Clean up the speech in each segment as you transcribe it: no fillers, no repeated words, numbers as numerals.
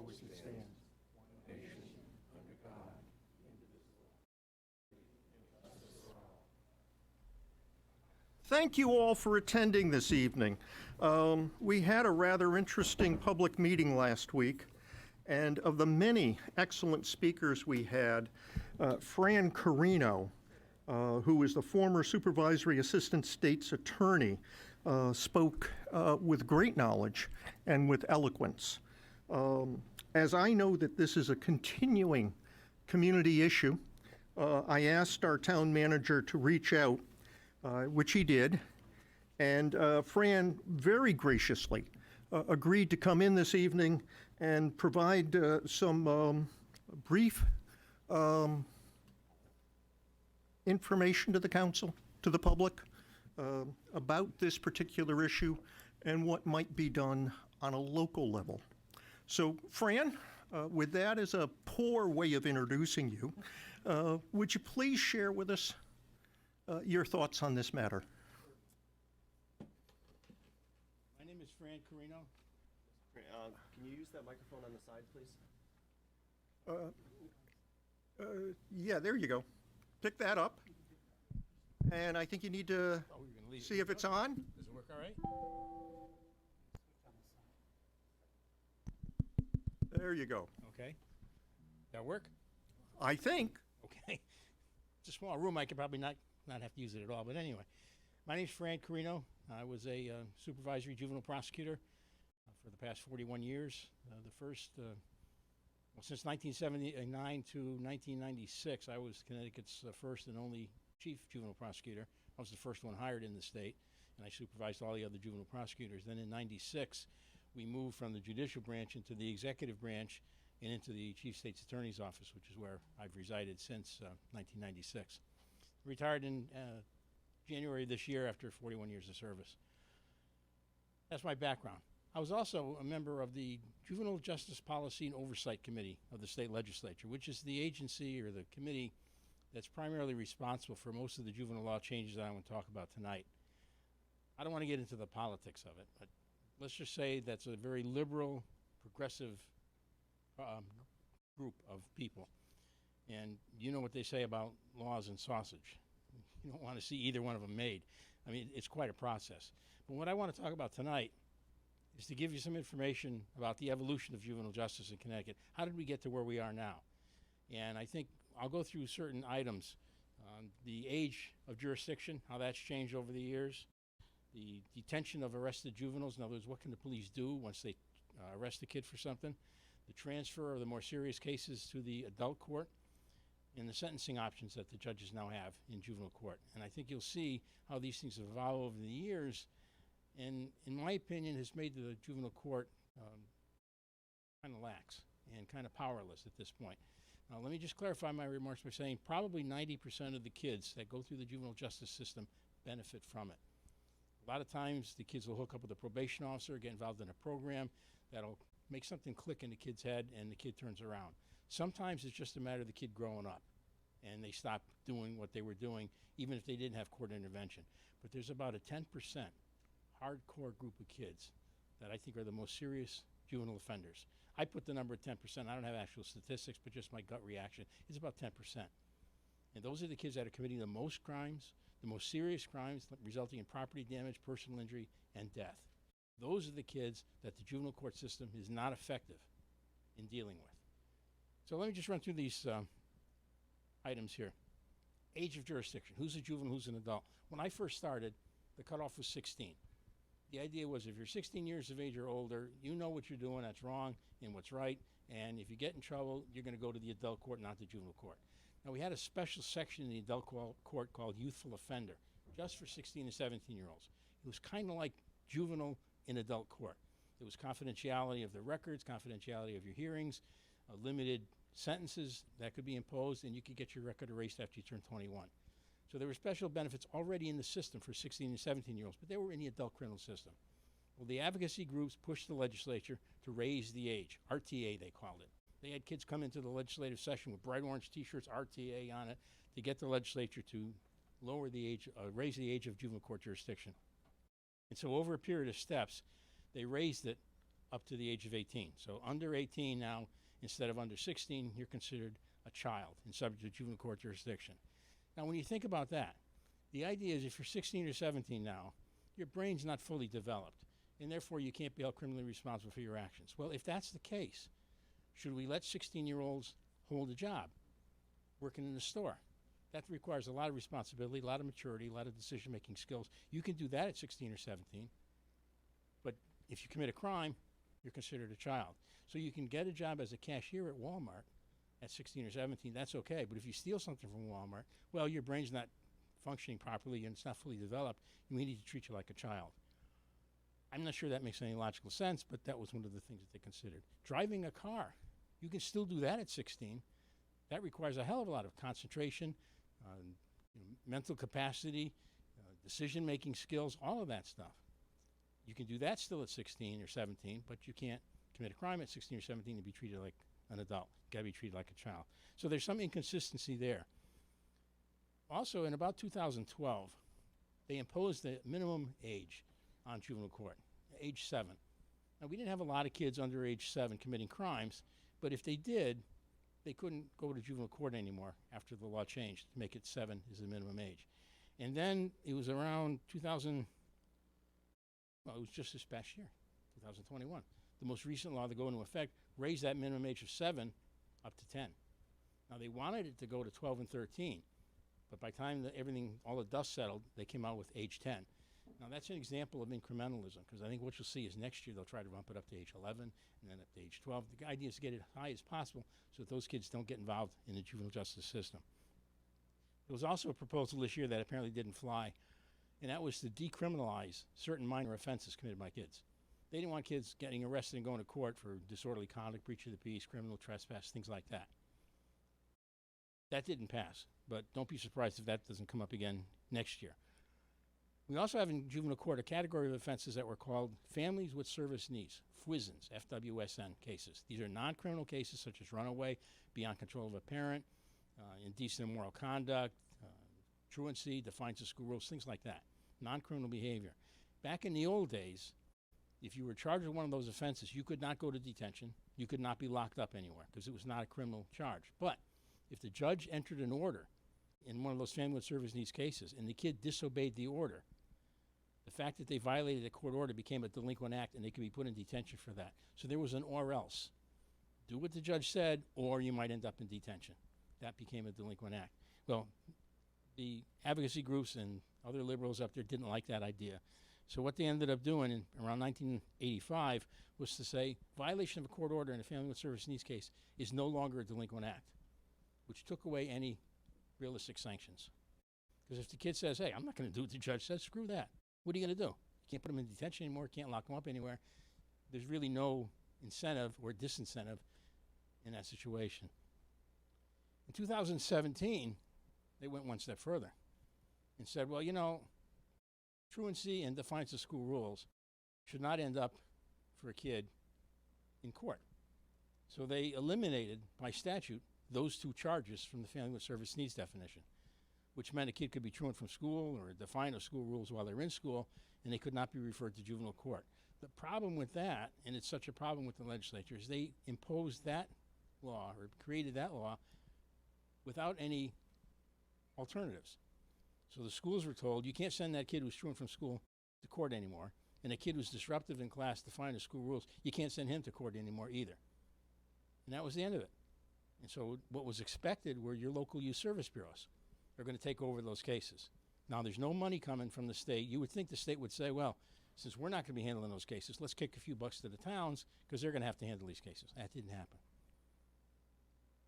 for which it stands. Thank you all for attending this evening. We had a rather interesting public meeting last week, and of the many excellent speakers we had, Fran Carino, who is the former Supervisory Assistant State's Attorney, spoke with great knowledge and with eloquence. As I know that this is a continuing community issue, I asked our town manager to reach out, which he did, and Fran very graciously agreed to come in this evening and provide some brief information to the council, to the public, about this particular issue and what might be done on a local level. So, Fran, with that as a poor way of introducing you, would you please share with us your thoughts on this matter? My name is Fran Carino. Can you use that microphone on the side, please? Yeah, there you go. Pick that up. And I think you need to see if it's on. Does it work all right? There you go. Okay. That work? I think. Okay. It's a small room. I could probably not have to use it at all. But anyway, my name's Fran Carino. I was a supervisory juvenile prosecutor for the past 41 years. Since 1979 to 1996, I was Connecticut's first and only chief juvenile prosecutor. I was the first one hired in the state, and I supervised all the other juvenile prosecutors. Then in 96, we moved from the judicial branch into the executive branch and into the chief state's attorney's office, which is where I've resided since 1996. Retired in January this year after 41 years of service. That's my background. I was also a member of the Juvenile Justice Policy and Oversight Committee of the state legislature, which is the agency or the committee that's primarily responsible for most of the juvenile law changes that I want to talk about tonight. I don't want to get into the politics of it, but let's just say that's a very liberal, progressive group of people. And you know what they say about laws and sausage. You don't want to see either one of them made. I mean, it's quite a process. But what I want to talk about tonight is to give you some information about the evolution of juvenile justice in Connecticut. How did we get to where we are now? And I think I'll go through certain items. The age of jurisdiction, how that's changed over the years. The detention of arrested juveniles, in other words, what can the police do once they arrest a kid for something? The transfer of the more serious cases to the adult court, and the sentencing options that the judges now have in juvenile court. And I think you'll see how these things have evolved over the years, and in my opinion has made the juvenile court kind of lax and kind of powerless at this point. Now let me just clarify my remarks by saying probably 90% of the kids that go through the juvenile justice system benefit from it. A lot of times the kids will hook up with a probation officer, get involved in a program that'll make something click in the kid's head and the kid turns around. Sometimes it's just a matter of the kid growing up and they stop doing what they were doing even if they didn't have court intervention. But there's about a 10% hardcore group of kids that I think are the most serious juvenile offenders. I put the number at 10%. I don't have actual statistics, but just my gut reaction. It's about 10%. And those are the kids that are committing the most crimes, the most serious crimes resulting in property damage, personal injury, and death. Those are the kids that the juvenile court system is not effective in dealing with. So let me just run through these items here. Age of jurisdiction. Who's a juvenile, who's an adult? When I first started, the cutoff was 16. The idea was if you're 16 years of age or older, you know what you're doing, that's wrong, and what's right, and if you get in trouble, you're going to go to the adult court, not the juvenile court. Now, we had a special section in the adult court called youthful offender, just for 16 and 17-year-olds. It was kind of like juvenile in adult court. There was confidentiality of the records, confidentiality of your hearings, limited sentences that could be imposed, and you could get your record erased after you turned 21. So there were special benefits already in the system for 16 and 17-year-olds, but they were in the adult criminal system. Well, the advocacy groups pushed the legislature to raise the age, RTA they called it. They had kids come into the legislative session with bright orange t-shirts, RTA on it, to get the legislature to lower the age, raise the age of juvenile court jurisdiction. And so over a period of steps, they raised it up to the age of 18. So under 18 now, instead of under 16, you're considered a child and subject to juvenile court jurisdiction. Now, when you think about that, the idea is if you're 16 or 17 now, your brain's not fully developed, and therefore you can't be held criminally responsible for your actions. Well, if that's the case, should we let 16-year-olds hold a job, working in the store? That requires a lot of responsibility, a lot of maturity, a lot of decision-making skills. You can do that at 16 or 17, but if you commit a crime, you're considered a child. So you can get a job as a cashier at Walmart at 16 or 17, that's okay. But if you steal something from Walmart, well, your brain's not functioning properly and it's not fully developed, and we need to treat you like a child. I'm not sure that makes any logical sense, but that was one of the things that they considered. Driving a car, you can still do that at 16. That requires a hell of a lot of concentration, mental capacity, decision-making skills, all of that stuff. You can do that still at 16 or 17, but you can't commit a crime at 16 or 17 and be treated like an adult. You gotta be treated like a child. So there's some inconsistency there. Also, in about 2012, they imposed the minimum age on juvenile court, age 7. Now, we didn't have a lot of kids under age 7 committing crimes, but if they did, they couldn't go to juvenile court anymore after the law changed to make it 7 as the minimum age. And then it was around 2000, well, it was just this past year, 2021. The most recent law to go into effect raised that minimum age of 7 up to 10. Now, they wanted it to go to 12 and 13, but by the time all the dust settled, they came out with age 10. Now, that's an example of incrementalism, because I think what you'll see is next year they'll try to bump it up to age 11 and then up to age 12. The idea is to get it as high as possible so that those kids don't get involved in the juvenile justice system. There was also a proposal this year that apparently didn't fly, and that was to decriminalize certain minor offenses committed by kids. They didn't want kids getting arrested and going to court for disorderly conduct, breach of the peace, criminal trespass, things like that. That didn't pass, but don't be surprised if that doesn't come up again next year. We also have in juvenile court a category of offenses that were called families with service needs, FWSNs, FWSN cases. These are non-criminal cases such as runaway, beyond control of a parent, indecent and immoral conduct, truancy, defiance of school rules, things like that. Non-criminal behavior. Back in the old days, if you were charged with one of those offenses, you could not go to detention. You could not be locked up anywhere because it was not a criminal charge. But if the judge entered an order in one of those family with service needs cases and the kid disobeyed the order, the fact that they violated a court order became a delinquent act and they could be put in detention for that. So there was an or else. Do what the judge said or you might end up in detention. That became a delinquent act. Well, the advocacy groups and other liberals up there didn't like that idea. So what they ended up doing in around 1985 was to say violation of a court order in a family with service needs case is no longer a delinquent act, which took away any realistic sanctions. Because if the kid says, hey, I'm not going to do what the judge says, screw that. What are you going to do? You can't put him in detention anymore, can't lock him up anywhere. There's really no incentive or disincentive in that situation. In 2017, they went one step further and said, well, you know, truancy and defiance of school rules should not end up for a kid in court. So they eliminated, by statute, those two charges from the family with service needs definition, which meant a kid could be truant from school or defiant of school rules while they're in school, and they could not be referred to juvenile court. The problem with that, and it's such a problem with the legislature, is they imposed that law or created that law without any alternatives. So the schools were told, you can't send that kid who's truant from school to court anymore, and a kid who's disruptive in class, defiant of school rules, you can't send him to court anymore either. And that was the end of it. And so what was expected were your local youth service bureaus are going to take over those cases. Now, there's no money coming from the state. You would think the state would say, well, since we're not going to be handling those cases, let's kick a few bucks to the towns because they're going to have to handle these cases. That didn't happen.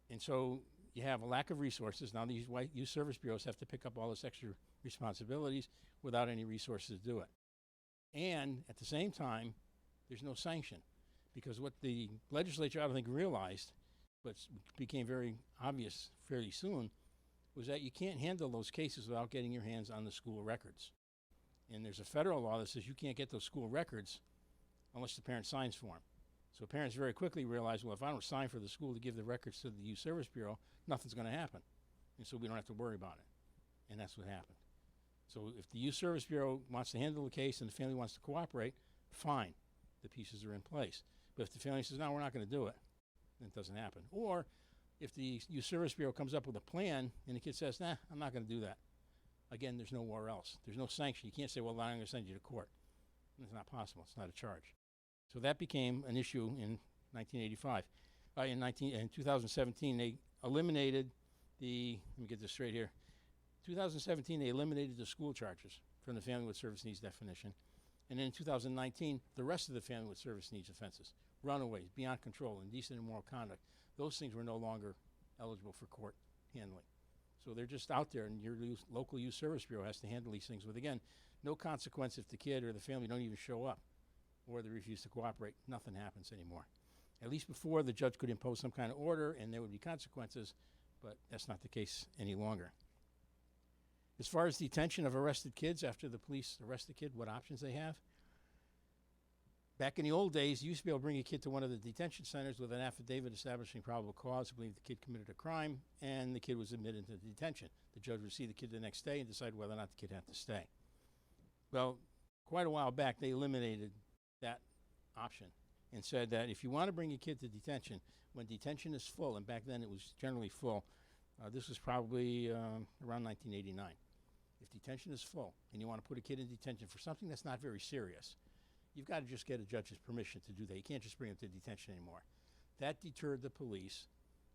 And so you have a lack of resources. Now these white youth service bureaus have to pick up all this extra responsibilities without any resources to do it. And at the same time, there's no sanction, because what the legislature, I don't think, realized, but became very obvious fairly soon, was that you can't handle those cases without getting your hands on the school records. And there's a federal law that says you can't get those school records unless the parent signs for them. So parents very quickly realize, well, if I don't sign for the school to give the records to the youth service bureau, nothing's going to happen. And so we don't have to worry about it. And that's what happened. So if the youth service bureau wants to handle the case and the family wants to cooperate, fine. the pieces are in place. But if the family says, no, we're not going to do it, then it doesn't happen. Or if the Youth Service Bureau comes up with a plan and the kid says, nah, I'm not going to do that. Again, there's nowhere else. There's no sanction. You can't say, well, I'm going to send you to court. It's not possible. It's not a charge. So that became an issue in 1985. In 2017, they eliminated let me get this straight here. 2017, they eliminated the school charges from the family with service needs definition. And then in 2019, the rest of the family with service needs offenses, runaways, beyond control, indecent and immoral conduct, those things were no longer eligible for court handling. So they're just out there, and your local youth service bureau has to handle these things with, again, no consequence if the kid or the family don't even show up or they refuse to cooperate. Nothing happens anymore. At least before, the judge could impose some kind of order and there would be consequences, but that's not the case any longer. As far as detention of arrested kids after the police arrest the kid, what options they have? Back in the old days, you used to be able to bring a kid to one of the detention centers with an affidavit establishing probable cause to believe the kid committed a crime, and the kid was admitted into detention. The judge would see the kid the next day and decide whether or not the kid had to stay. Well, quite a while back, they eliminated that option and said that if you want to bring a kid to detention, when detention is full, and back then it was generally full, this was probably around 1989. If detention is full and you want to put a kid in detention for something that's not very serious, you've got to just get a judge's permission to do that. You can't just bring them to detention anymore. That deterred the police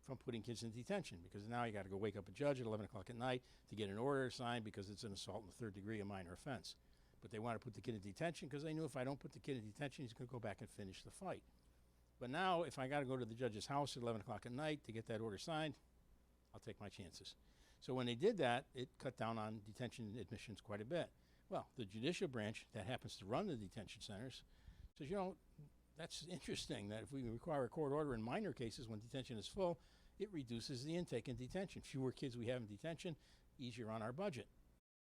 from putting kids in detention, because now you got to go wake up a judge at 11 o'clock at night to get an order signed because it's an assault in the third degree, a minor offense. But they want to put the kid in detention because they knew if I don't put the kid in detention, he's going to go back and finish the fight. But now, if I got to go to the judge's house at 11 o'clock at night to get that order signed, I'll take my chances. So when they did that, it cut down on detention admissions quite a bit. Well, the judicial branch that happens to run the detention centers says, you know, that's interesting that if we require a court order in minor cases when detention is full, it reduces the intake in detention. Fewer kids we have in detention, easier on our budget.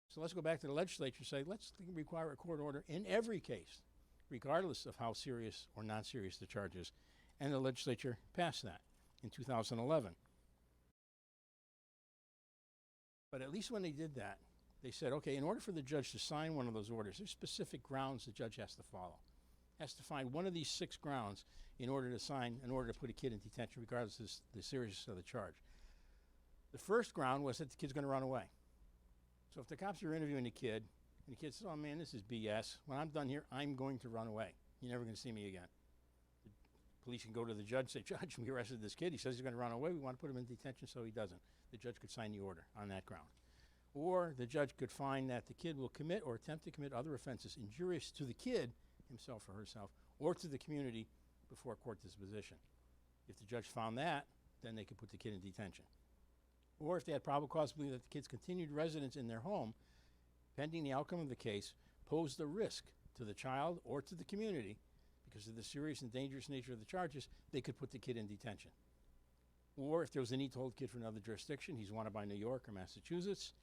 So let's go back to the legislature and say, let's require a court order in every case, regardless of how serious or non-serious the charge is. And the legislature passed that in 2011. But at least when they did that, they said, okay, in order for the judge to sign one of those orders, there's specific grounds the judge has to follow. Has to find one of these 6 grounds in order to sign, in order to put a kid in detention, regardless of the seriousness of the charge. The first ground was that the kid's going to run away. So if the cops are interviewing the kid, and the kid says, oh man, this is BS. When I'm done here, I'm going to run away. You're never going to see me again. The police can go to the judge and say, Judge, we arrested this kid. He says he's going to run away. We want to put him in detention, so he doesn't. The judge could sign the order on that ground. Or the judge could find that the kid will commit or attempt to commit other offenses injurious to the kid, himself or herself, or to the community before court disposition. If the judge found that, then they could put the kid in detention. Or if they had probable cause to believe that the kid's continued residence in their home, pending the outcome of the case, posed a risk to the child or to the community because of the serious and dangerous nature of the charges, they could put the kid in detention. Or if there was a need to hold the kid for another jurisdiction, he's wanted by New York or Massachusetts.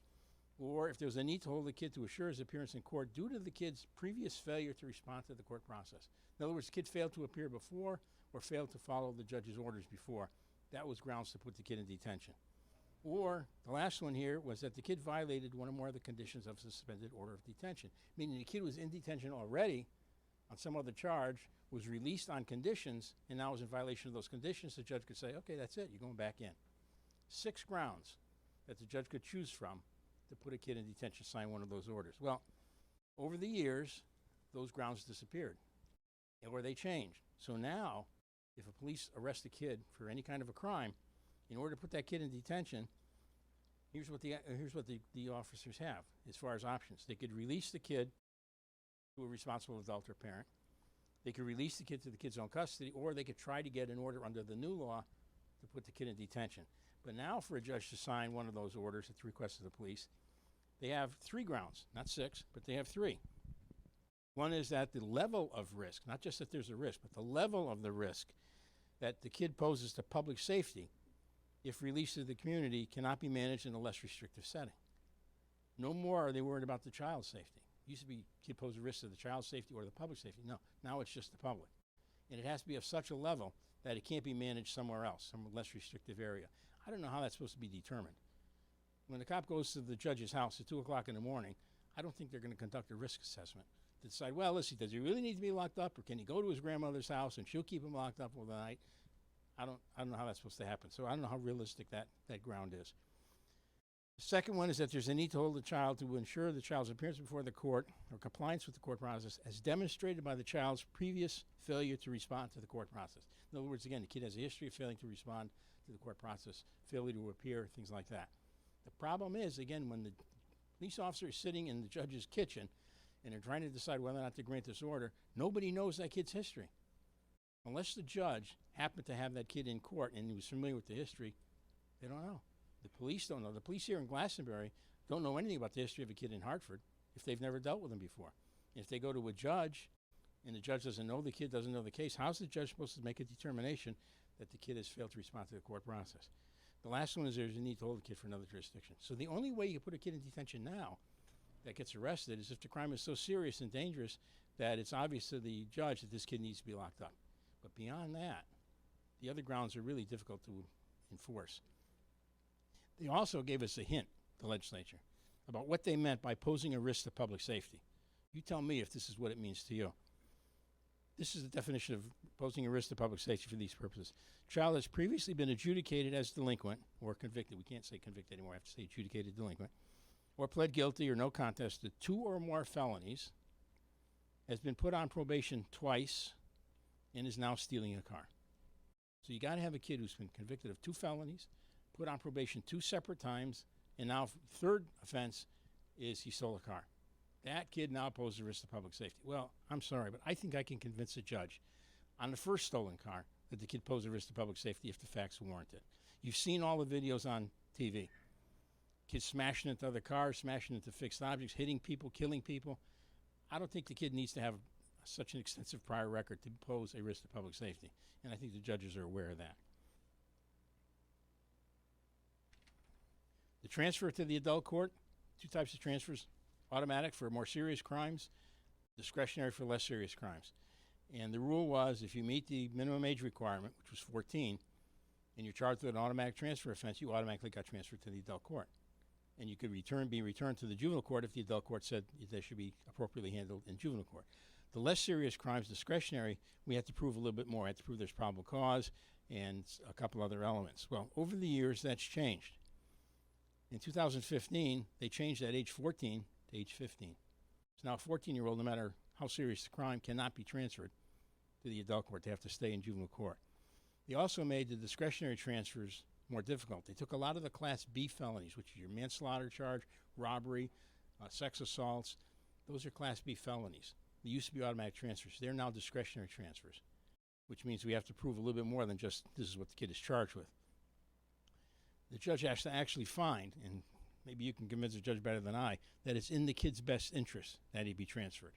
Or if there was a need to hold the kid to assure his appearance in court due to the kid's previous failure to respond to the court process. In other words, the kid failed to appear before or failed to follow the judge's orders before. That was grounds to put the kid in detention. Or the last one here was that the kid violated one or more of the conditions of suspended order of detention, meaning the kid was in detention already on some other charge, was released on conditions, and now is in violation of those conditions. The judge could say, okay, that's it, you're going back in. 6 grounds that the judge could choose from to put a kid in detention, sign one of those orders. Well, over the years, those grounds disappeared, or they changed. So now, if a police arrest a kid for any kind of a crime, in order to put that kid in detention, here's what the officers have as far as options. They could release the kid to a responsible adult or parent. They could release the kid to the kid's own custody, or they could try to get an order under the new law to put the kid in detention. But now for a judge to sign one of those orders at the request of the police, they have 3 grounds, not 6, but they have 3. One is that the level of risk, not just that there's a risk, but the level of the risk that the kid poses to public safety, if released to the community, cannot be managed in a less restrictive setting. No more are they worried about the child's safety. It used to be kid poses a risk to the child's safety or the public safety. No, now it's just the public. And it has to be of such a level that it can't be managed somewhere else, some less restrictive area. I don't know how that's supposed to be determined. When the cop goes to the judge's house at 2 o'clock in the morning, I don't think they're going to conduct a risk assessment to decide, well, listen, does he really need to be locked up, or can he go to his grandmother's house and she'll keep him locked up all the night? I don't know how that's supposed to happen. So I don't know how realistic that ground is. The second one is that there's a need to hold the child to ensure the child's appearance before the court or compliance with the court process as demonstrated by the child's previous failure to respond to the court process. In other words, again, the kid has a history of failing to respond to the court process, failure to appear, things like that. The problem is, again, when the police officer is sitting in the judge's kitchen and they're trying to decide whether or not to grant this order, nobody knows that kid's history. Unless the judge happened to have that kid in court and he was familiar with the history, they don't know. The police don't know. The police here in Glastonbury don't know anything about the history of a kid in Hartford if they've never dealt with him before. If they go to a judge and the judge doesn't know the kid, doesn't know the case, how's the judge supposed to make a determination that the kid has failed to respond to the court process? The last one is there's a need to hold the kid for another jurisdiction. So the only way you put a kid in detention now that gets arrested is if the crime is so serious and dangerous that it's obvious to the judge that this kid needs to be locked up. But beyond that, the other grounds are really difficult to enforce. They also gave us a hint, the legislature, about what they meant by posing a risk to public safety. You tell me if this is what it means to you. This is the definition of posing a risk to public safety for these purposes. Child has previously been adjudicated as delinquent or convicted. We can't say convicted anymore. I have to say adjudicated delinquent. Or pled guilty or no contest to 2 or more felonies, has been put on probation twice, and is now stealing a car. So you got to have a kid who's been convicted of 2 felonies, put on probation 2 separate times, and now third offense is he stole a car. That kid now poses a risk to public safety. Well, I'm sorry, but I think I can convince a judge on the first stolen car that the kid posed a risk to public safety if the facts warrant it. You've seen all the videos on TV. Kids smashing into other cars, smashing into fixed objects, hitting people, killing people. I don't think the kid needs to have such an extensive prior record to pose a risk to public safety, and I think the judges are aware of that. The transfer to the adult court, 2 types of transfers: automatic for more serious crimes, discretionary for less serious crimes. And the rule was if you meet the minimum age requirement, which was 14, and you're charged with an automatic transfer offense, you automatically got transferred to the adult court. And you could be returned to the juvenile court if the adult court said they should be appropriately handled in juvenile court. The less serious crimes, discretionary, we had to prove a little bit more. We had to prove there's probable cause and a couple other elements. Well, over the years, that's changed. In 2015, they changed that age 14 to age 15. So now a 14-year-old, no matter how serious the crime, cannot be transferred to the adult court. They have to stay in juvenile court. They also made the discretionary transfers more difficult. They took a lot of the Class B felonies, which is your manslaughter charge, robbery, sex assaults. Those are Class B felonies. They used to be automatic transfers. They're now discretionary transfers, which means we have to prove a little bit more than just this is what the kid is charged with. The judge has to actually find, and maybe you can convince the judge better than I, that it's in the kid's best interest that he be transferred.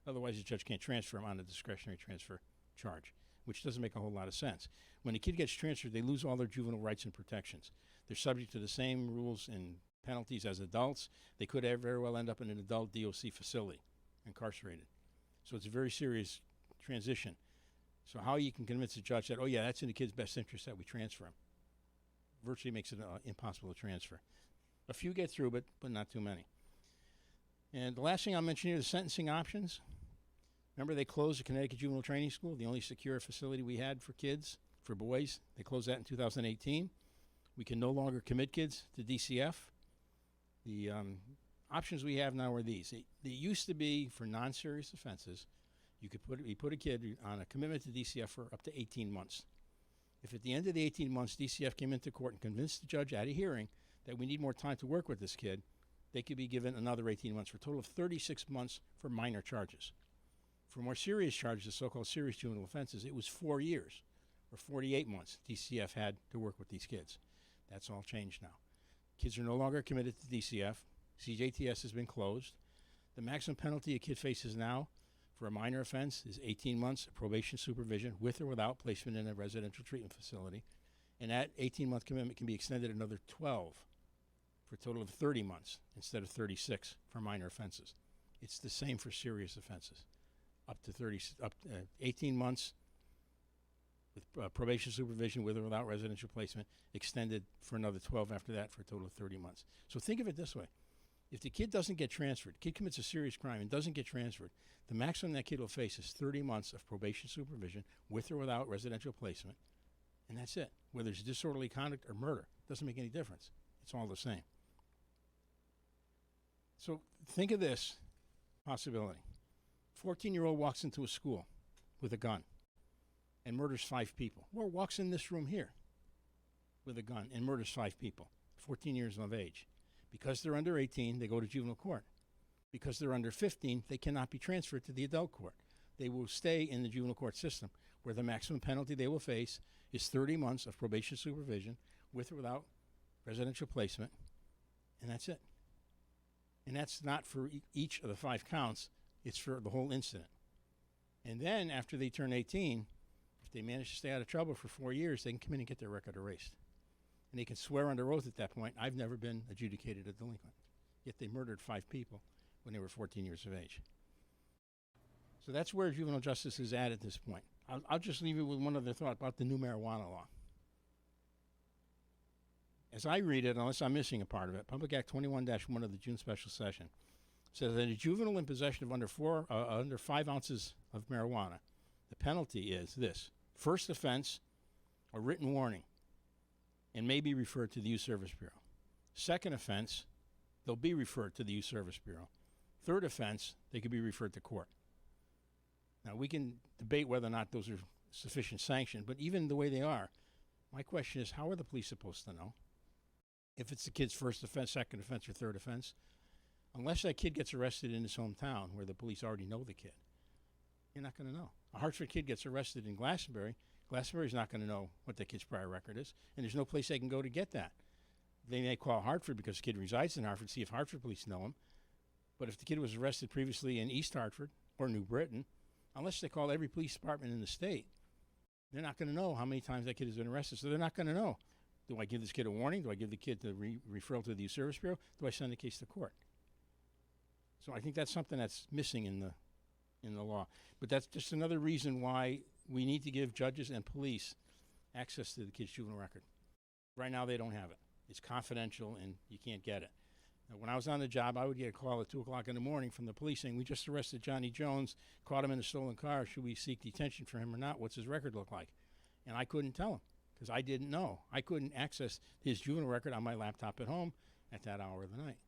Otherwise, the judge can't transfer him on a discretionary transfer charge, which doesn't make a whole lot of sense. When a kid gets transferred, they lose all their juvenile rights and protections. They're subject to the same rules and penalties as adults. They could very well end up in an adult DOC facility, incarcerated. So it's a very serious transition. So how you can convince the judge that, oh yeah, that's in the kid's best interest that we transfer him, virtually makes it impossible to transfer. A few get through, but not too many. And the last thing I'll mention here, the sentencing options. Remember, they closed the Connecticut Juvenile Training School, the only secure facility we had for kids, for boys. They closed that in 2018. We can no longer commit kids to DCF. The options we have now are these. They used to be for non-serious offenses. You put a kid on a commitment to DCF for up to 18 months. If at the end of the 18 months DCF came into court and convinced the judge at a hearing that we need more time to work with this kid, they could be given another 18 months for a total of 36 months for minor charges. For more serious charges, the so-called serious juvenile offenses, it was 4 years or 48 months DCF had to work with these kids. That's all changed now. Kids are no longer committed to DCF. CJTS has been closed. The maximum penalty a kid faces now for a minor offense is 18 months of probation supervision with or without placement in a residential treatment facility. And that 18-month commitment can be extended another 12 for a total of 30 months instead of 36 for minor offenses. It's the same for serious offenses. Up to 18 months with probation supervision with or without residential placement, extended for another 12 after that for a total of 30 months. So think of it this way. If the kid doesn't get transferred, kid commits a serious crime and doesn't get transferred, the maximum that kid will face is 30 months of probation supervision with or without residential placement, and that's it. Whether it's disorderly conduct or murder, doesn't make any difference. It's all the same. So think of this possibility. 14-year-old walks into a school with a gun and murders 5 people, or walks in this room here with a gun and murders 5 people, 14 years of age. Because they're under 18, they go to juvenile court. Because they're under 15, they cannot be transferred to the adult court. They will stay in the juvenile court system, where the maximum penalty they will face is 30 months of probation supervision with or without residential placement, and that's it. And that's not for each of the 5 counts, it's for the whole incident. And then after they turn 18, if they manage to stay out of trouble for 4 years, they can come in and get their record erased. And they can swear under oath at that point, I've never been adjudicated a delinquent. Yet they murdered 5 people when they were 14 years of age. So that's where juvenile justice is at this point. I'll just leave you with one other thought about the new marijuana law. As I read it, unless I'm missing a part of it, Public Act 21-1 of the June special session says that a juvenile in possession of under 5 ounces of marijuana, the penalty is this: first offense, a written warning, and may be referred to the Youth Service Bureau. Second offense, they'll be referred to the Youth Service Bureau. Third offense, they could be referred to court. Now, we can debate whether or not those are sufficient sanction, but even the way they are, my question is, how are the police supposed to know if it's the kid's first offense, second offense, or third offense? Unless that kid gets arrested in his hometown where the police already know the kid, you're not going to know. A Hartford kid gets arrested in Glastonbury, Glastonbury's not going to know what the kid's prior record is, and there's no place they can go to get that. They may call Hartford because the kid resides in Hartford, see if Hartford police know him. But if the kid was arrested previously in East Hartford or New Britain, unless they call every police department in the state, they're not going to know how many times that kid has been arrested. So they're not going to know. Do I give this kid a warning? Do I give the kid the referral to the Youth Service Bureau? Do I send the case to court? So I think that's something that's missing in the law. But that's just another reason why we need to give judges and police access to the kid's juvenile record. Right now, they don't have it. It's confidential, and you can't get it. Now, when I was on the job, I would get a call at 2 o'clock in the morning from the police saying, we just arrested Johnny Jones, caught him in a stolen car. Should we seek detention for him or not? What's his record look like? And I couldn't tell him because I didn't know. I couldn't access his juvenile record on my laptop at home at that hour of the night.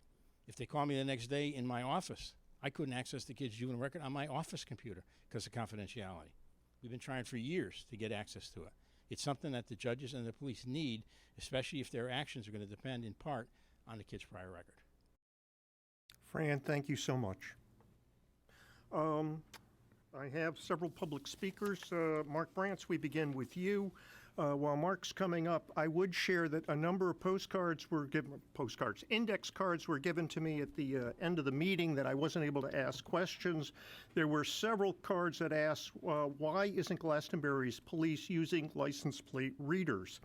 If they call me the next day in my office, I couldn't access the kid's juvenile record on my office computer because of confidentiality. We've been trying for years to get access to it. It's something that the judges and the police need, especially if their actions are going to depend in part on the kid's prior record. Fran, thank you so much. I have several public speakers. Mark Brantz, we begin with you. While Mark's coming up, I would share that a number of index cards were given to me at the end of the meeting that I wasn't able to ask questions. There were several cards that asked, why isn't Glastonbury's police using license plate readers?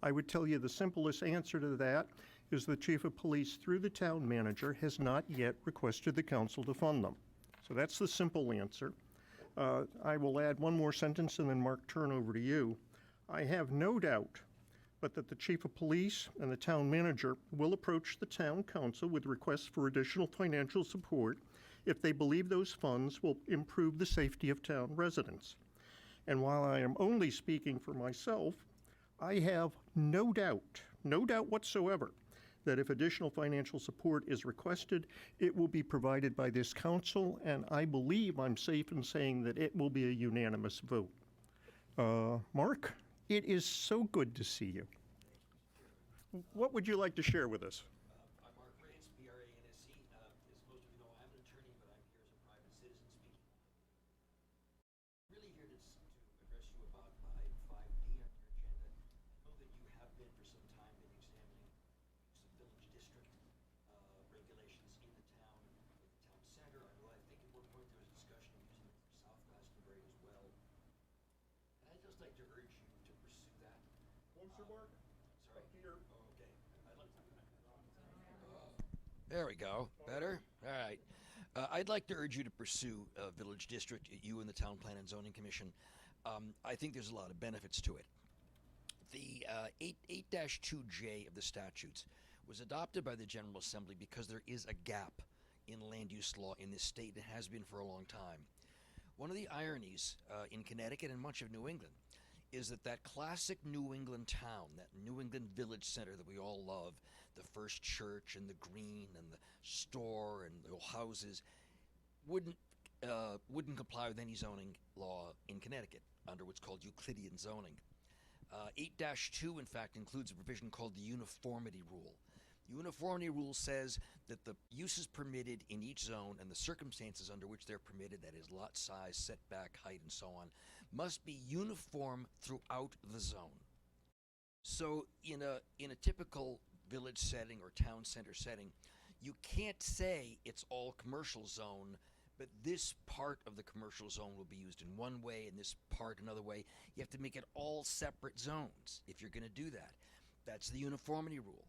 I would tell you the simplest answer to that is the chief of police, through the town manager, has not yet requested the council to fund them. So that's the simple answer. I will add one more sentence and then Mark, turn over to you. I have no doubt but that the chief of police and the town manager will approach the town council with requests for additional financial support if they believe those funds will improve the safety of town residents. And while I am only speaking for myself, I have no doubt whatsoever, that if additional financial support is requested, it will be provided by this council, and I believe I'm safe in saying that it will be a unanimous vote. Mark, it is so good to see you. What would you like to share with us? I'm Mark Brantz, B-R-A-N-S-E. As most of you know, I'm an attorney, but I'm here as a private citizen speaking. Really here to address you about item 5D on your agenda. I know that you have been for some time examining some village district regulations in the town center. I think at one point there was discussion of using it for South Glastonbury as well. And I'd just like to urge you to pursue that. Closer, Mark. Sorry. Here. Okay. There we go. Better? All right. I'd like to urge you to pursue Village District, you and the Town Plan and Zoning Commission. I think there's a lot of benefits to it. The 8-2J of the statutes, was adopted by the General Assembly because there is a gap in land use law in this state and has been for a long time. One of the ironies in Connecticut and much of New England is that classic New England town, that New England village center that we all love, the first church and the green and the store and the houses, wouldn't comply with any zoning law in Connecticut under what's called Euclidean zoning. 8-2, in fact, includes a provision called the uniformity rule. The uniformity rule says that the uses permitted in each zone and the circumstances under which they're permitted, that is lot size, setback, height, and so on, must be uniform throughout the zone. So in a typical village setting or town center setting, you can't say it's all commercial zone, but this part of the commercial zone will be used in one way and this part another way. You have to make it all separate zones if you're going to do that. That's the uniformity rule.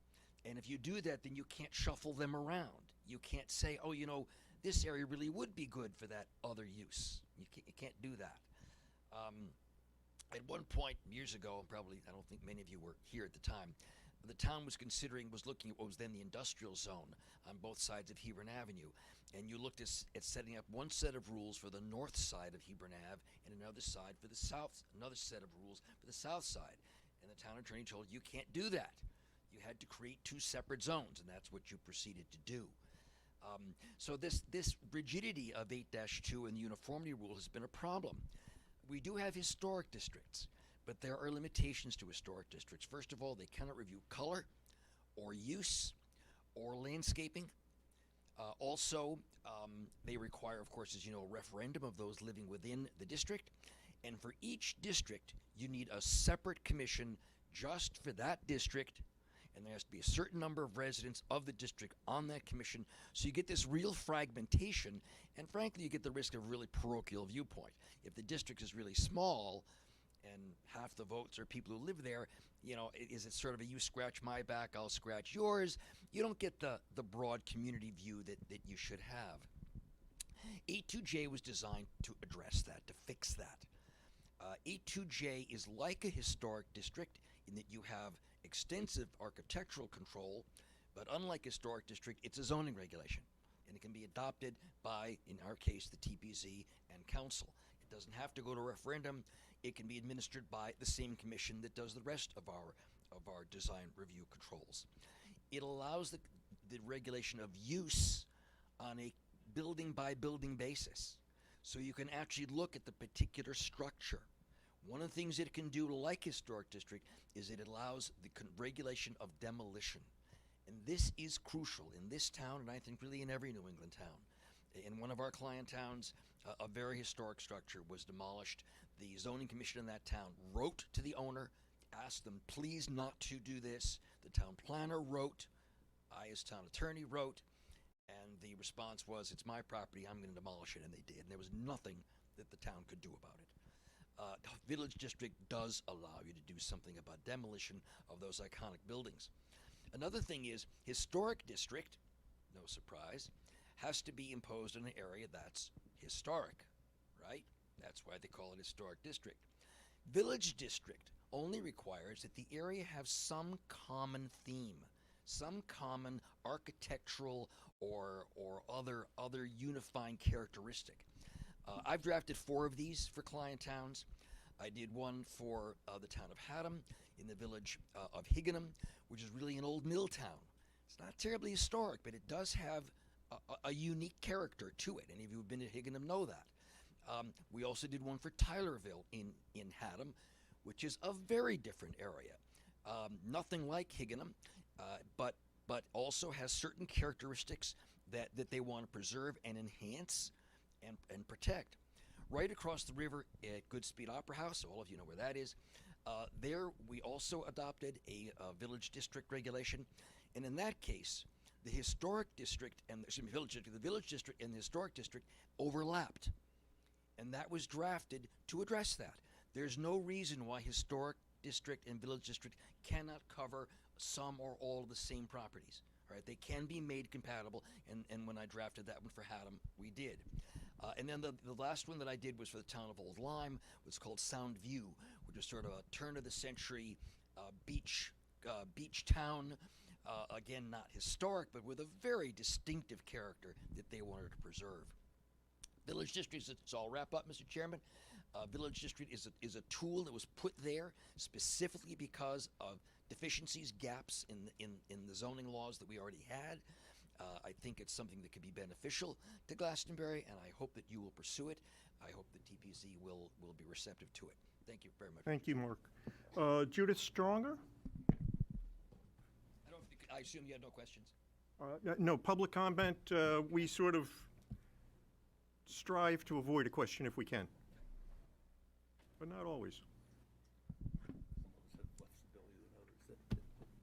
And if you do that, then you can't shuffle them around. You can't say, oh, this area really would be good for that other use. You can't do that. At one point years ago, and probably I don't think many of you were here at the time, the town was looking at what was then the industrial zone on both sides of Hebron Avenue. And you looked at setting up one set of rules for the north side of Hebron Ave and another side for the south, another set of rules for the south side. And the town attorney told you can't do that. You had to create two separate zones, and that's what you proceeded to do. So this rigidity of 8-2 and the uniformity rule has been a problem. We do have historic districts, but there are limitations to historic districts. First of all, they cannot review color or use or landscaping. Also, they require, of course, as you know, a referendum of those living within the district. And for each district, you need a separate commission just for that district, and there has to be a certain number of residents of the district on that commission. So you get this real fragmentation, and frankly, you get the risk of a really parochial viewpoint. If the district is really small, and half the votes are people who live there, is it sort of a you scratch my back, I'll scratch yours? You don't get the broad community view that you should have. 8-2J was designed to address that, to fix that. 8-2J is like a historic district in that you have extensive architectural control, but unlike historic district, it's a zoning regulation, and it can be adopted by, in our case, the TPZ and council. It doesn't have to go to referendum. It can be administered by the same commission that does the rest of our design review controls. It allows the regulation of use on a building by building basis. So you can actually look at the particular structure. One of the things it can do, like historic district, is it allows the regulation of demolition. And this is crucial in this town, and I think really in every New England town. In one of our client towns, a very historic structure was demolished. The zoning commission in that town wrote to the owner, asked them please not to do this. The town planner wrote, I as town attorney wrote, and the response was, it's my property, I'm going to demolish it, and they did. And there was nothing that the town could do about it. Village district does allow you to do something about demolition of those iconic buildings. Another thing is historic district, no surprise, has to be imposed in an area that's historic, right? That's why they call it historic district. Village district only requires that the area have some common theme, some common architectural or other unifying characteristic. I've drafted 4 of these for client towns. I did one for the town of Haddam in the village of Higganum, which is really an old mill town. It's not terribly historic, but it does have a unique character to it. Any of you who've been to Higganum know that. We also did one for Tylerville in Haddam, which is a very different area. Nothing like Higganum, but also has certain characteristics that they want to preserve and enhance and protect. Right across the river at Goodspeed Opera House, all of you know where that is, there we also adopted a village district regulation, and in that case, the historic district and the village district and the historic district overlapped, and that was drafted to address that. There's no reason why historic district and village district cannot cover some or all of the same properties. Right? They can be made compatible, and when I drafted that one for Haddam, we did. And then the last one that I did was for the town of Old Lyme. It's called Sound View, which is sort of a turn-of-the-century beach town again, not historic, but with a very distinctive character that they wanted to preserve. Village districts, so I'll wrap up, Mr. Chairman. Village district is a tool that was put there specifically because of deficiencies, gaps in the zoning laws that we already had. I think it's something that could be beneficial to Glastonbury, and I hope that you will pursue it. I hope the TPC will be receptive to it. Thank you very much. Thank you, Mark. Judith Stronger? I assume you have no questions. No, public comment. We sort of strive to avoid a question if we can, but not always.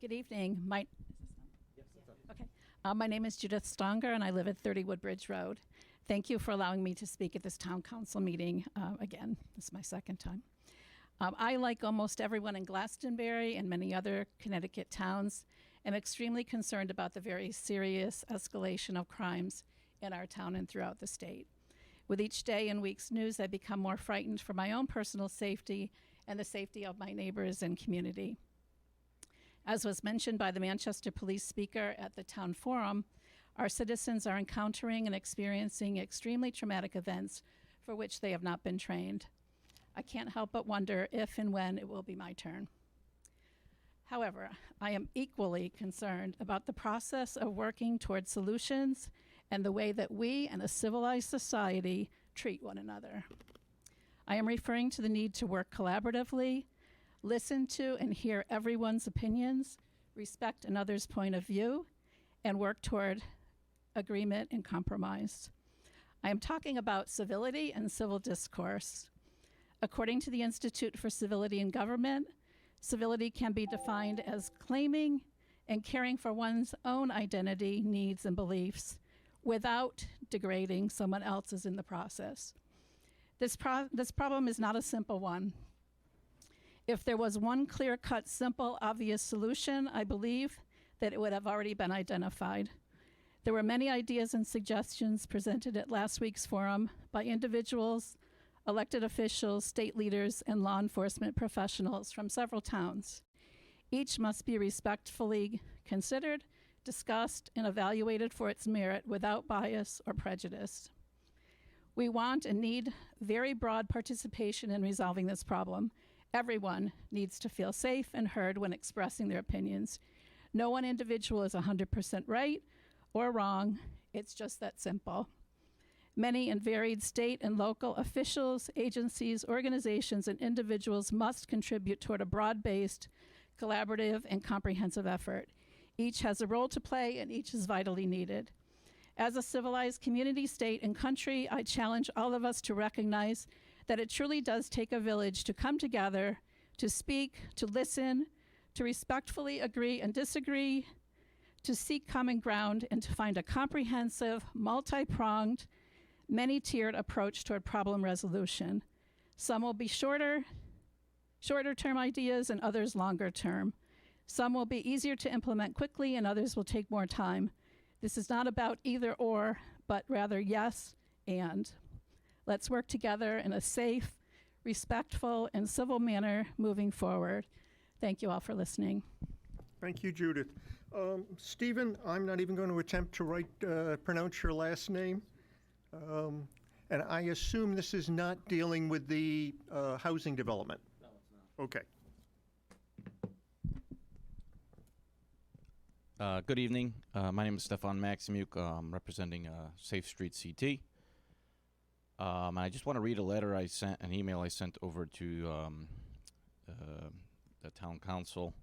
Good evening. My name is Judith Stonger, and I live at 30 Woodbridge Road. Thank you for allowing me to speak at this town council meeting again. This is my second time. I, like almost everyone in Glastonbury and many other Connecticut towns, am extremely concerned about the very serious escalation of crimes in our town and throughout the state. With each day and week's news, I become more frightened for my own personal safety and the safety of my neighbors and community. As was mentioned by the Manchester police speaker at the town forum, our citizens are encountering and experiencing extremely traumatic events for which they have not been trained. I can't help but wonder if and when it will be my turn. However, I am equally concerned about the process of working towards solutions and the way that we and a civilized society treat one another. I am referring to the need to work collaboratively, listen to and hear everyone's opinions, respect another's point of view, and work toward agreement and compromise. I am talking about civility and civil discourse. According to the Institute for Civility in Government, civility can be defined as claiming and caring for one's own identity, needs, and beliefs without degrading someone else's in the process. This problem is not a simple one. If there was one clear-cut, simple, obvious solution, I believe that it would have already been identified. There were many ideas and suggestions presented at last week's forum by individuals, elected officials, state leaders, and law enforcement professionals from several towns. Each must be respectfully considered, discussed, and evaluated for its merit without bias or prejudice. We want and need very broad participation in resolving this problem. Everyone needs to feel safe and heard when expressing their opinions. No one individual is 100% right or wrong. It's just that simple. Many and varied state and local officials, agencies, organizations, and individuals must contribute toward a broad-based, collaborative, and comprehensive effort. Each has a role to play, and each is vitally needed. As a civilized community, state, and country, I challenge all of us to recognize that it truly does take a village to come together, to speak, to listen, to respectfully agree and disagree, to seek common ground, and to find a comprehensive, multi-pronged, many-tiered approach toward problem resolution. Some will be shorter term ideas and others longer term. Some will be easier to implement quickly and others will take more time. This is not about either or, but rather yes and. Let's work together in a safe, respectful, and civil manner moving forward. Thank you all for listening. Thank you, Judith. Stephen, I'm not even going to attempt to pronounce your last name. And I assume this is not dealing with the housing development? No, it's not. Okay. Good evening. My name is Stefan Maximuk. I'm representing Safe Street CT. And I just want to read an email I sent over to the town council.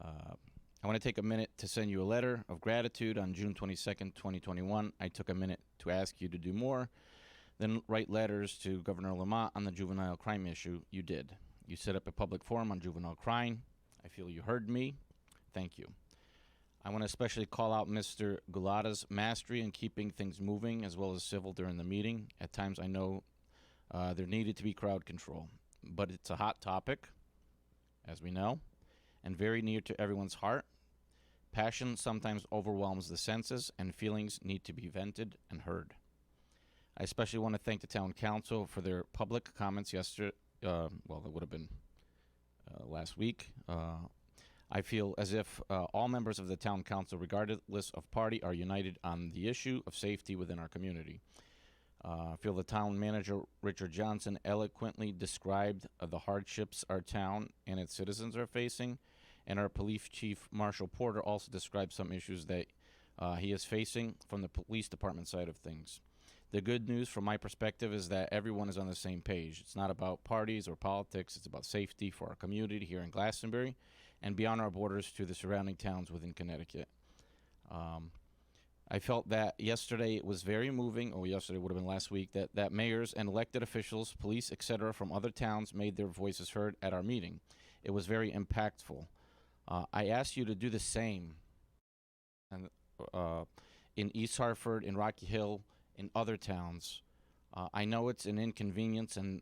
I want to take a minute to send you a letter of gratitude on June 22nd, 2021. I took a minute to ask you to do more than write letters to Governor Lamont on the juvenile crime issue. You did. You set up a public forum on juvenile crime. I feel you heard me. Thank you. I want to especially call out Mr. Gulada's mastery in keeping things moving as well as civil during the meeting. At times I know there needed to be crowd control, but it's a hot topic, as we know, and very near to everyone's heart. Passion sometimes overwhelms the senses, and feelings need to be vented and heard. I especially want to thank the town council for their public comments yesterday. It would have been last week. I feel as if all members of the town council, regardless of party, are united on the issue of safety within our community. I feel the town manager, Richard Johnson, eloquently described the hardships our town and its citizens are facing, and our police chief, Marshal Porter, also described some issues that he is facing from the police department side of things. The good news from my perspective is that everyone is on the same page. It's not about parties or politics. It's about safety for our community here in Glastonbury and beyond our borders to the surrounding towns within Connecticut. I felt that yesterday it was very moving, or yesterday would have been last week, that mayors and elected officials, police, etc. from other towns made their voices heard at our meeting. It was very impactful. I ask you to do the same and, in East Hartford, in Rocky Hill, in other towns. I know it's an inconvenience, and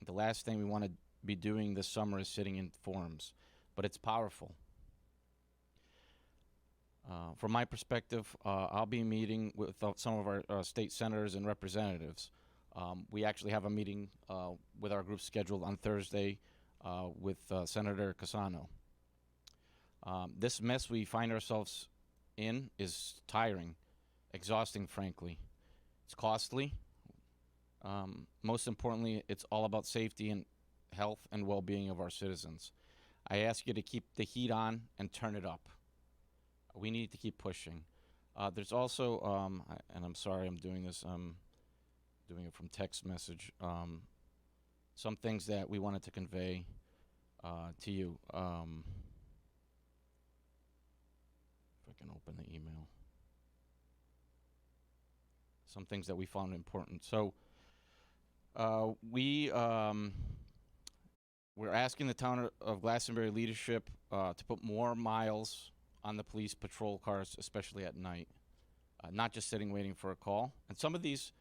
the last thing we want to be doing this summer is sitting in forums, but it's powerful. From my perspective, I'll be meeting with some of our state senators and representatives. We actually have a meeting with our group scheduled on Thursday with Senator Cassano. This mess we find ourselves in is tiring, exhausting, frankly. It's costly. Most importantly, it's all about safety and health and well-being of our citizens. I ask you to keep the heat on and turn it up. We need to keep pushing. There's also, and I'm sorry I'm doing this, I'm doing it from text message, some things that we wanted to convey to you. If I can open the email. Some things that we found important. So we're asking the town of Glastonbury leadership to put more miles on the police patrol cars, especially at night, not just sitting waiting for a call. And some of these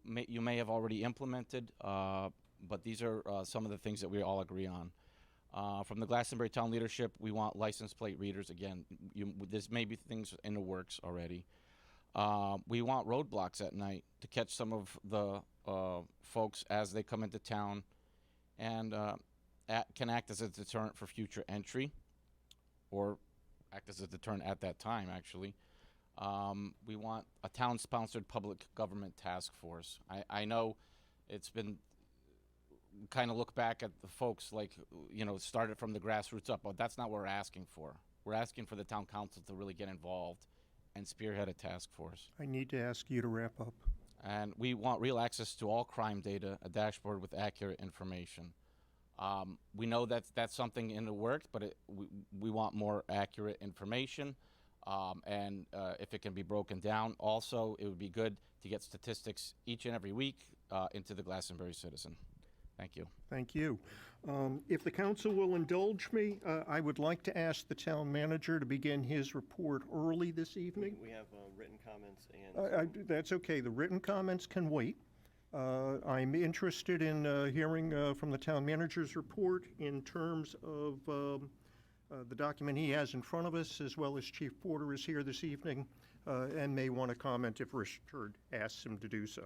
you may have already implemented, but these are some of the things that we all agree on. From the Glastonbury town leadership, we want license plate readers. Again, there's maybe things in the works already. We want roadblocks at night to catch some of the folks as they come into town, and can act as a deterrent for future entry, or act as a deterrent at that time, actually. We want a town-sponsored public government task force. I know it's been kind of look back at the folks like, started from the grassroots up, but that's not what we're asking for. We're asking for the town council to really get involved and spearhead a task force. I need to ask you to wrap up. And we want real access to all crime data, a dashboard with accurate information. We know that's something in the works, but we want more accurate information, and if it can be broken down. Also, it would be good to get statistics each and every week into the Glastonbury Citizen. Thank you. Thank you. If the council will indulge me, I would like to ask the town manager to begin his report early this evening. We have written comments and. That's okay. The written comments can wait. I'm interested in hearing from the town manager's report in terms of the document he has in front of us, as well as Chief Porter is here this evening and may want to comment if Richard asks him to do so.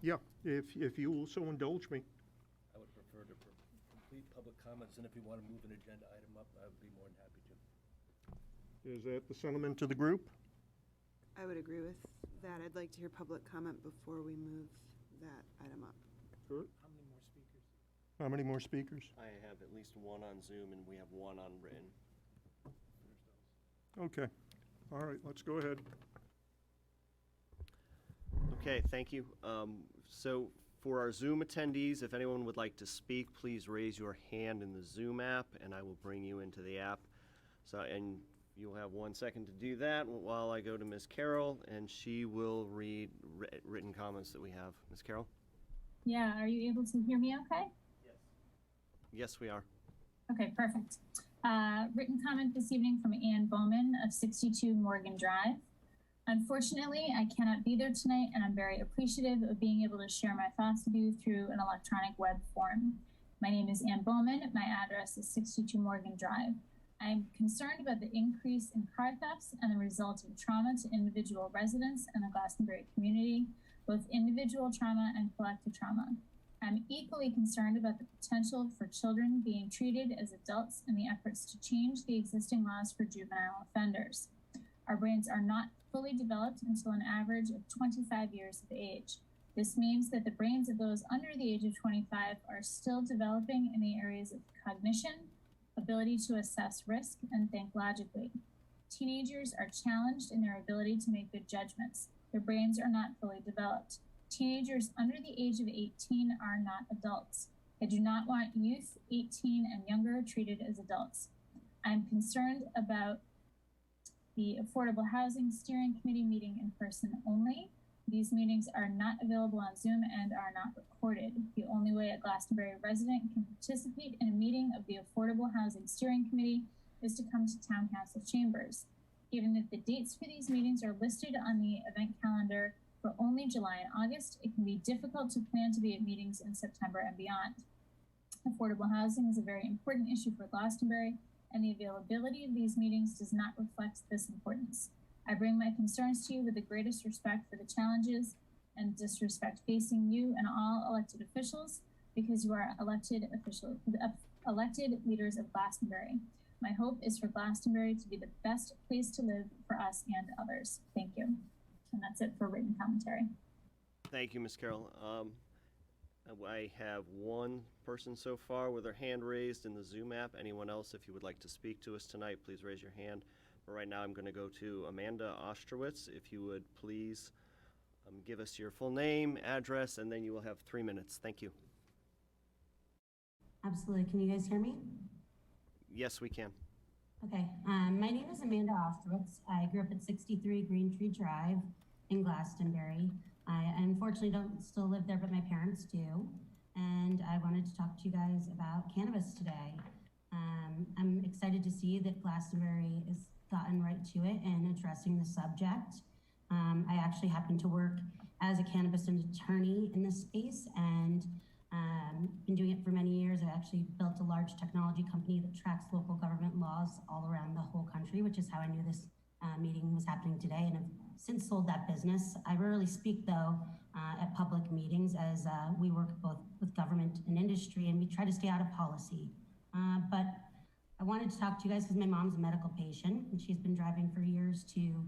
Yeah, if you will so indulge me. I would prefer to complete public comments, and if you want to move an agenda item up, I would be more than happy to. Is that the sentiment of the group? I would agree with that. I'd like to hear public comment before we move that item up. Sure. How many more speakers? How many more speakers? I have at least one on Zoom, and we have one on written. Okay. All right, let's go ahead. Okay, thank you. So for our Zoom attendees, if anyone would like to speak, please raise your hand in the Zoom app, and I will bring you into the app. And you'll have 1 second to do that while I go to Ms. Carroll, and she will read written comments that we have. Ms. Carroll? Yeah, are you able to hear me okay? Yes, we are. Okay, perfect. Written comment this evening from Ann Bowman of 62 Morgan Drive. Unfortunately, I cannot be there tonight, and I'm very appreciative of being able to share my thoughts with you through an electronic web form. My name is Ann Bowman. My address is 62 Morgan Drive. I'm concerned about the increase in car thefts and the resulting trauma to individual residents and the Glastonbury community, both individual trauma and collective trauma. I'm equally concerned about the potential for children being treated as adults in the efforts to change the existing laws for juvenile offenders. Our brains are not fully developed until an average of 25 years of age. This means that the brains of those under the age of 25 are still developing in the areas of cognition, ability to assess risk, and think logically. Teenagers are challenged in their ability to make good judgments. Their brains are not fully developed. Teenagers under the age of 18 are not adults. I do not want youth 18 and younger treated as adults. I'm concerned about the Affordable Housing Steering Committee meeting in person only. These meetings are not available on Zoom and are not recorded. The only way a Glastonbury resident can participate in a meeting of the Affordable Housing Steering Committee is to come to Town Council chambers. Given that the dates for these meetings are listed on the event calendar for only July and August, it can be difficult to plan to be at meetings in September and beyond. Affordable housing is a very important issue for Glastonbury, and the availability of these meetings does not reflect this importance. I bring my concerns to you with the greatest respect for the challenges and disrespect facing you and all elected officials, because you are elected leaders of Glastonbury. My hope is for Glastonbury to be the best place to live for us and others. Thank you. And that's it for written commentary. Thank you, Ms. Carroll. I have one person so far with their hand raised in the Zoom app. Anyone else, if you would like to speak to us tonight, please raise your hand. But right now I'm going to go to Amanda Ostrowitz. If you would please give us your full name, address, and then you will have 3 minutes. Thank you. Absolutely. Can you guys hear me? Yes, we can. Okay. My name is Amanda Ostrowitz. I grew up at 63 Green Tree Drive in Glastonbury. I unfortunately don't still live there, but my parents do. And I wanted to talk to you guys about cannabis today. I'm excited to see that Glastonbury has gotten right to it and addressing the subject. I actually happen to work as a cannabis attorney in this space, and been doing it for many years. I actually built a large technology company that tracks local government laws all around the whole country, which is how I knew this meeting was happening today, and I've since sold that business. I rarely speak, though, at public meetings, as we work both with government and industry, and we try to stay out of policy. But I wanted to talk to you guys because my mom's a medical patient, and she's been driving for years to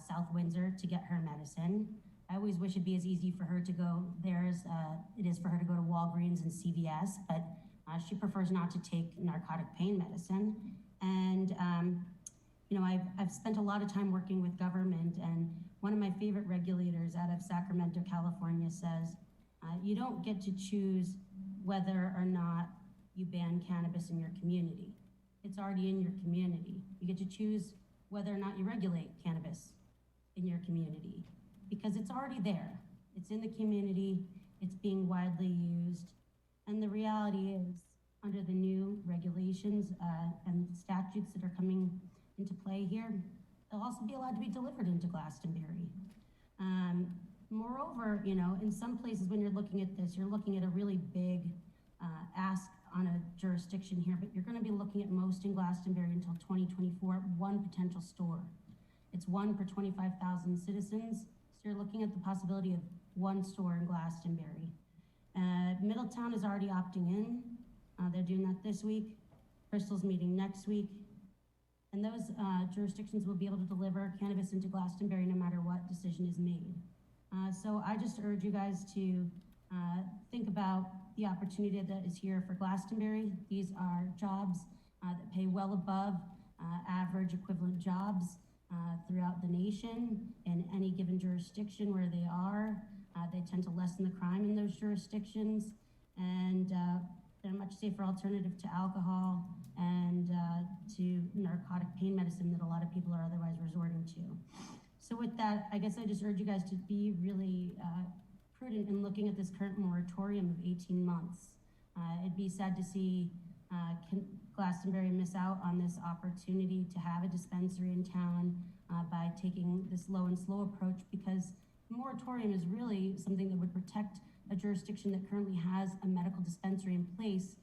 South Windsor to get her medicine. I always wish it'd be as easy for her to go there as it is for her to go to Walgreens and CVS, but she prefers not to take narcotic pain medicine. And you know, I've spent a lot of time working with government, and one of my favorite regulators out of Sacramento, California says, you don't get to choose whether or not you ban cannabis in your community. It's already in your community. You get to choose whether or not you regulate cannabis in your community, because it's already there. It's in the community, it's being widely used. And the reality is, under the new regulations and statutes that are coming into play here, they'll also be allowed to be delivered into Glastonbury. Moreover, you know, in some places when you're looking at this, you're looking at a really big ask on a jurisdiction here, but you're gonna be looking at most in Glastonbury until 2024, one potential store. It's one per 25,000 citizens, so you're looking at the possibility of one store in Glastonbury. Middletown is already opting in. They're doing that this week. Bristol's meeting next week. And those jurisdictions will be able to deliver cannabis into Glastonbury no matter what decision is made. So I just urge you guys to think about the opportunity that is here for Glastonbury. These are jobs that pay well above average equivalent jobs throughout the nation in any given jurisdiction where they are. They tend to lessen the crime in those jurisdictions, and they're a much safer alternative to alcohol and to narcotic pain medicine that a lot of people are otherwise resorting to. So with that, I guess I just urge you guys to be really prudent in looking at this current moratorium of 18 months. It'd be sad to see Glastonbury miss out on this opportunity to have a dispensary in town by taking this low and slow approach, because the moratorium is really something that would protect a jurisdiction that currently has a medical dispensary in place.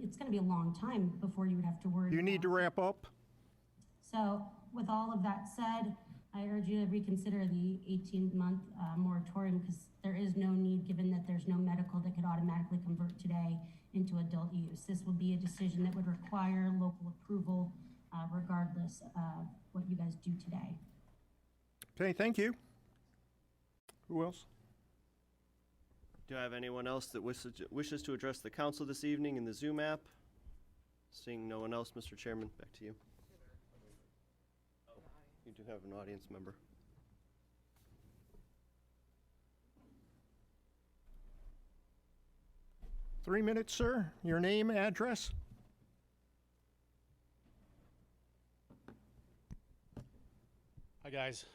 It's going to be a long time before you would have to worry. You need to wrap up. So with all of that said, I urge you to reconsider the 18-month moratorium, because there is no need, given that there's no medical that could automatically convert today into adult use. This would be a decision that would require local approval, regardless of what you guys do today. Okay, thank you. Who else? Do I have anyone else that wishes to address the council this evening in the Zoom app? Seeing no one else, Mr. Chairman, back to you. Oh, you do have an audience member. Three minutes, sir. Your name, address? Hi guys,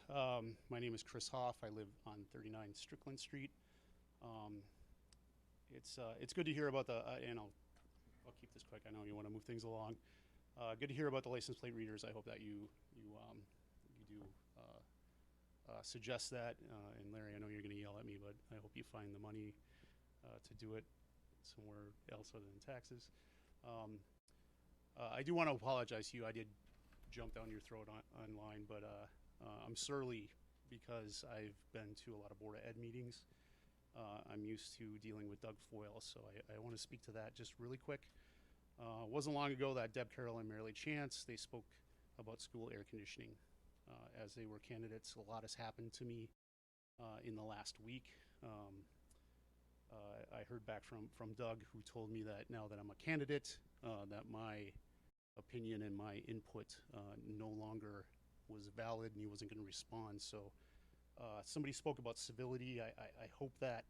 my name is Chris Hoff. I live on 39 Strickland Street. It's good to hear about the, and I'll keep this quick. I know you want to move things along. Good to hear about the license plate readers. I hope that you do suggest that. And Larry, I know you're going to yell at me, but I hope you find the money to do it somewhere else other than taxes. I do want to apologize to you. I did jump down your throat online, but I'm surly because I've been to a lot of Board of Ed meetings. I'm used to dealing with Doug Foyle, so I want to speak to that just really quick. Wasn't long ago that Deb Carroll and Mary Lee Chance, they spoke about school air conditioning as they were candidates. A lot has happened to me in the last week. I heard back from Doug, who told me that now that I'm a candidate, that my opinion and my input no longer was valid, and he wasn't going to respond. So somebody spoke about civility. I hope that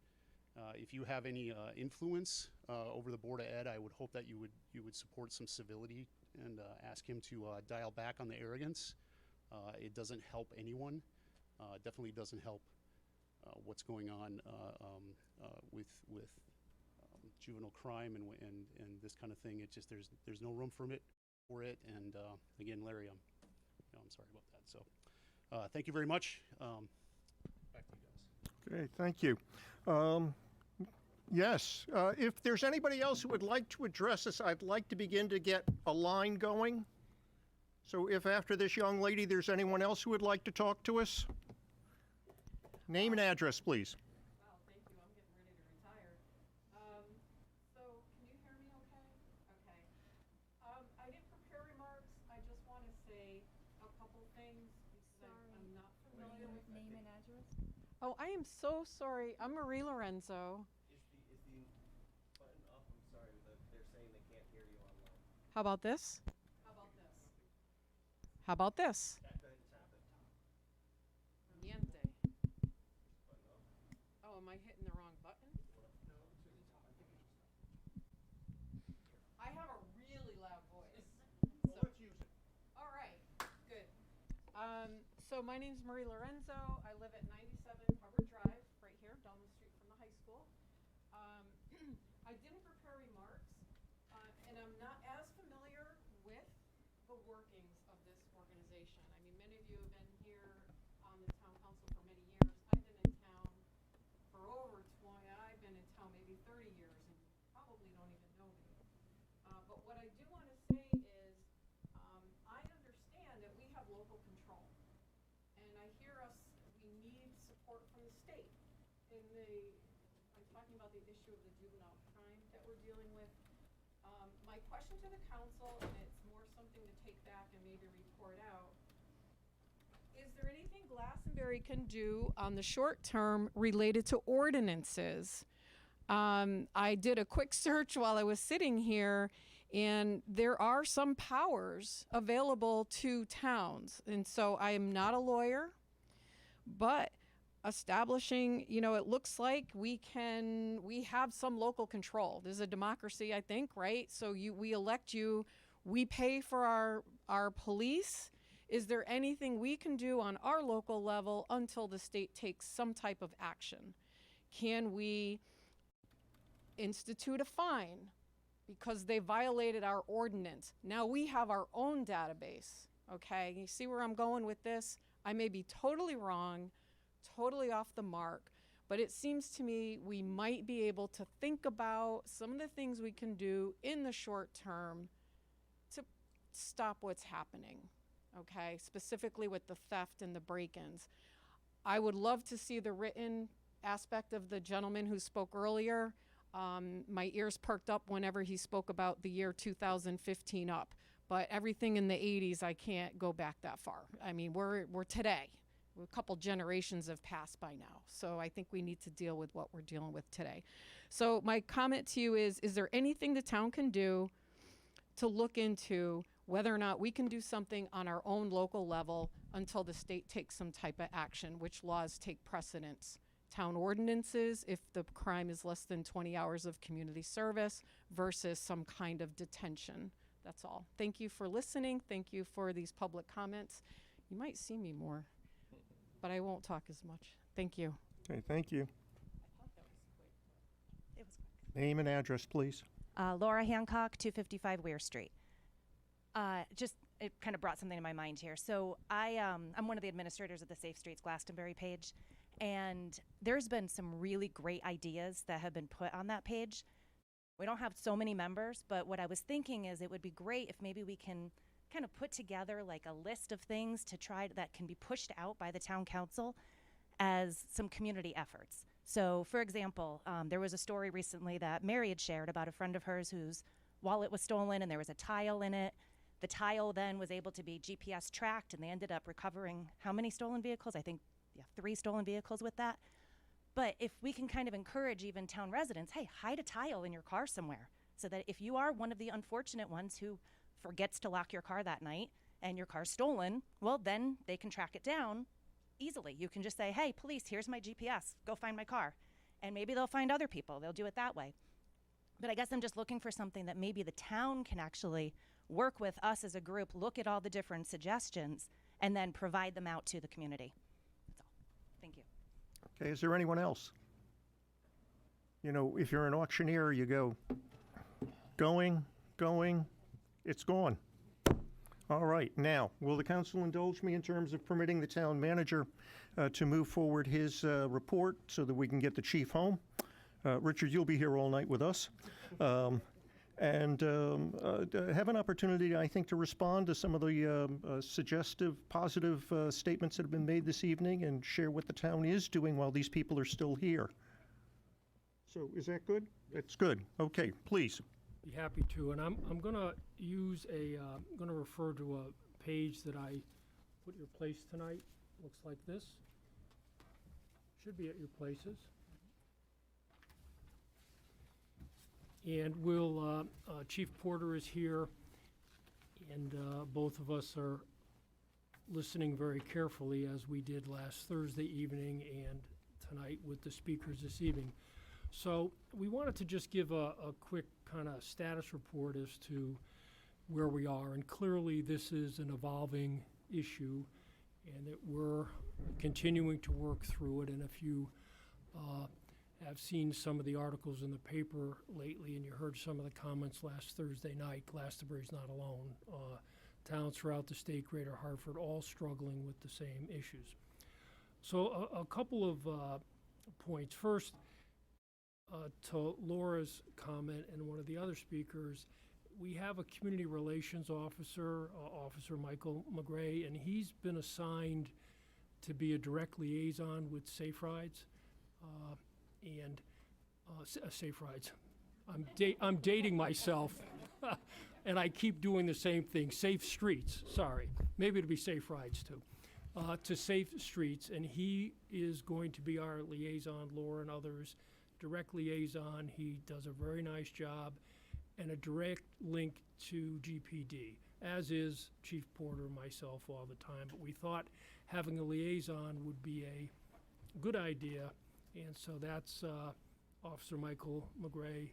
if you have any influence over the Board of Ed, I would hope that you would support some civility and ask him to dial back on the arrogance. It doesn't help anyone. Definitely doesn't help what's going on with juvenile crime and this kind of thing. It just there's no room for it. And again, Larry, I'm sorry about that. So thank you very much. Back to you guys. Okay, thank you. Yes, if there's anybody else who would like to address this, I'd like to begin to get a line going. So if after this young lady there's anyone else who would like to talk to us, name and address, please. Wow, thank you. I'm getting ready to retire. So can you hear me okay? Okay. I didn't prepare remarks. I just want to say a couple things because I'm not familiar with name and address. Oh, I am so sorry. I'm Marie Lorenzo. Is the button up? I'm sorry, they're saying they can't hear you online. How about this? How about this? How about this? Go ahead and tap it. Niente. Oh, am I hitting the wrong button? I have a really loud voice. Well, let's use it. All right, good. So my name's Marie Lorenzo. I live at 97 Hubbard Drive, right here down the street from the high school. I didn't prepare remarks, and I'm not as familiar with the workings of this organization. I mean, many of you have been here on the town council for many years. I've been in town for over 20. I've been in town maybe 30 years, and you probably don't even know me. But what I do want to say is, I understand that we have local control, and I hear we need support from the state. I'm talking about the issue of the juvenile crime that we're dealing with. My question to the council, and it's more something to take back and maybe report out, is there anything Glastonbury can do on the short term related to ordinances? I did a quick search while I was sitting here, and there are some powers available to towns. And so I am not a lawyer, but establishing, it looks like we have some local control. There's a democracy, I think, right? So we elect you, we pay for our police. Is there anything we can do on our local level until the state takes some type of action? Can we institute a fine because they violated our ordinance? Now we have our own database, okay? You see where I'm going with this? I may be totally wrong, totally off the mark, but it seems to me we might be able to think about some of the things we can do in the short term to stop what's happening, okay? Specifically with the theft and the break-ins. I would love to see the written aspect of the gentleman who spoke earlier. My ears perked up whenever he spoke about the year 2015 up. But everything in the 80s, I can't go back that far. I mean, we're today. A couple generations have passed by now. So I think we need to deal with what we're dealing with today. So my comment to you is there anything the town can do to look into whether or not we can do something on our own local level until the state takes some type of action, which laws take precedence? Town ordinances, if the crime is less than 20 hours of community service versus some kind of detention. That's all. Thank you for listening. Thank you for these public comments. You might see me more, but I won't talk as much. Thank you. Okay, thank you. I thought that was quick. It was quick. Name and address, please. Laura Hancock, 255 Weir Street. It kind of brought something to my mind here. So I'm one of the administrators of the Safe Streets Glastonbury page, and there's been some really great ideas that have been put on that page. We don't have so many members, but what I was thinking is it would be great if maybe we can kind of put together like a list of things to try that can be pushed out by the town council as some community efforts. So, for example, there was a story recently that Mary had shared about a friend of hers whose wallet was stolen and there was a tile in it. The tile then was able to be GPS tracked, and they ended up recovering how many stolen vehicles? I think 3 stolen vehicles with that. But if we can kind of encourage even town residents, hey, hide a tile in your car somewhere, so that if you are one of the unfortunate ones who forgets to lock your car that night and your car's stolen, well, then they can track it down easily. You can just say, hey, police, here's my GPS, go find my car. And maybe they'll find other people. They'll do it that way. But I guess I'm just looking for something that maybe the town can actually work with us as a group, look at all the different suggestions, and then provide them out to the community. That's all. Thank you. Okay, is there anyone else? You know, if you're an auctioneer, you go, going, it's gone. All right, now, will the council indulge me in terms of permitting the town manager to move forward his report so that we can get the chief home? Richard, you'll be here all night with us. And have an opportunity, I think, to respond to some of the suggestive, positive statements that have been made this evening and share what the town is doing while these people are still here. So is that good? That's good. Okay, please. Be happy to, and I'm gonna use I'm gonna refer to a page that I put in your place tonight. Looks like this. Should be at your places. And we'll, Chief Porter is here, and both of us are listening very carefully as we did last Thursday evening and tonight with the speakers this evening. So we wanted to just give a quick kind of status report as to where we are. And clearly this is an evolving issue and that we're continuing to work through it. And if you have seen some of the articles in the paper lately and you heard some of the comments last Thursday night, Glastonbury's not alone. Towns throughout the state, Greater Hartford, all struggling with the same issues. So a couple of points. First, to Laura's comment and one of the other speakers, we have a community relations officer, Officer Michael McGray, and he's been assigned to be a direct liaison with Safe Rides. Safe Rides. I'm dating myself, and I keep doing the same thing. Safe Streets, sorry. Maybe it'll be Safe Rides too. To Safe Streets, and he is going to be our liaison, Laura and others, direct liaison. He does a very nice job, and a direct link to GPD, as is Chief Porter, myself, all the time. But we thought having a liaison would be a good idea, and so that's Officer Michael McGray,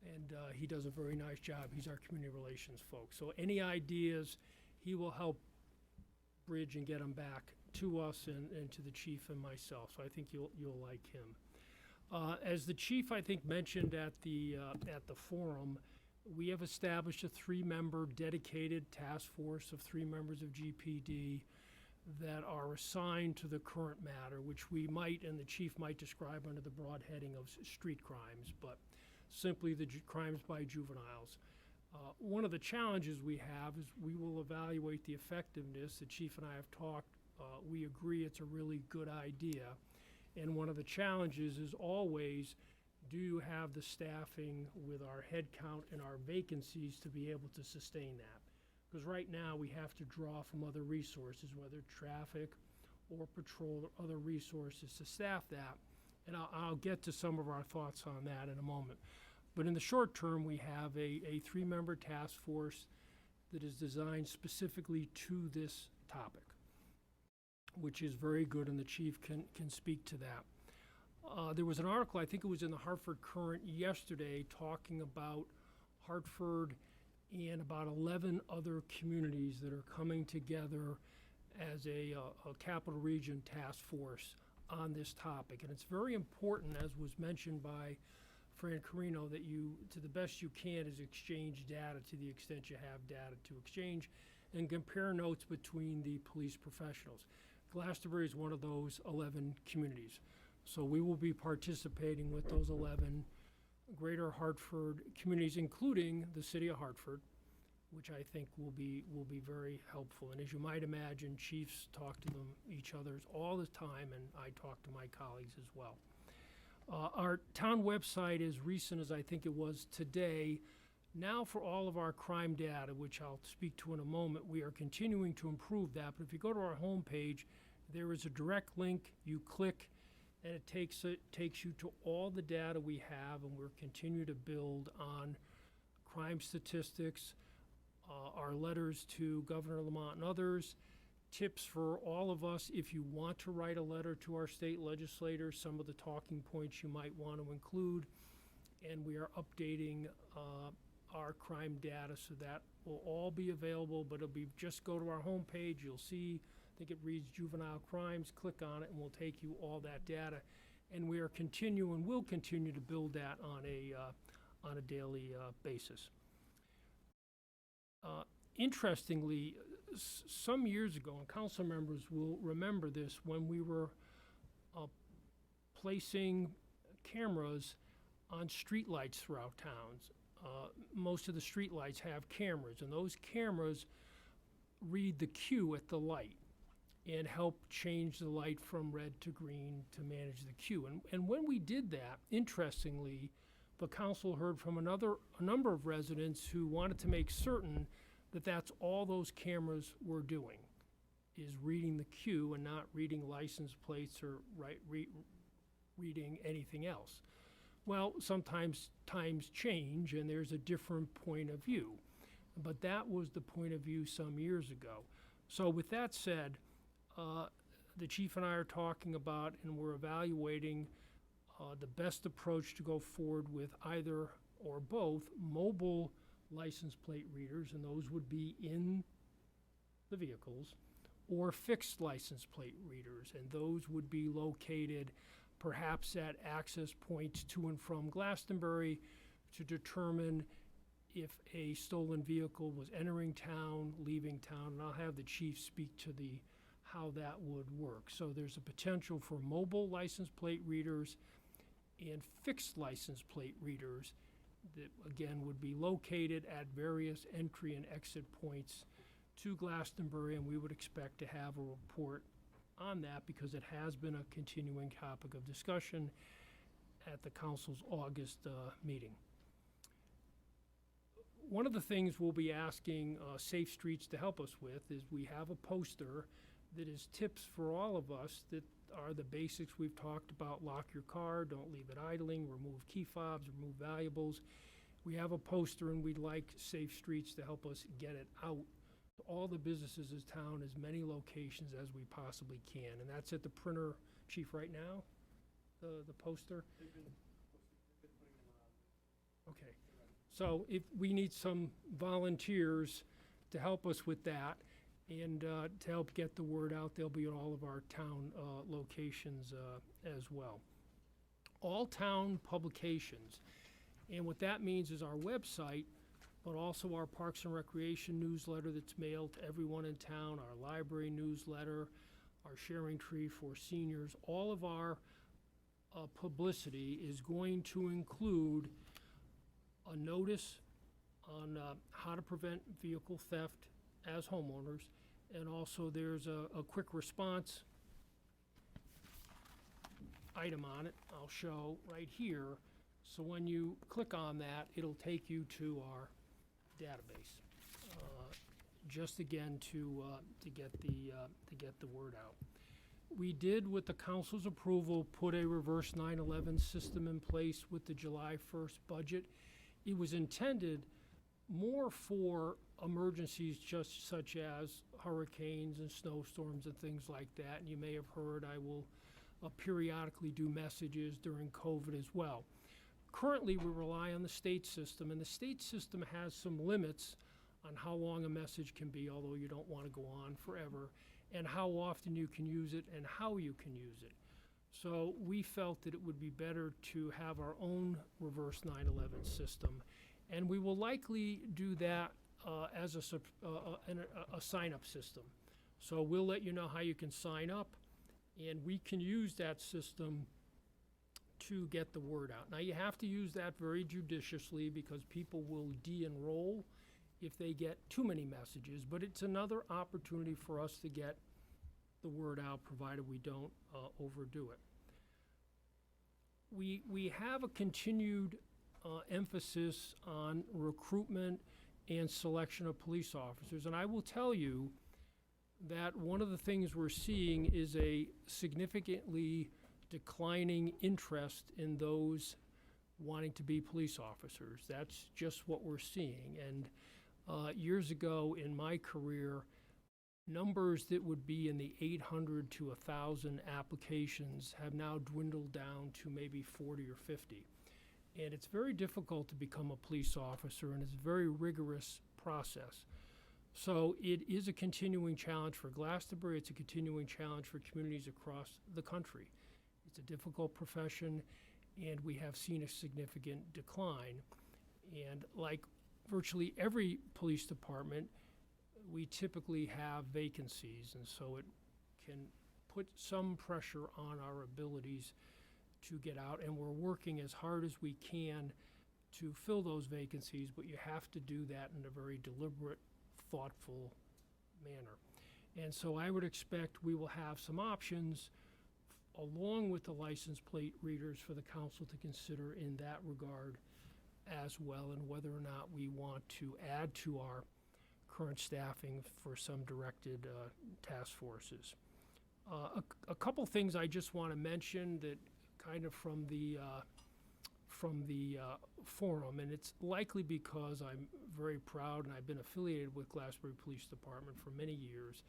and he does a very nice job. He's our community relations folks. So any ideas, he will help bridge and get them back to us and to the chief and myself. So I think you'll like him. As the chief, I think, mentioned at the forum, we have established a 3-member dedicated task force of 3 members of GPD that are assigned to the current matter, which we might, and the chief might describe under the broad heading of street crimes, but simply the crimes by juveniles. One of the challenges we have is we will evaluate the effectiveness. The chief and I have talked. We agree it's a really good idea. And one of the challenges is always, do you have the staffing with our head count and our vacancies to be able to sustain that? Because right now, we have to draw from other resources, whether traffic or patrol or other resources to staff that. And I'll get to some of our thoughts on that in a moment. But in the short term, we have a three-member task force that is designed specifically to this topic, which is very good, and the chief can speak to that. There was an article, I think it was in the Hartford Courant yesterday, talking about Hartford and about 11 other communities that are coming together as a capital region task force on this topic. And it's very important, as was mentioned by Fran Carino, that you, to the best you can, is exchange data to the extent you have data to exchange and compare notes between the police professionals. Glastonbury is one of those 11 communities. So we will be participating with those 11 greater Hartford communities, including the city of Hartford, which I think will be very helpful. And as you might imagine, chiefs talk to them, each other all the time, and I talk to my colleagues as well. Our town website, as recent as I think it was today, now for all of our crime data, which I'll speak to in a moment, we are continuing to improve that. But if you go to our homepage, there is a direct link. You click, and it takes you to all the data we have, and we're continuing to build on crime statistics, our letters to Governor Lamont and others, tips for all of us if you want to write a letter to our state legislators, some of the talking points you might want to include, and we are updating our crime data, so that will all be available, but it'll be, just go to our homepage, you'll see, I think it reads juvenile crimes, click on it, and we'll take you all that data. And we are continuing, will continue to build that on a daily basis. Interestingly, some years ago, and council members will remember this, when we were placing cameras on streetlights throughout towns. Most of the streetlights have cameras, and those cameras read the cue at the light and help change the light from red to green to manage the cue. And when we did that, interestingly, the council heard from a number of residents who wanted to make certain that that's all those cameras were doing, is reading the cue and not reading license plates or reading anything else. Well, sometimes times change and there's a different point of view, but that was the point of view some years ago. So with that said, the chief and I are talking about, and we're evaluating the best approach to go forward with either or both mobile license plate readers, and those would be in the vehicles, or fixed license plate readers, and those would be located perhaps at access points to and from Glastonbury to determine if a stolen vehicle was entering town, leaving town, and I'll have the chief speak to how that would work. So there's a potential for mobile license plate readers and fixed license plate readers that, again, would be located at various entry and exit points to Glastonbury, and we would expect to have a report on that because it has been a continuing topic of discussion at the council's August meeting. One of the things we'll be asking Safe Streets to help us with is we have a poster that is tips for all of us that are the basics we've talked about: lock your car, don't leave it idling, remove key fobs, remove valuables. We have a poster, and we'd like Safe Streets to help us get it out to all the businesses in town, as many locations as we possibly can. And that's at the printer, chief, right now, the poster? Okay. So if we need some volunteers to help us with that, and to help get the word out, they'll be at all of our town locations as well. All town publications, and what that means is our website, but also our Parks and Recreation newsletter that's mailed to everyone in town, our library newsletter, our sharing tree for seniors. All of our publicity is going to include a notice on how to prevent vehicle theft as homeowners, and also there's a quick response item on it, I'll show right here. So when you click on that, it'll take you to our database. Just again to get the word out. We did, with the council's approval, put a reverse 9/11 system in place with the July 1st budget. It was intended more for emergencies just such as hurricanes and snowstorms and things like that. And you may have heard I will periodically do messages during COVID as well. Currently, we rely on the state system, and the state system has some limits on how long a message can be, although you don't want to go on forever, and how often you can use it and how you can use it. So we felt that it would be better to have our own reverse 9/11 system, and we will likely do that as a sign-up system. So we'll let you know how you can sign up, and we can use that system to get the word out. Now, you have to use that very judiciously because people will de-enroll if they get too many messages, but it's another opportunity for us to get the word out, provided we don't overdo it. We have a continued emphasis on recruitment and selection of police officers, and I will tell you that one of the things we're seeing is a significantly declining interest in those wanting to be police officers. That's just what we're seeing. And years ago in my career, numbers that would be in the 800 to 1,000 applications have now dwindled down to maybe 40 or 50. And it's very difficult to become a police officer, and it's a very rigorous process. So it is a continuing challenge for Glastonbury. It's a continuing challenge for communities across the country. It's a difficult profession, and we have seen a significant decline. And like virtually every police department, we typically have vacancies, and so it can put some pressure on our abilities to get out, and we're working as hard as we can to fill those vacancies, but you have to do that in a very deliberate, thoughtful manner. And so I would expect we will have some options along with the license plate readers for the council to consider in that regard as well, and whether or not we want to add to our current staffing for some directed task forces. A couple things I just want to mention that kind of from the forum, and it's likely because I'm very proud and I've been affiliated with Glastonbury Police Department for many years.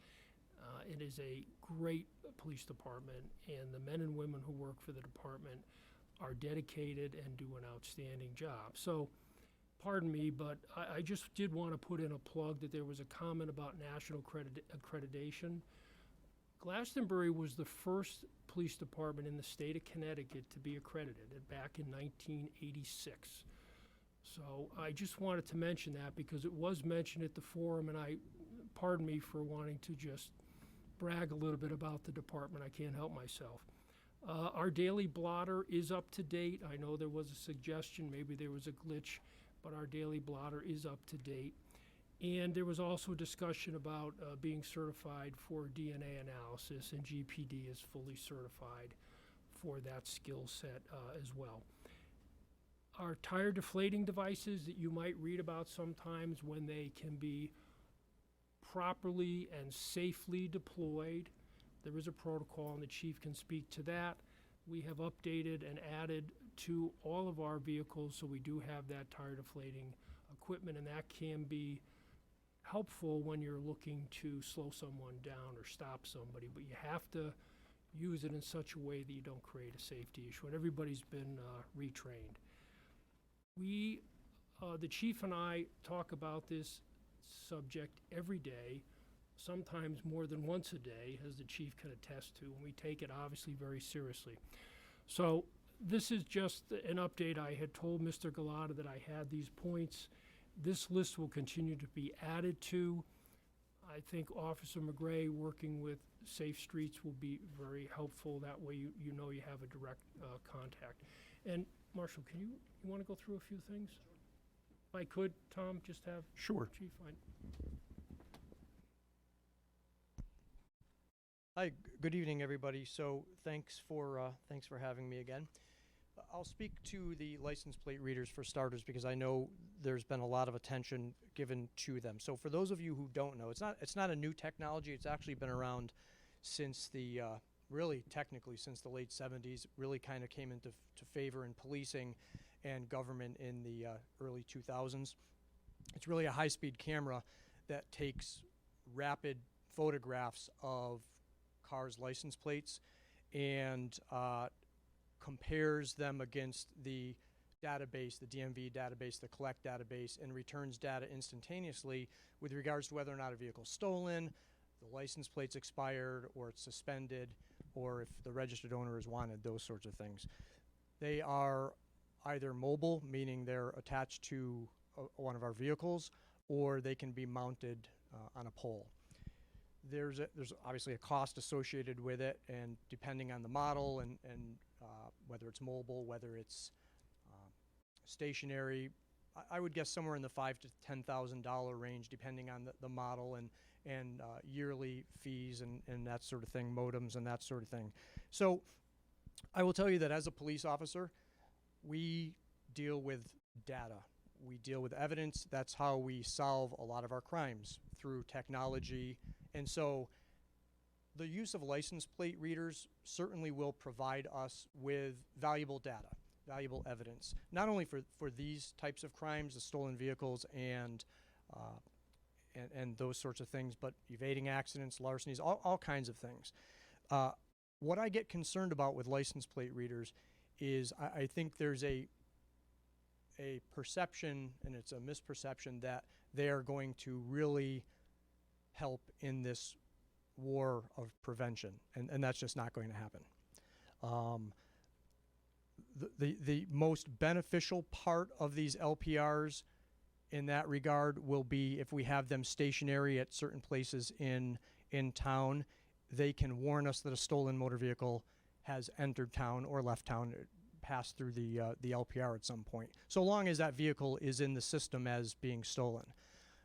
It is a great police department, and the men and women who work for the department are dedicated and do an outstanding job. So, pardon me, but I just did want to put in a plug that there was a comment about national accreditation. Glastonbury was the first police department in the state of Connecticut to be accredited back in 1986. So I just wanted to mention that because it was mentioned at the forum, and pardon me for wanting to just brag a little bit about the department. I can't help myself. Our daily blotter is up to date. I know there was a suggestion, maybe there was a glitch, but our daily blotter is up to date. And there was also discussion about being certified for DNA analysis, and GPD is fully certified for that skill set as well. Our tire deflating devices that you might read about sometimes, when they can be properly and safely deployed, there is a protocol, and the chief can speak to that. We have updated and added to all of our vehicles, so we do have that tire deflating equipment, and that can be helpful when you're looking to slow someone down or stop somebody, but you have to use it in such a way that you don't create a safety issue, and everybody's been retrained. The chief and I talk about this subject every day, sometimes more than once a day, as the chief can attest to, and we take it obviously very seriously. So this is just an update. I had told Mr. Galata that I had these points. This list will continue to be added to. I think Officer McGray working with Safe Streets will be very helpful. That way you know you have a direct contact. And Marshall, you want to go through a few things? If I could, Tom, just have Sure. Chief. Hi, good evening, everybody. So thanks for having me again. I'll speak to the license plate readers for starters because I know there's been a lot of attention given to them. So for those of you who don't know, it's not a new technology. It's actually been around since the really technically since the late 70s. Really kind of came into favor in policing and government in the early 2000s. It's really a high-speed camera that takes rapid photographs of cars' license plates and compares them against the database, the DMV database, the collect database, and returns data instantaneously with regards to whether or not a vehicle's stolen, the license plate's expired, or it's suspended, or if the registered owner is wanted, those sorts of things. They are either mobile, meaning they're attached to one of our vehicles, or they can be mounted on a pole. There's obviously a cost associated with it, and depending on the model and whether it's mobile, whether it's stationary, I would guess somewhere in the $5,000 to $10,000 range, depending on the model and yearly fees and that sort of thing, modems and that sort of thing. So I will tell you that as a police officer, we deal with data. We deal with evidence. That's how we solve a lot of our crimes, through technology. And so the use of license plate readers certainly will provide us with valuable data, valuable evidence, not only for these types of crimes, the stolen vehicles and those sorts of things, but evading accidents, larcenies, all kinds of things. What I get concerned about with license plate readers is I think there's a perception, and it's a misperception, that they are going to really help in this war of prevention, and that's just not going to happen. The most beneficial part of these LPRs in that regard will be if we have them stationary at certain places in town. They can warn us that a stolen motor vehicle has entered town or left town, passed through the LPR at some point, so long as that vehicle is in the system as being stolen.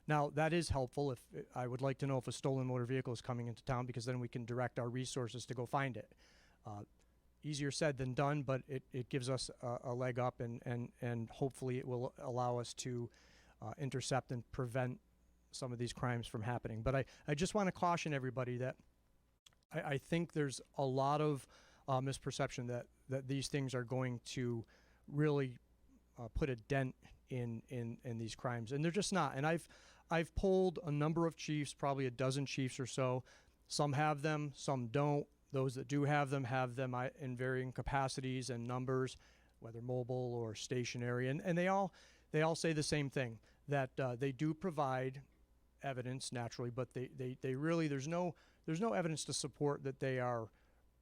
Now, that is helpful. If I would like to know if a stolen motor vehicle is coming into town, because then we can direct our resources to go find it. Easier said than done, but it gives us a leg up, and hopefully it will allow us to intercept and prevent some of these crimes from happening. But I just want to caution everybody that I think there's a lot of misperception that these things are going to really put a dent in these crimes, and they're just not. And I've polled a number of chiefs, probably a dozen chiefs or so. Some have them, some don't. Those that do have them in varying capacities and numbers, whether mobile or stationary, and they all say the same thing, that they do provide evidence naturally, but they really, there's no evidence to support that they are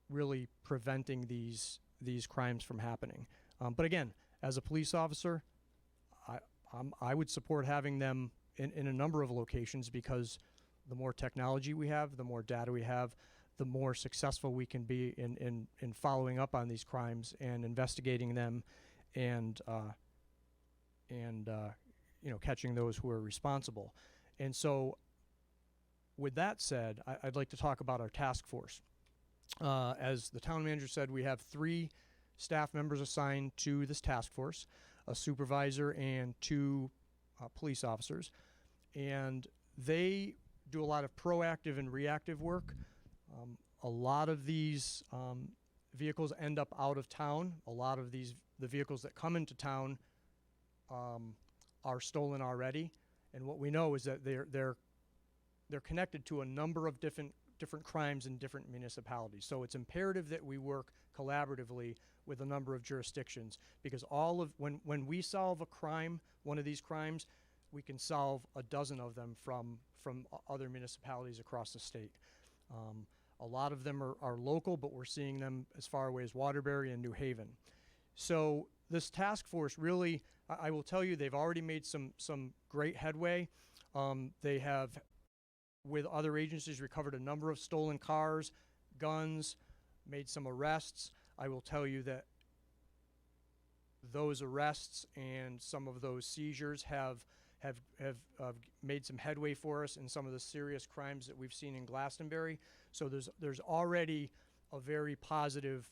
really preventing these crimes from happening. But again, as a police officer, I would support having them in a number of locations, because the more technology we have, the more data we have, the more successful we can be in following up on these crimes and investigating them, and catching those who are responsible. And so, with that said, I'd like to talk about our task force. As the town manager said, we have 3 staff members assigned to this task force, a supervisor and 2 police officers, and they do a lot of proactive and reactive work. A lot of these vehicles end up out of town. A lot of the vehicles that come into town are stolen already, and what we know is that they're connected to a number of different crimes in different municipalities. So it's imperative that we work collaboratively with a number of jurisdictions, because when we solve a crime, one of these crimes, we can solve a dozen of them from other municipalities across the state. A lot of them are local, but we're seeing them as far away as Waterbury and New Haven. So this task force really, I will tell you, they've already made some great headway. They have, with other agencies, recovered a number of stolen cars, guns, made some arrests. I will tell you that those arrests and some of those seizures have made some headway for us in some of the serious crimes that we've seen in Glastonbury. So there's already a very positive,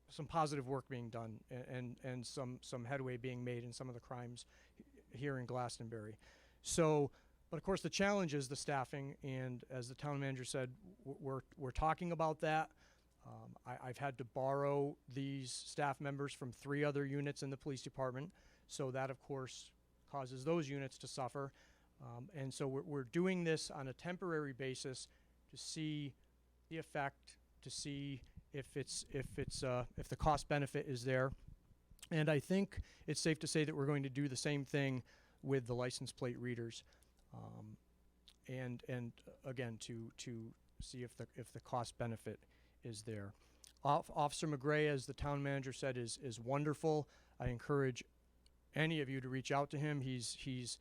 some positive work being done and some headway being made in some of the crimes here in Glastonbury. So, but of course the challenge is the staffing, and as the town manager said, we're talking about that. I've had to borrow these staff members from 3 other units in the police department, so that of course causes those units to suffer. And so we're doing this on a temporary basis to see the effect, to see if the cost benefit is there. And I think it's safe to say that we're going to do the same thing with the license plate readers, and again to see if the cost benefit is there. Officer McGray, as the town manager said, is wonderful. I encourage any of you to reach out to him. He's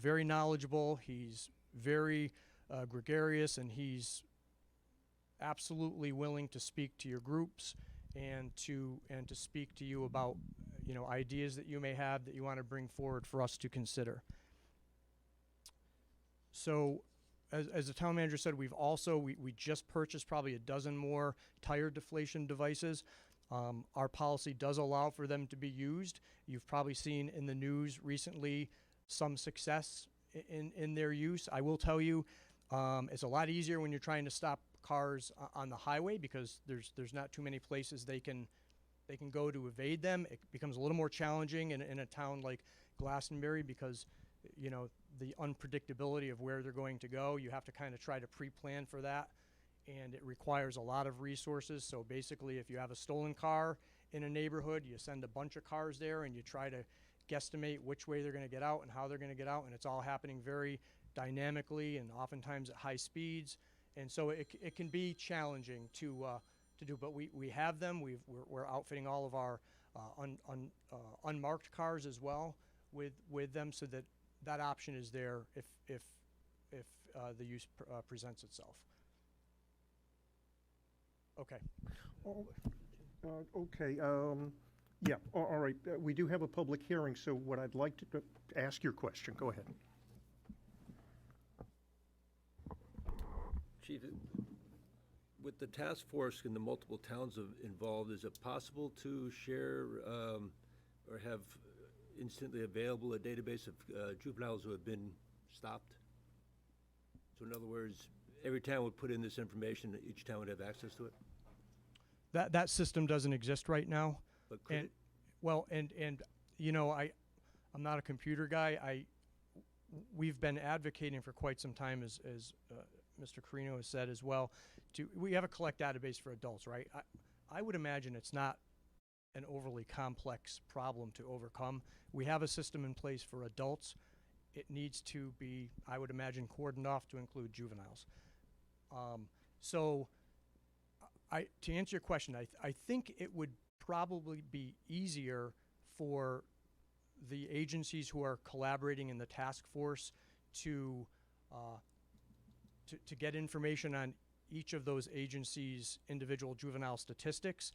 very knowledgeable. He's very gregarious, and he's absolutely willing to speak to your groups and to speak to you about ideas that you may have that you want to bring forward for us to consider. So as the town manager said, we just purchased probably a dozen more tire deflation devices. Our policy does allow for them to be used. You've probably seen in the news recently some success in their use. I will tell you, it's a lot easier when you're trying to stop cars on the highway because there's not too many places they can go to evade them. It becomes a little more challenging in a town like Glastonbury because the unpredictability of where they're going to go. You have to kind of try to pre-plan for that, and it requires a lot of resources. So basically, if you have a stolen car in a neighborhood, you send a bunch of cars there and you try to guesstimate which way they're going to get out and how they're going to get out, and it's all happening very dynamically and oftentimes at high speeds. And so it can be challenging to do, but we have them. We're outfitting all of our unmarked cars as well with them, so that option is there if the use presents itself. Okay. Okay. Yeah. All right. We do have a public hearing, so what I'd like to ask your question. Go ahead. Chief, with the task force and the multiple towns involved, is it possible to share or have instantly available a database of juveniles who have been stopped? So in other words, every town would put in this information, each town would have access to it? That system doesn't exist right now. But could it? Well, and I'm not a computer guy. We've been advocating for quite some time, as Mr. Carino has said as well. We have a collect database for adults, right? I would imagine it's not an overly complex problem to overcome. We have a system in place for adults. It needs to be, I would imagine, cordoned off to include juveniles. So to answer your question, I think it would probably be easier for the agencies who are collaborating in the task force to get information on each of those agencies' individual juvenile statistics,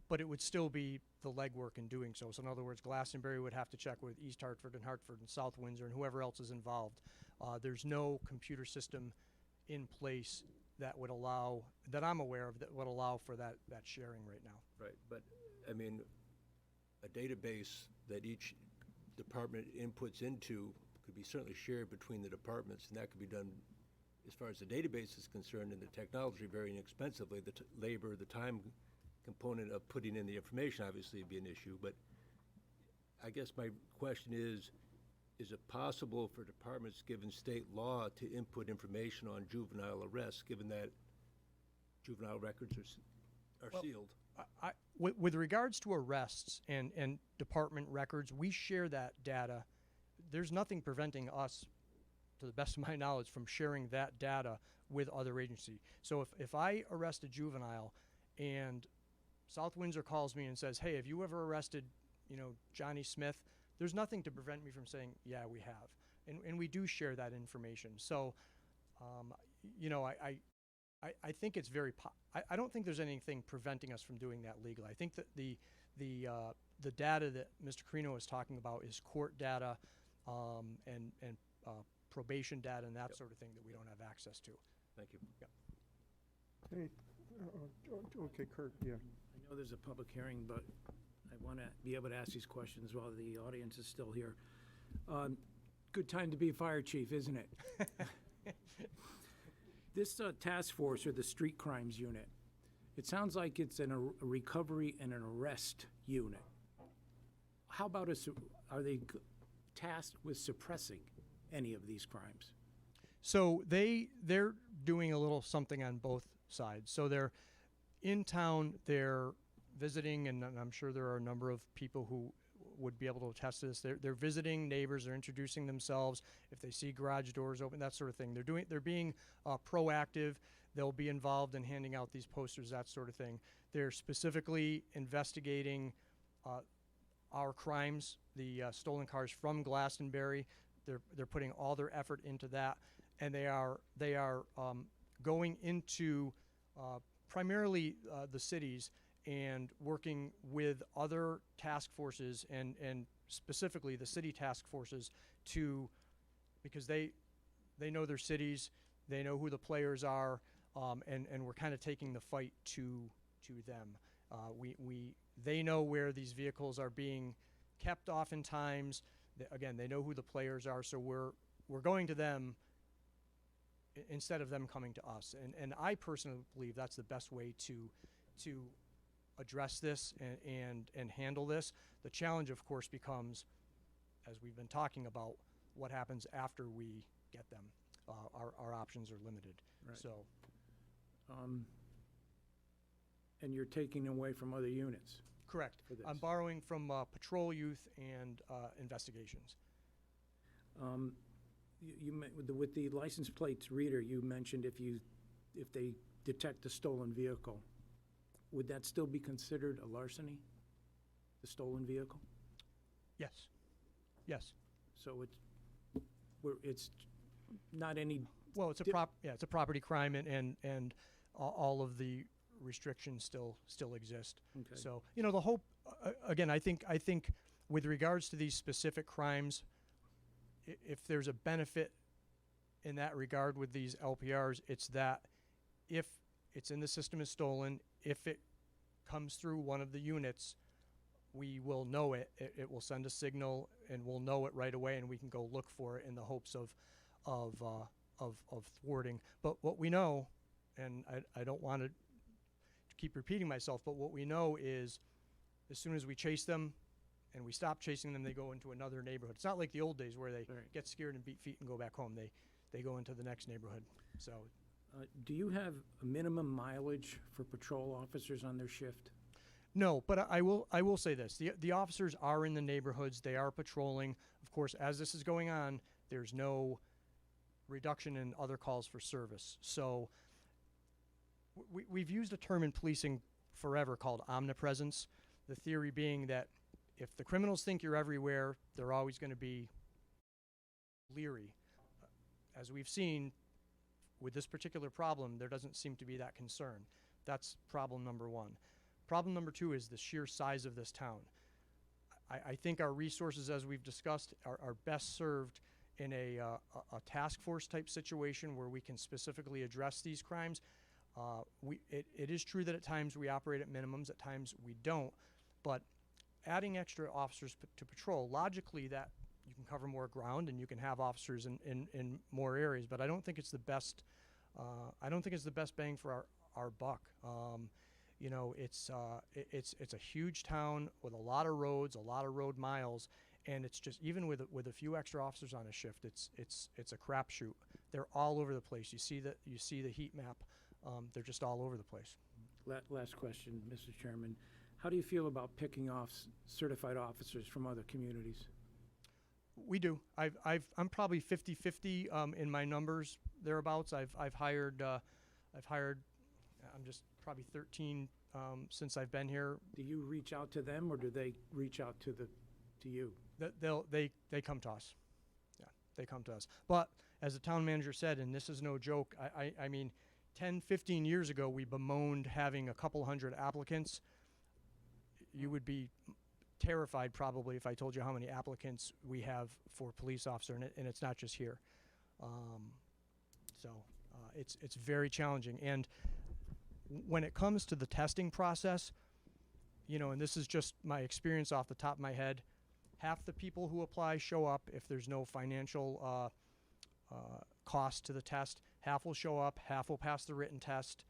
but it would still be the legwork in doing so. So in other words, Glastonbury would have to check with East Hartford and South Windsor and whoever else is involved. There's no computer system in place that would allow, that I'm aware of, that would allow for that sharing right now. Right, but I mean, a database that each department inputs into could be certainly shared between the departments, and that could be done, as far as the database is concerned, and the technology very inexpensively. The labor, the time component of putting in the information obviously would be an issue, but I guess my question is it possible for departments, given state law, to input information on juvenile arrests, given that juvenile records are sealed? With regards to arrests and department records, we share that data. There's nothing preventing us, to the best of my knowledge, from sharing that data with other agencies. So if I arrest a juvenile and South Windsor calls me and says, hey, have you ever arrested, Johnny Smith? There's nothing to prevent me from saying, yeah, we have. And we do share that information. So, I think it's very, I don't think there's anything preventing us from doing that legally. I think that the The data that Mr. Carino was talking about is court data and probation data and that sort of thing that we don't have access to. Thank you. Yep. Hey, okay, Kurt, yeah. I know there's a public hearing, but I want to be able to ask these questions while the audience is still here. Good time to be a fire chief, isn't it? This task force, or the street crimes unit, it sounds like it's a recovery and an arrest unit. How about are they tasked with suppressing any of these crimes? So they're doing a little something on both sides. So they're in town, they're visiting, and I'm sure there are a number of people who would be able to attest to this. They're visiting neighbors, they're introducing themselves. If they see garage doors open, that sort of thing. They're being proactive. They'll be involved in handing out these posters, that sort of thing. They're specifically investigating our crimes, the stolen cars from Glastonbury. They're putting all their effort into that, and they are going into primarily the cities and working with other task forces and specifically the city task forces because they know their cities, they know who the players are, and we're kind of taking the fight to them. They know where these vehicles are being kept oftentimes. Again, they know who the players are, so we're going to them instead of them coming to us. And I personally believe that's the best way to address this and handle this. The challenge, of course, becomes, as we've been talking about, what happens after we get them. Our options are limited. Right. So, and you're taking away from other units? correct. For this. I'm borrowing from patrol youth and investigations. With the license plates reader, you mentioned if they detect a stolen vehicle, would that still be considered a larceny? The stolen vehicle? Yes. Yes. So it's not any. Well, it's a property crime, and all of the restrictions still exist. Okay. So the hope, again, I think with regards to these specific crimes, if there's a benefit in that regard with these LPRs, it's that if it's in the system is stolen, if it comes through one of the units, we will know it. It will send a signal, and we'll know it right away, and we can go look for it in the hopes of thwarting. But what we know, and I don't want to keep repeating myself, but what we know is as soon as we chase them and we stop chasing them, they go into another neighborhood. It's not like the old days where they get scared and beat feet and go back home. They go into the next neighborhood. So, do you have a minimum mileage for patrol officers on their shift? no, but I will say this. The officers are in the neighborhoods. They are patrolling. Of course, as this is going on, there's no reduction in other calls for service. So we've used a term in policing forever called omnipresence. The theory being that if the criminals think you're everywhere, they're always going to be leery. As we've seen with this particular problem, there doesn't seem to be that concern. That's problem number one. Problem number two is the sheer size of this town. I think our resources, as we've discussed, are best served in a task force type situation where we can specifically address these crimes. It is true that at times we operate at minimums, at times we don't, but adding extra officers to patrol, logically that you can cover more ground and you can have officers in more areas, but I don't think it's the best. I don't think it's the best bang for our buck. It's a huge town with a lot of roads, a lot of road miles, and it's just even with a few extra officers on a shift, it's a crapshoot. They're all over the place. You see the heat map. They're just all over the place. Last question, Mr. Chairman. How do you feel about picking off certified officers from other communities? We do. I'm probably 50-50 in my numbers thereabouts. I've hired. I'm just probably 13 since I've been here. Do you reach out to them, or do they reach out to you? They come to us. Yeah, they come to us. But as the town manager said, and this is no joke, I mean, 10, 15 years ago, we bemoaned having a couple hundred applicants. you would be terrified probably if I told you how many applicants we have for police officer, and it's not just here. It's very challenging. And when it comes to the testing process, you know, and this is just my experience off the top of my head, half the people who apply show up if there's no financial cost to the test. Half will show up, half will pass the written test.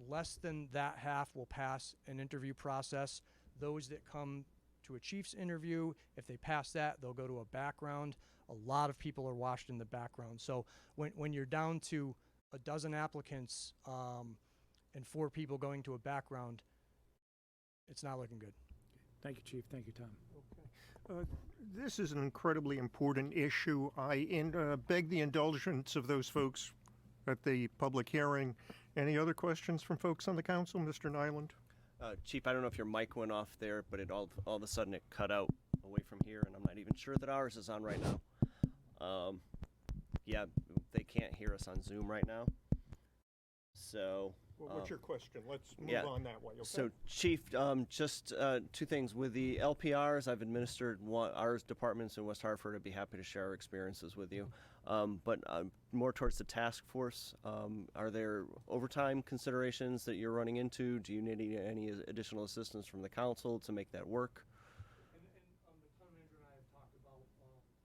Less than that half will pass an interview process. Those that come to a chief's interview, if they pass that, they'll go to a background. A lot of people are washed in the background. So when you're down to a dozen applicants and 4 people going to a background, it's not looking good. Thank you, Chief. Thank you, Tom. This is an incredibly important issue. I beg the indulgence of those folks at the public hearing. Any other questions from folks on the council? Mr. Nyland? Chief, I don't know if your mic went off there, but it all of a sudden it cut out away from here, and I'm not even sure that ours is on right now. Yeah, they can't hear us on Zoom right now. So. Well, what's your question? Let's move on that way, okay? So, Chief, just 2 things. With the LPRs, I've administered our departments in West Hartford. I'd be happy to share our experiences with you. But more towards the task force, are there overtime considerations that you're running into? Do you need any additional assistance from the council to make that work? And the town manager and I have talked about overtime needs.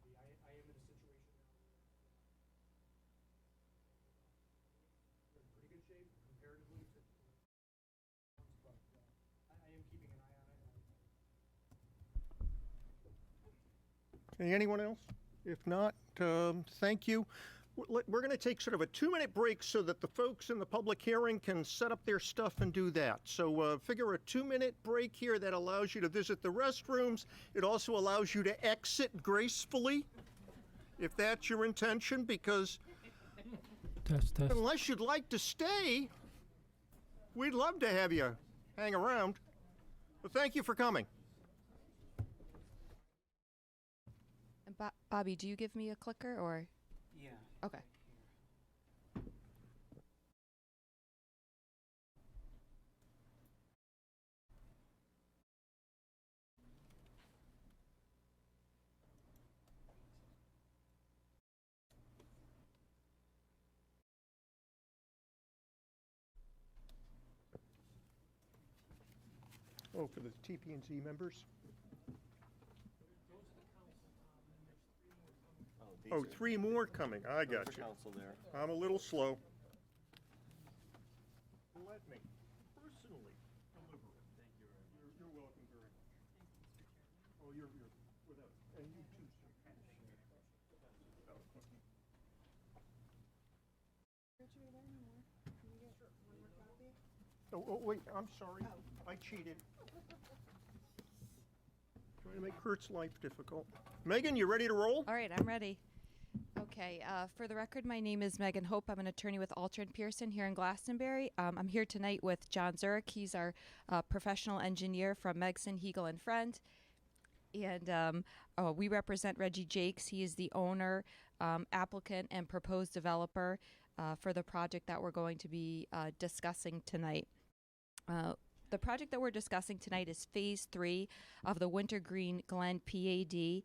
I am in a situation now where we're in pretty good shape comparatively to but I am keeping an eye on it. Anyone else? If not, thank you. We're going to take sort of a 2-minute break so that the folks in the public hearing can set up their stuff and do that. So figure a 2-minute break here that allows you to visit the restrooms. It also allows you to exit gracefully, if that's your intention, because Test. unless you'd like to stay, we'd love to have you hang around. But thank you for coming. And Bobby, do you give me a clicker or? Yeah. Okay. Oh, for the TP&Z members? Oh, 3 more coming. I got you. Council there. I'm a little slow. Let me personally deliver it. Thank you. You're welcome very much. Oh, you're without, and you too, sir. Oh, wait, I'm sorry. I cheated. Trying to make Kurt's life difficult. Megan, you ready to roll? All right, I'm ready. Okay, for the record, my name is Megan Hope. I'm an attorney with Alter & Pearson here in Glastonbury. I'm here tonight with John Zurich. He's our professional engineer from Megson, Hegel & Friend. And we represent Reggie Jakes. He is the owner, applicant, and proposed developer for the project that we're going to be discussing tonight. The project that we're discussing tonight is Phase 3 of the Wintergreen Glen PAD.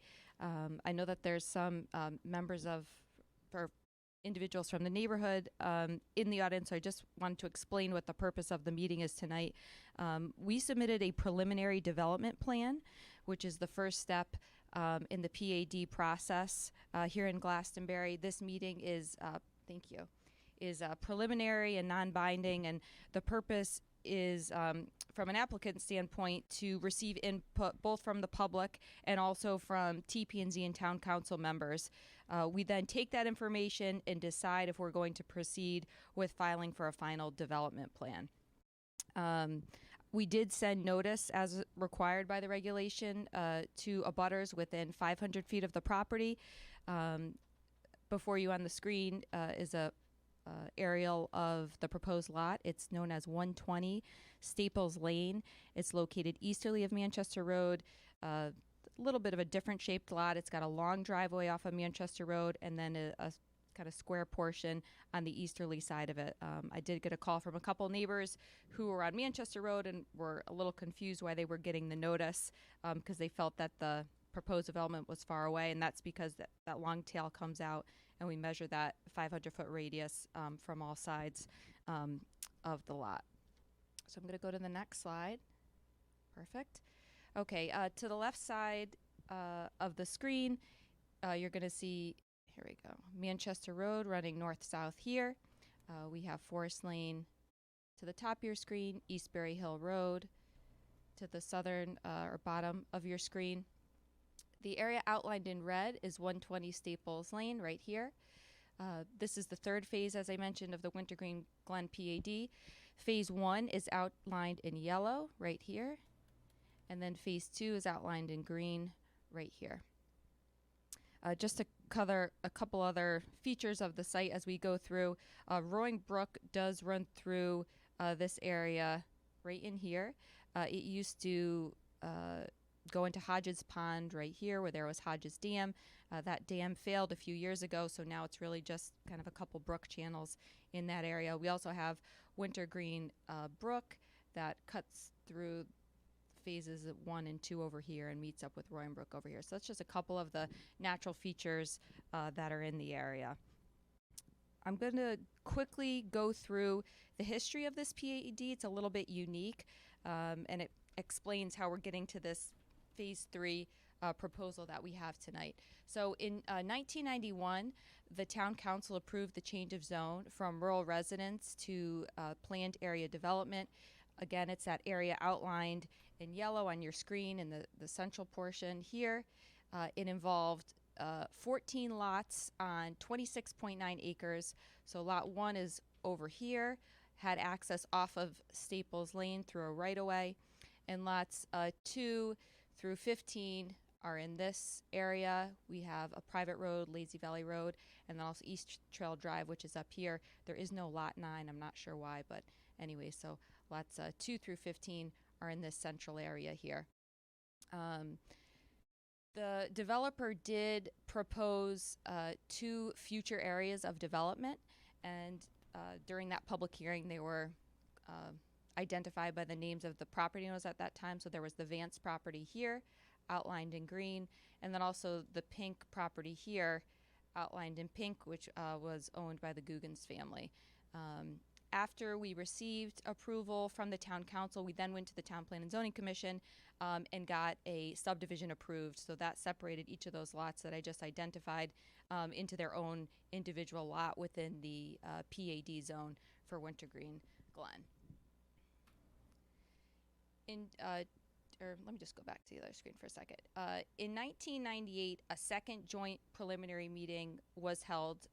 I know that there's some members or individuals from the neighborhood in the audience, so I just wanted to explain what the purpose of the meeting is tonight. We submitted a preliminary development plan, which is the first step in the PAD process here in Glastonbury. This meeting is, preliminary and non-binding, and the purpose is, from an applicant standpoint, to receive input both from the public and also from TP&Z and town council members. We then take that information and decide if we're going to proceed with filing for a final development plan. We did send notice, as required by the regulation, to abutters within 500 feet of the property. Before you on the screen is a aerial of the proposed lot. It's known as 120 Staples Lane. It's located easterly of Manchester Road. A little bit of a different shaped lot. It's got a long driveway off of Manchester Road and then a kind of square portion on the easterly side of it. I did get a call from a couple neighbors who were on Manchester Road and were a little confused why they were getting the notice, because they felt that the proposed development was far away, and that's because that long tail comes out, and we measure that 500-foot radius from all sides of the lot. So I'm going to go to the next slide. Perfect. Okay, to the left side of the screen, you're going to see, here we go, Manchester Road running north-south here. We have Forest Lane to the top of your screen, Eastbury Hill Road to the southern or bottom of your screen. The area outlined in red is 120 Staples Lane right here. This is the third phase, as I mentioned, of the Wintergreen Glen PAD. Phase 1 is outlined in yellow right here. And then phase 2 is outlined in green right here. Just to cover a couple other features of the site as we go through, Roaring Brook does run through this area right in here. It used to go into Hodges Pond right here where there was Hodges Dam. That dam failed a few years ago, so now it's really just kind of a couple brook channels in that area. We also have Wintergreen Brook that cuts through phases 1 and 2 over here and meets up with Roaring Brook over here. So that's just a couple of the natural features that are in the area. I'm going to quickly go through the history of this PAD. It's a little bit unique, and it explains how we're getting to this phase 3 proposal that we have tonight. So in 1991, the town council approved the change of zone from rural residence to planned area development. Again, it's that area outlined in yellow on your screen in the central portion here. It involved 14 lots on 26.9 acres. So lot 1 is over here, had access off of Staples Lane through a right-of-way, and lots 2 through 15 are in this area. We have a private road, Lazy Valley Road, and then also East Trail Drive, which is up here. There is no lot 9. I'm not sure why, but anyway, so lots 2 through 15 are in this central area here. The developer did propose 2 future areas of development, and during that public hearing, they were identified by the names of the property owners at that time. So there was the Vance property here, outlined in green, and then also the Pink property here, outlined in pink, which was owned by the Guggens family. After we received approval from the town council, we then went to the Town Plan and Zoning Commission and got a subdivision approved. So that separated each of those lots that I just identified into their own individual lot within the PAD zone for Wintergreen Glen. Let me just go back to the other screen for a second. In 1998, a second joint preliminary meeting was held.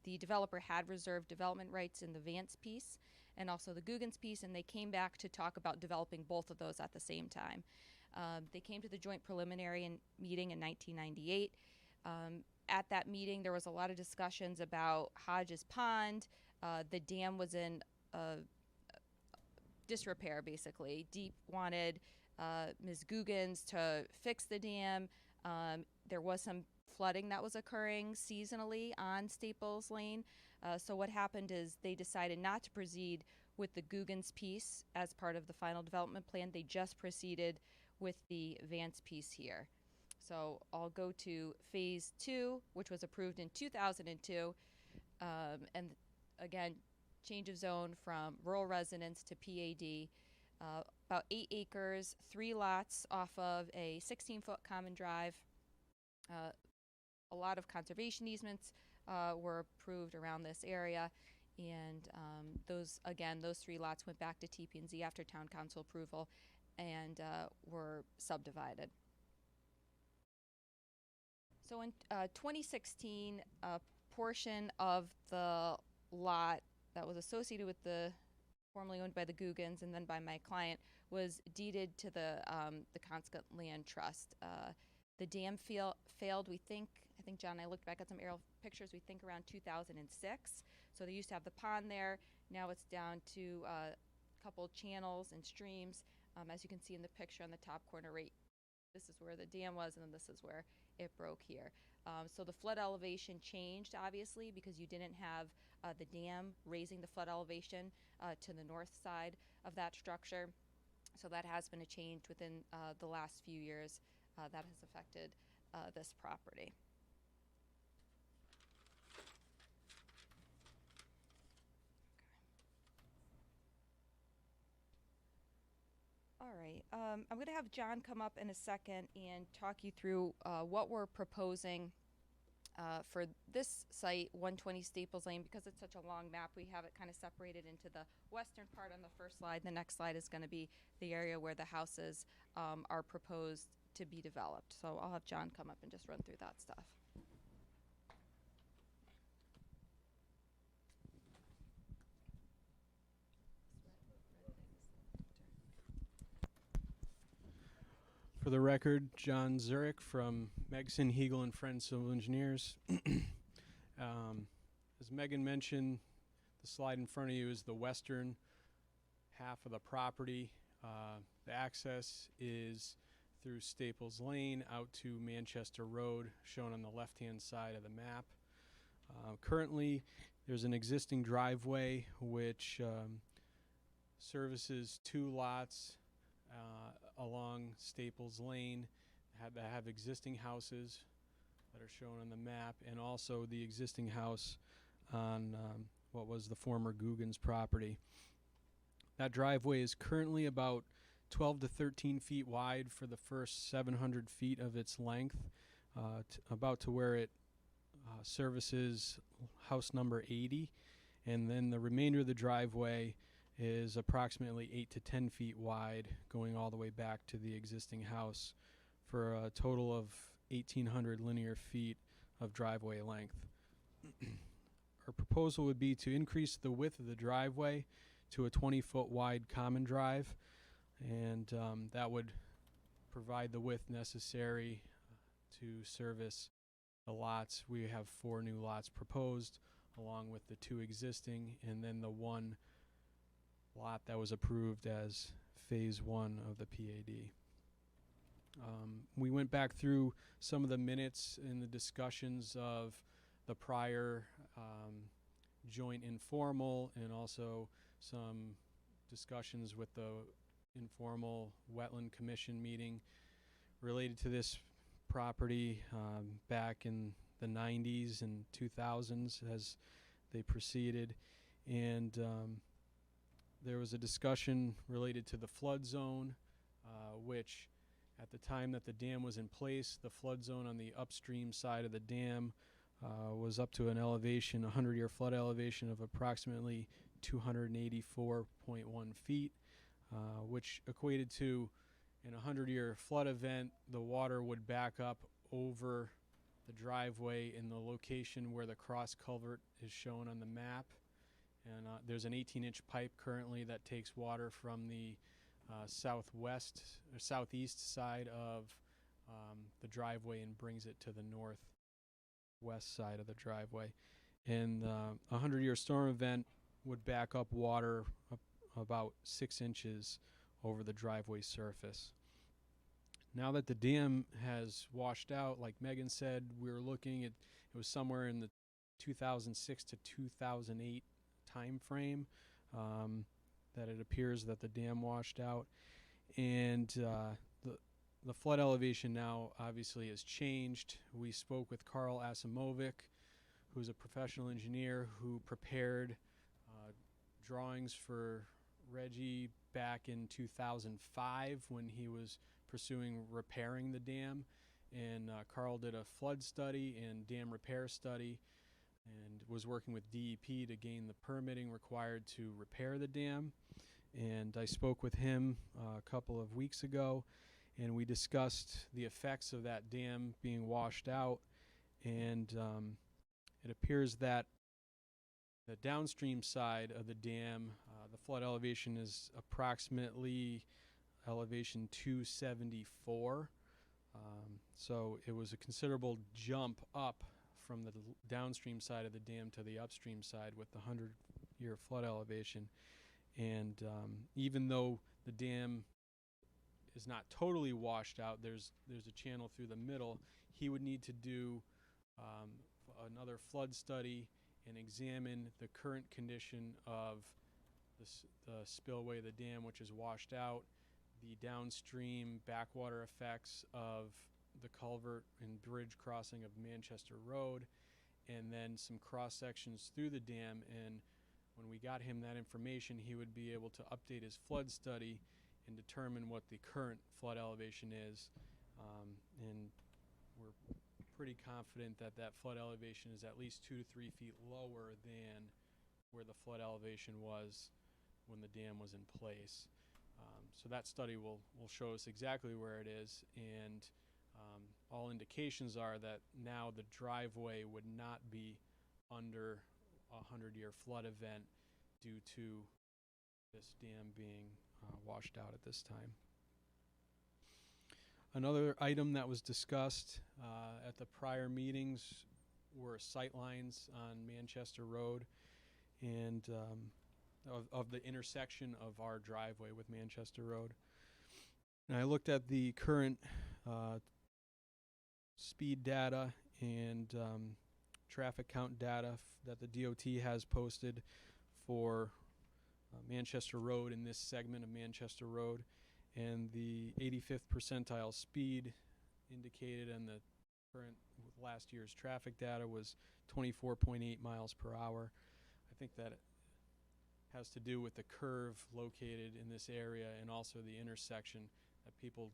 The developer had reserved development rights in the Vance piece and also the Guggens piece, and they came back to talk about developing both of those at the same time. They came to the joint preliminary meeting in 1998. At that meeting, there was a lot of discussions about Hodges Pond. The dam was in disrepair, basically. Deep wanted Ms. Guggens to fix the dam. There was some flooding that was occurring seasonally on Staples Lane. So what happened is they decided not to proceed with the Guggens piece as part of the final development plan. They just proceeded with the Vance piece here. So I'll go to phase 2, which was approved in 2002. And again, change of zone from rural residence to PAD. About 8 acres, 3 lots off of a 16-foot common drive. A lot of conservation easements were approved around this area, and those 3 lots went back to TP&Z after town council approval and were subdivided. So in 2016, a portion of the lot that was associated with the formerly owned by the Guggens and then by my client was deeded to the Conscott Land Trust. The dam failed, I think, John and I looked back at some aerial pictures, we think around 2006. So they used to have the pond there. Now it's down to a couple channels and streams. As you can see in the picture on the top corner right, this is where the dam was, and then this is where it broke here. So the flood elevation changed, obviously, because you didn't have the dam raising the flood elevation to the north side of that structure. So that has been a change within the last few years that has affected this property. All right, I'm going to have John come up in a second and talk you through what we're proposing for this site, 120 Staples Lane. Because it's such a long map, we have it kind of separated into the western part on the first slide. The next slide is going to be the area where the houses are proposed to be developed. So I'll have John come up and just run through that stuff. For the record, John Zurich from Megson, Hegel and Friends Civil Engineers. As Megan mentioned, the slide in front of you is the western half of the property. The access is through Staples Lane out to Manchester Road, shown on the left-hand side of the map. Currently, there's an existing driveway which services 2 lots along Staples Lane that have existing houses that are shown on the map, and also the existing house on what was the former Guggen's property. That driveway is currently about 12 to 13 feet wide for the first 700 feet of its length, about to where it services house number 80, and then the remainder of the driveway is approximately 8 to 10 feet wide, going all the way back to the existing house, for a total of 1,800 linear feet of driveway length. Our proposal would be to increase the width of the driveway to a 20-foot wide common drive, and that would provide the width necessary to service the lots. We have 4 new lots proposed, along with the 2 existing, and then the 1 lot that was approved as phase 1 of the PAD. We went back through some of the minutes in the discussions of the prior joint informal, and also some discussions with the informal wetland commission meeting related to this property back in the 90s and 2000s as they proceeded. And there was a discussion related to the flood zone, which at the time that the dam was in place, the flood zone on the upstream side of the dam was up to an elevation, a 100-year flood elevation of approximately 284.1 feet, which equated to, in a 100-year flood event, the water would back up over the driveway in the location where the cross culvert is shown on the map. And there's an 18-inch pipe currently that takes water from the southwest or southeast side of the driveway and brings it to the northwest side of the driveway. And a 100-year storm event would back up water up about 6 inches over the driveway surface. Now that the dam has washed out, like Megan said, we were looking at, it was somewhere in the 2006 to 2008 time frame that it appears that the dam washed out, and the flood elevation now obviously has changed. We spoke with Carl Asimovic, who's a professional engineer who prepared drawings for Reggie back in 2005 when he was pursuing repairing the dam, and Carl did a flood study and dam repair study and was working with DEP to gain the permitting required to repair the dam. And I spoke with him a couple of weeks ago, and we discussed the effects of that dam being washed out. And it appears that the downstream side of the dam, the flood elevation is approximately elevation 274. So it was a considerable jump up from the downstream side of the dam to the upstream side with the 100-year flood elevation. And even though the dam is not totally washed out, there's a channel through the middle, he would need to do another flood study and examine the current condition of the spillway of the dam, which is washed out, the downstream backwater effects of the culvert and bridge crossing of Manchester Road, and then some cross sections through the dam. And when we got him that information, he would be able to update his flood study and determine what the current flood elevation is. And we're pretty confident that that flood elevation is at least 2 to 3 feet lower than where the flood elevation was when the dam was in place. So that study will show us exactly where it is, and all indications are that now the driveway would not be under a 100-year flood event due to this dam being washed out at this time. Another item that was discussed at the prior meetings were sight lines on Manchester Road and of the intersection of our driveway with Manchester Road. And I looked at the current speed data and traffic count data that the DOT has posted for Manchester Road in this segment of Manchester Road, and the 85th percentile speed indicated in the current last year's traffic data was 24.8 miles per hour. I think that has to do with the curve located in this area and also the intersection that people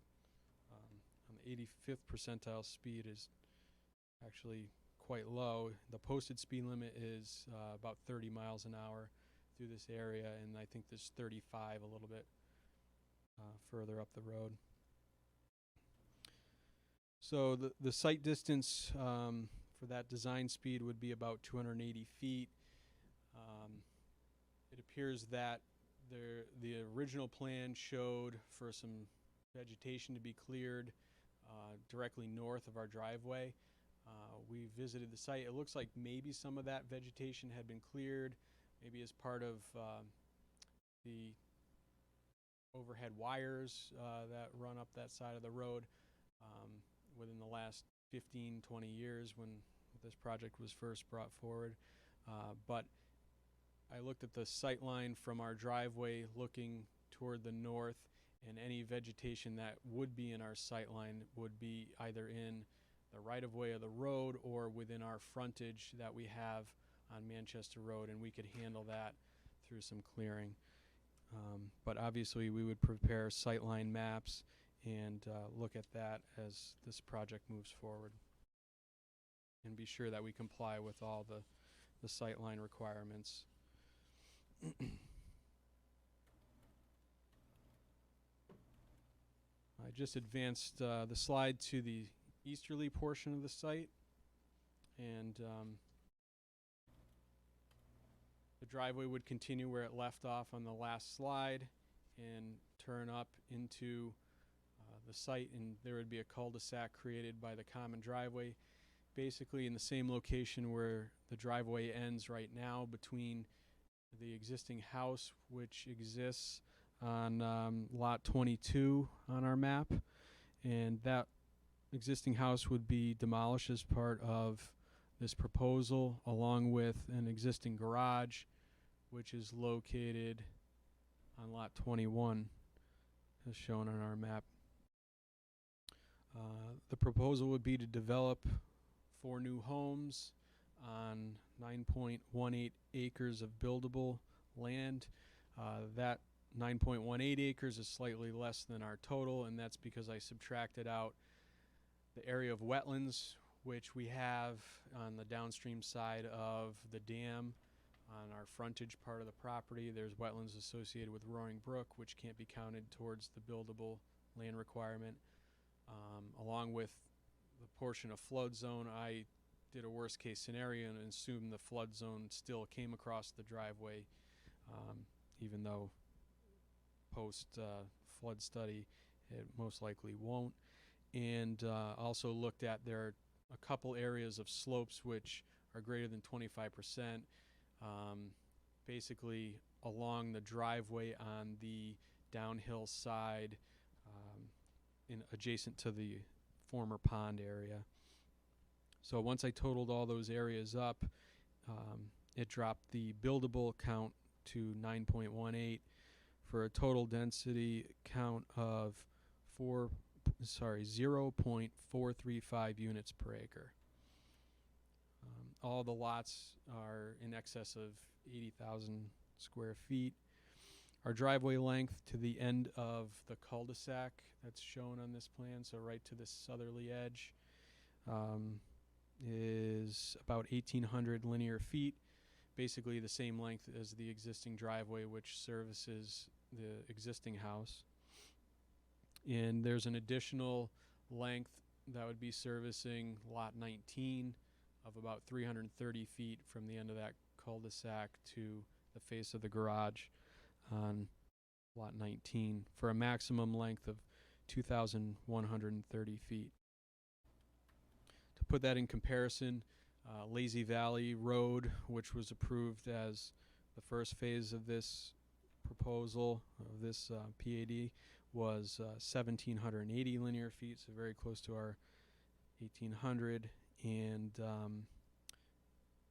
on the 85th percentile speed is actually quite low. The posted speed limit is about 30 miles an hour through this area, and I think there's 35 a little bit further up the road. So the sight distance for that design speed would be about 280 feet. It appears that the original plan showed for some vegetation to be cleared directly north of our driveway. We visited the site. It looks like maybe some of that vegetation had been cleared, maybe as part of the overhead wires that run up that side of the road within the last 15, 20 years when this project was first brought forward. But I looked at the sight line from our driveway looking toward the north, and any vegetation that would be in our sight line would be either in the right-of-way of the road or within our frontage that we have on Manchester Road, and we could handle that through some clearing. But obviously we would prepare sightline maps and look at that as this project moves forward and be sure that we comply with all the sightline requirements. I just advanced the slide to the easterly portion of the site, and the driveway would continue where it left off on the last slide and turn up into the site, and there would be a cul-de-sac created by the common driveway, basically in the same location where the driveway ends right now between the existing house, which exists on lot 22 on our map, and that existing house would be demolished as part of this proposal, along with an existing garage, which is located on lot 21, as shown on our map. The proposal would be to develop 4 new homes on 9.18 acres of buildable land. That 9.18 acres is slightly less than our total, and that's because I subtracted out the area of wetlands, which we have on the downstream side of the dam. On our frontage part of the property, there's wetlands associated with Roaring Brook, which can't be counted towards the buildable land requirement. Along with the portion of flood zone, I did a worst case scenario and assumed the flood zone still came across the driveway, even though post flood study it most likely won't. And also looked at there are a couple areas of slopes which are greater than 25%, basically along the driveway on the downhill side adjacent to the former pond area. So once I totaled all those areas up, it dropped the buildable count to 9.18 for a total density count of 0.435 units per acre. All the lots are in excess of 80,000 square feet. Our driveway length to the end of the cul-de-sac that's shown on this plan, so right to the southerly edge, is about 1,800 linear feet, basically the same length as the existing driveway, which services the existing house. And there's an additional length that would be servicing lot 19 of about 330 feet from the end of that cul-de-sac to the face of the garage on lot 19 for a maximum length of 2,130 feet. To put that in comparison, Lazy Valley Road, which was approved as the first phase of this proposal, of this PAD, was 1,780 linear feet, so very close to our 1,800. And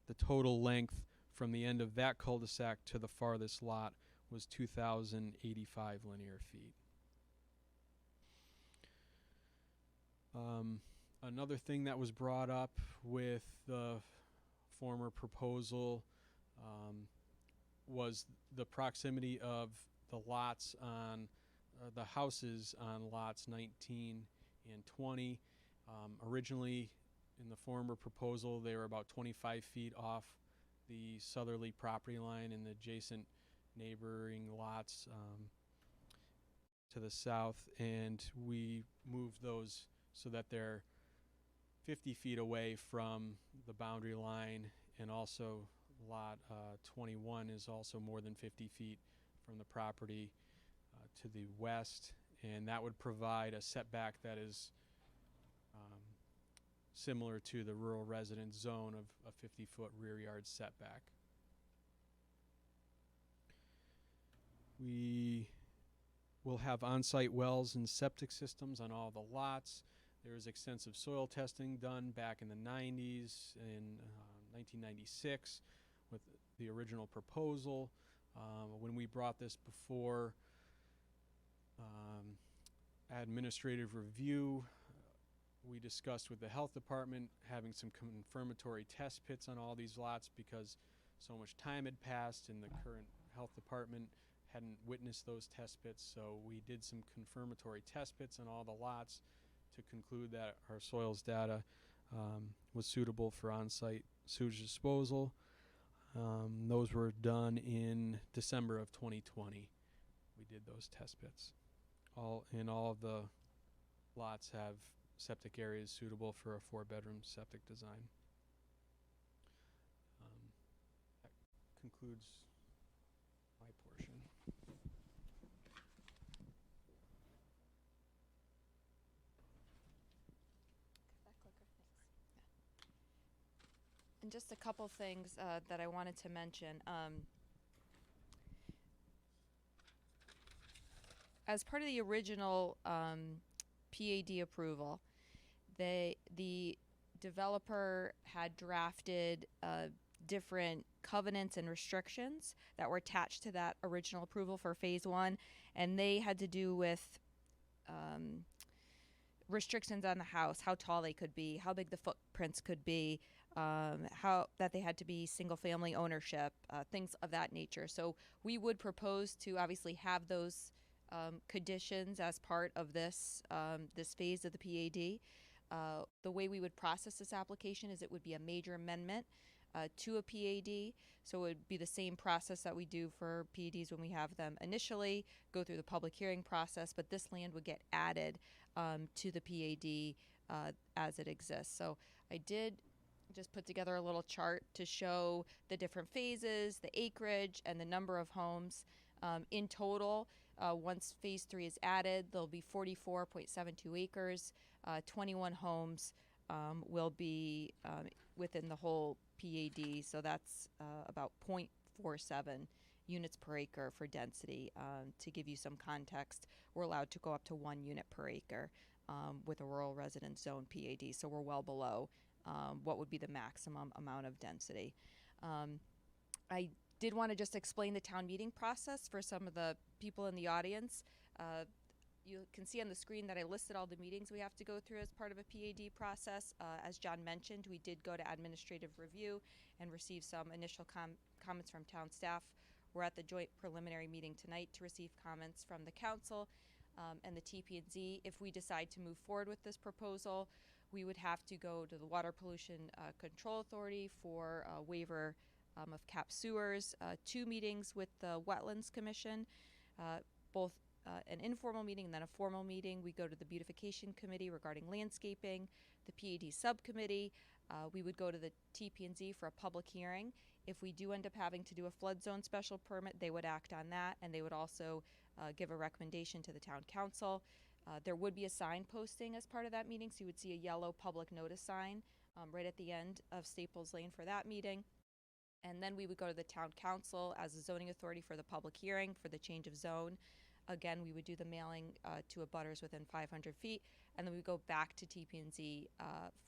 the total length from the end of that cul-de-sac to the farthest lot was 2,085 linear feet. Another thing that was brought up with the former proposal was the proximity of the lots on the houses on lots 19 and 20. Originally, in the former proposal, they were about 25 feet off the southerly property line, and the adjacent neighboring lots to the south, and we moved those so that they're 50 feet away from the boundary line, and also lot 21 is also more than 50 feet from the property to the west, and that would provide a setback that is similar to the rural residence zone of a 50-foot rear yard setback. We will have on-site wells and septic systems on all the lots. There was extensive soil testing done back in the 90s, in 1996, with the original proposal. When we brought this before administrative review, we discussed with the health department having some confirmatory test pits on all these lots because so much time had passed and the current health department hadn't witnessed those test pits. So we did some confirmatory test pits on all the lots to conclude that our soils data was suitable for on-site sewage disposal. Those were done in December of 2020. We did those test pits. All of the lots have septic areas suitable for a 4-bedroom septic design. That concludes my portion. And just a couple things that I wanted to mention. As part of the original PAD approval, the developer had drafted different covenants and restrictions that were attached to that original approval for phase 1, and they had to do with restrictions on the house, how tall they could be, how big the footprints could be, how that they had to be single family ownership, things of that nature. So we would propose to obviously have those conditions as part of this this phase of the PAD. The way we would process this application is it would be a major amendment to a PAD. So it would be the same process that we do for PADs when we have them initially, go through the public hearing process, but this land would get added to the PAD as it exists. So I did just put together a little chart to show the different phases, the acreage, and the number of homes. In total, once phase 3 is added, there'll be 44.72 acres. 21 homes will be within the whole PAD, so that's about 0.47 units per acre for density. To give you some context, we're allowed to go up to 1 unit per acre with a rural residence zone PAD, so we're well below what would be the maximum amount of density. I did want to just explain the town meeting process for some of the people in the audience. You can see on the screen that I listed all the meetings we have to go through as part of a PAD process. As John mentioned, we did go to administrative review and receive some initial comments from town staff. We're at the joint preliminary meeting tonight to receive comments from the council and the TP&Z. If we decide to move forward with this proposal, we would have to go to the Water Pollution Control Authority for a waiver of cap sewers, 2 meetings with the Wetlands Commission, both an informal meeting and then a formal meeting. We go to the Beautification Committee regarding landscaping, the PAD Subcommittee. We would go to the TP&Z for a public hearing. If we do end up having to do a flood zone special permit, they would act on that, and they would also give a recommendation to the town council. There would be a sign posting as part of that meeting, so you would see a yellow public notice sign right at the end of Staples Lane for that meeting. And then we would go to the town council as a zoning authority for the public hearing for the change of zone. Again, we would do the mailing to abutters within 500 feet, and then we would go back to TP&Z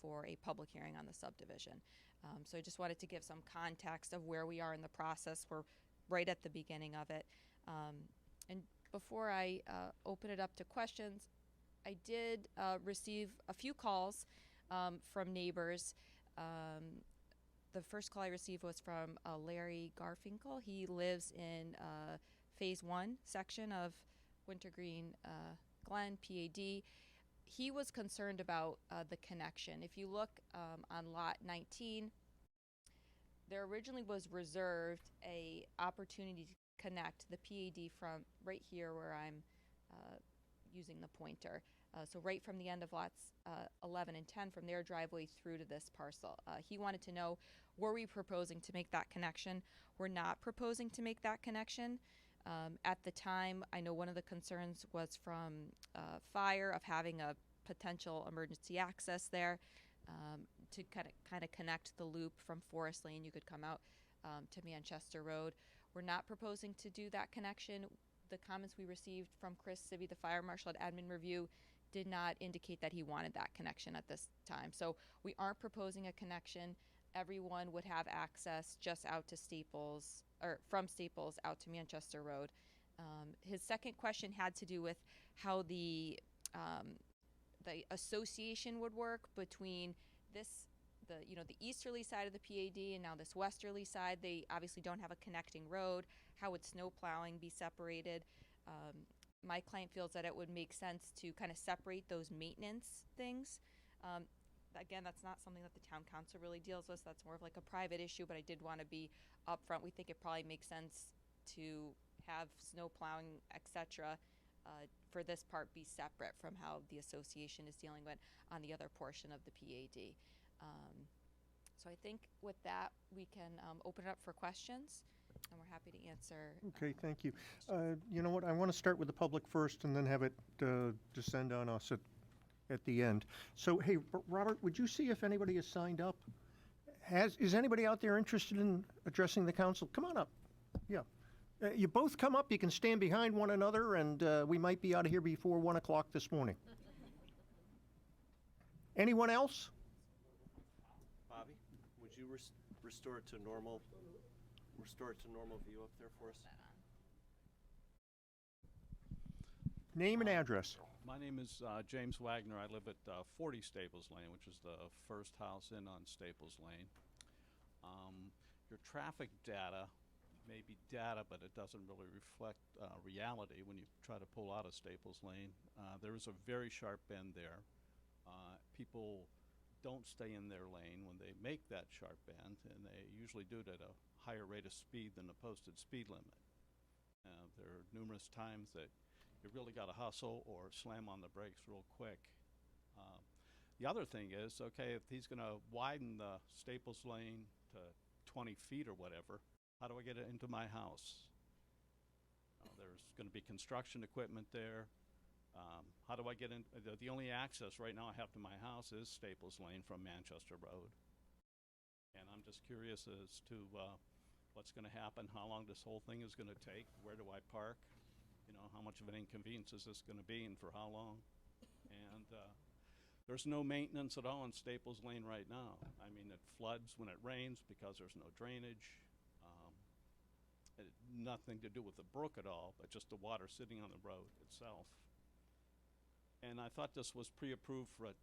for a public hearing on the subdivision. So I just wanted to give some context of where we are in the process. We're right at the beginning of it. And before I open it up to questions, I did receive a few calls from neighbors. The first call I received was from Larry Garfinkel. He lives in Phase 1 section of Wintergreen Glen, PAD. He was concerned about the connection. If you look on lot 19, there originally was reserved a opportunity to connect the PAD from right here where I'm using the pointer. So right from the end of lots 11 and 10 from their driveway through to this parcel. He wanted to know, were we proposing to make that connection? We're not proposing to make that connection. At the time, I know one of the concerns was from fire, of having a potential emergency access there to kind of connect the loop from Forest Lane. You could come out to Manchester Road. We're not proposing to do that connection. The comments we received from Chris Sibby, the fire marshal at admin review, did not indicate that he wanted that connection at this time. So we aren't proposing a connection. Everyone would have access just out to Staples, or from Staples out to Manchester Road. His second question had to do with how the association would work between the easterly side of the PAD and now this westerly side. They obviously don't have a connecting road. How would snow plowing be separated? My client feels that it would make sense to kind of separate those maintenance things. Again, that's not something that the town council really deals with. That's more of like a private issue, but I did want to be upfront. We think it probably makes sense to have snow plowing, etc., for this part be separate from how the association is dealing with on the other portion of the PAD. So I think with that, we can open it up for questions, and we're happy to answer. Okay, thank you. You know what, I want to start with the public first and then have it descend on us at the end. So, hey, Robert, would you see if anybody has signed up? Is anybody out there interested in addressing the council? Come on up. Yeah. You both come up. You can stand behind one another, and we might be out of here before 1 o'clock this morning. Anyone else? Bobby, would you restore it to normal view up there for us? Name and address. My name is James Wagner. I live at 40 Staples Lane, which is the first house in on Staples Lane. Your traffic data may be data, but it doesn't really reflect reality when you try to pull out of Staples Lane. There is a very sharp bend there. People don't stay in their lane when they make that sharp bend, and they usually do it at a higher rate of speed than the posted speed limit. There are numerous times that you really got to hustle or slam on the brakes real quick. The other thing is, okay, if he's going to widen the Staples Lane to 20 feet or whatever, how do I get it into my house? There's going to be construction equipment there. How do I get in? The only access right now I have to my house is Staples Lane from Manchester Road. And I'm just curious as to what's going to happen, how long this whole thing is going to take, where do I park? You know, how much of an inconvenience is this going to be and for how long? And There's no maintenance at all on Staples Lane right now. I mean, it floods when it rains because there's no drainage. Nothing to do with the brook at all, but just the water sitting on the road itself. And I thought this was pre-approved for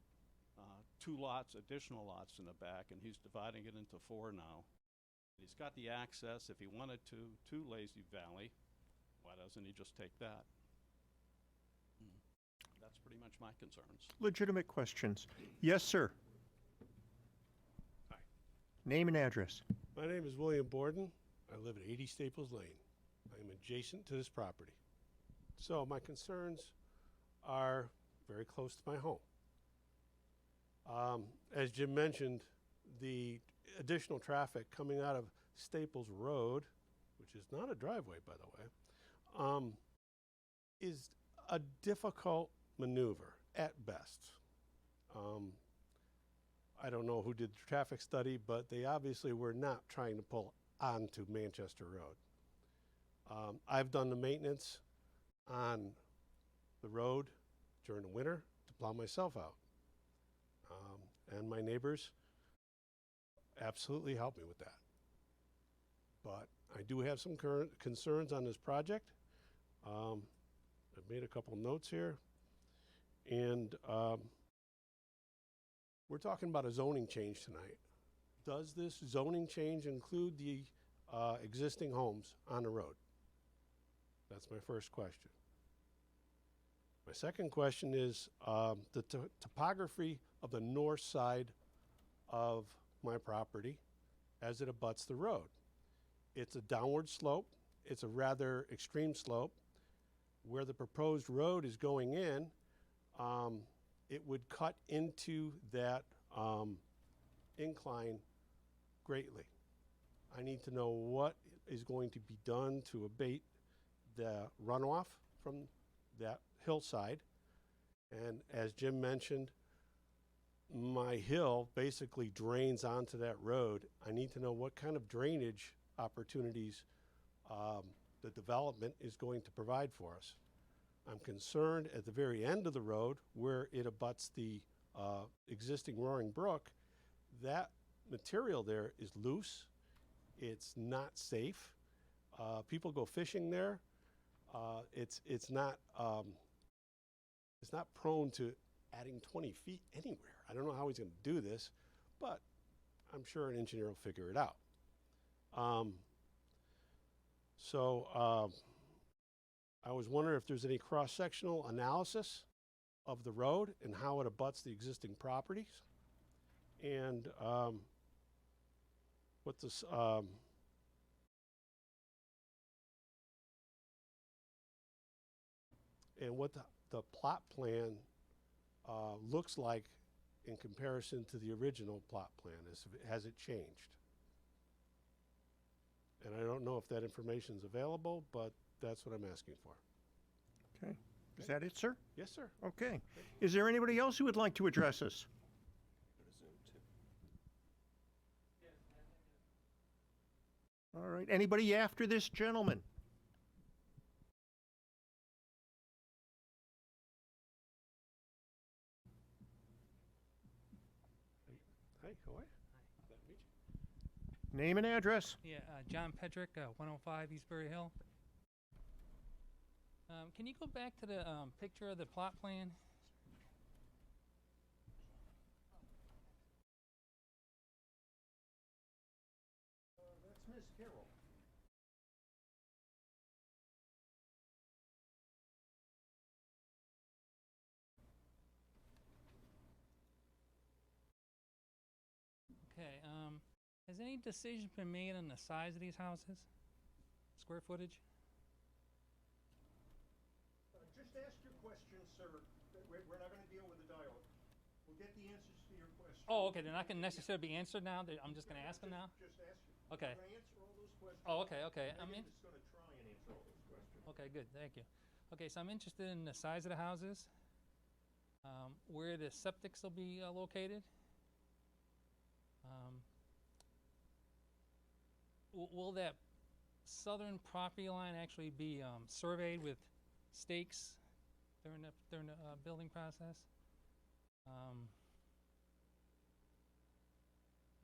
2 lots, additional lots in the back, and he's dividing it into 4 now. He's got the access, if he wanted to Lazy Valley. Why doesn't he just take that? That's pretty much my concerns. Legitimate questions. Yes, sir. Hi. Name and address. My name is William Borden. I live at 80 Staples Lane. I am adjacent to this property. So my concerns are very close to my home. As Jim mentioned, the additional traffic coming out of Staples Road, which is not a driveway, by the way, is a difficult maneuver at best. I don't know who did the traffic study, but they obviously were not trying to pull onto Manchester Road. I've done the maintenance on the road during the winter to plow myself out. And my neighbors absolutely help me with that. But I do have some current concerns on this project. I've made a couple notes here. And we're talking about a zoning change tonight. Does this zoning change include the existing homes on the road? That's my first question. My second question is the topography of the north side of my property as it abuts the road. It's a downward slope. It's a rather extreme slope. Where the proposed road is going in, it would cut into that incline greatly. I need to know what is going to be done to abate the runoff from that hillside. And as Jim mentioned, my hill basically drains onto that road. I need to know what kind of drainage opportunities the development is going to provide for us. I'm concerned at the very end of the road where it abuts the existing Roaring Brook, that material there is loose. It's not safe. People go fishing there. It's not prone to adding 20 feet anywhere. I don't know how he's going to do this, but I'm sure an engineer will figure it out. I was wondering if there's any cross-sectional analysis of the road and how it abuts the existing properties, and what this and what the plot plan looks like in comparison to the original plot plan. Has it changed? And I don't know if that information is available, but that's what I'm asking for. Okay. Is that it, sir? Yes, sir. Okay. Is there anybody else who would like to address us? All right. Anybody after this gentleman? Hi, how are you? Name and address. Yeah, John Pedrick, 105 Eastbury Hill. Can you go back to the picture of the plot plan? That's Miss Carroll. Okay, has any decision been made on the size of these houses? Square footage? Just ask your questions, sir. We're not going to deal with the dialogue. We'll get the answers to your questions. Oh, okay, they're not going to necessarily be answered now? I'm just going to ask them now? Just ask you. Okay. I'm going to answer all those questions. Oh, okay, okay. I'm just going to try and answer all those questions. Okay, good, thank you. Okay, so I'm interested in the size of the houses, where the septics will be located. Will that southern property line actually be surveyed with stakes during the building process?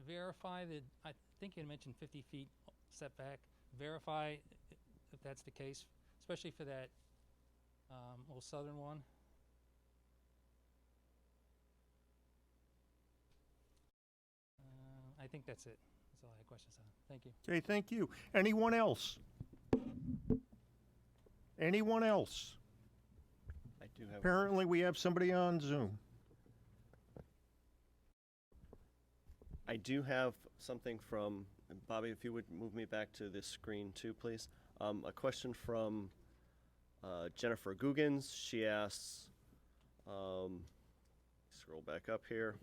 verify that, I think you had mentioned 50 feet setback, verify if that's the case, especially for that old southern one. I think that's it. That's all I had questions on. Thank you. Okay, thank you. Anyone else? Anyone else? I do have. Apparently, we have somebody on Zoom. I do have something from, and Bobby, if you would move me back to this screen too, please. A question from Jennifer Googans. She asks, scroll back up here.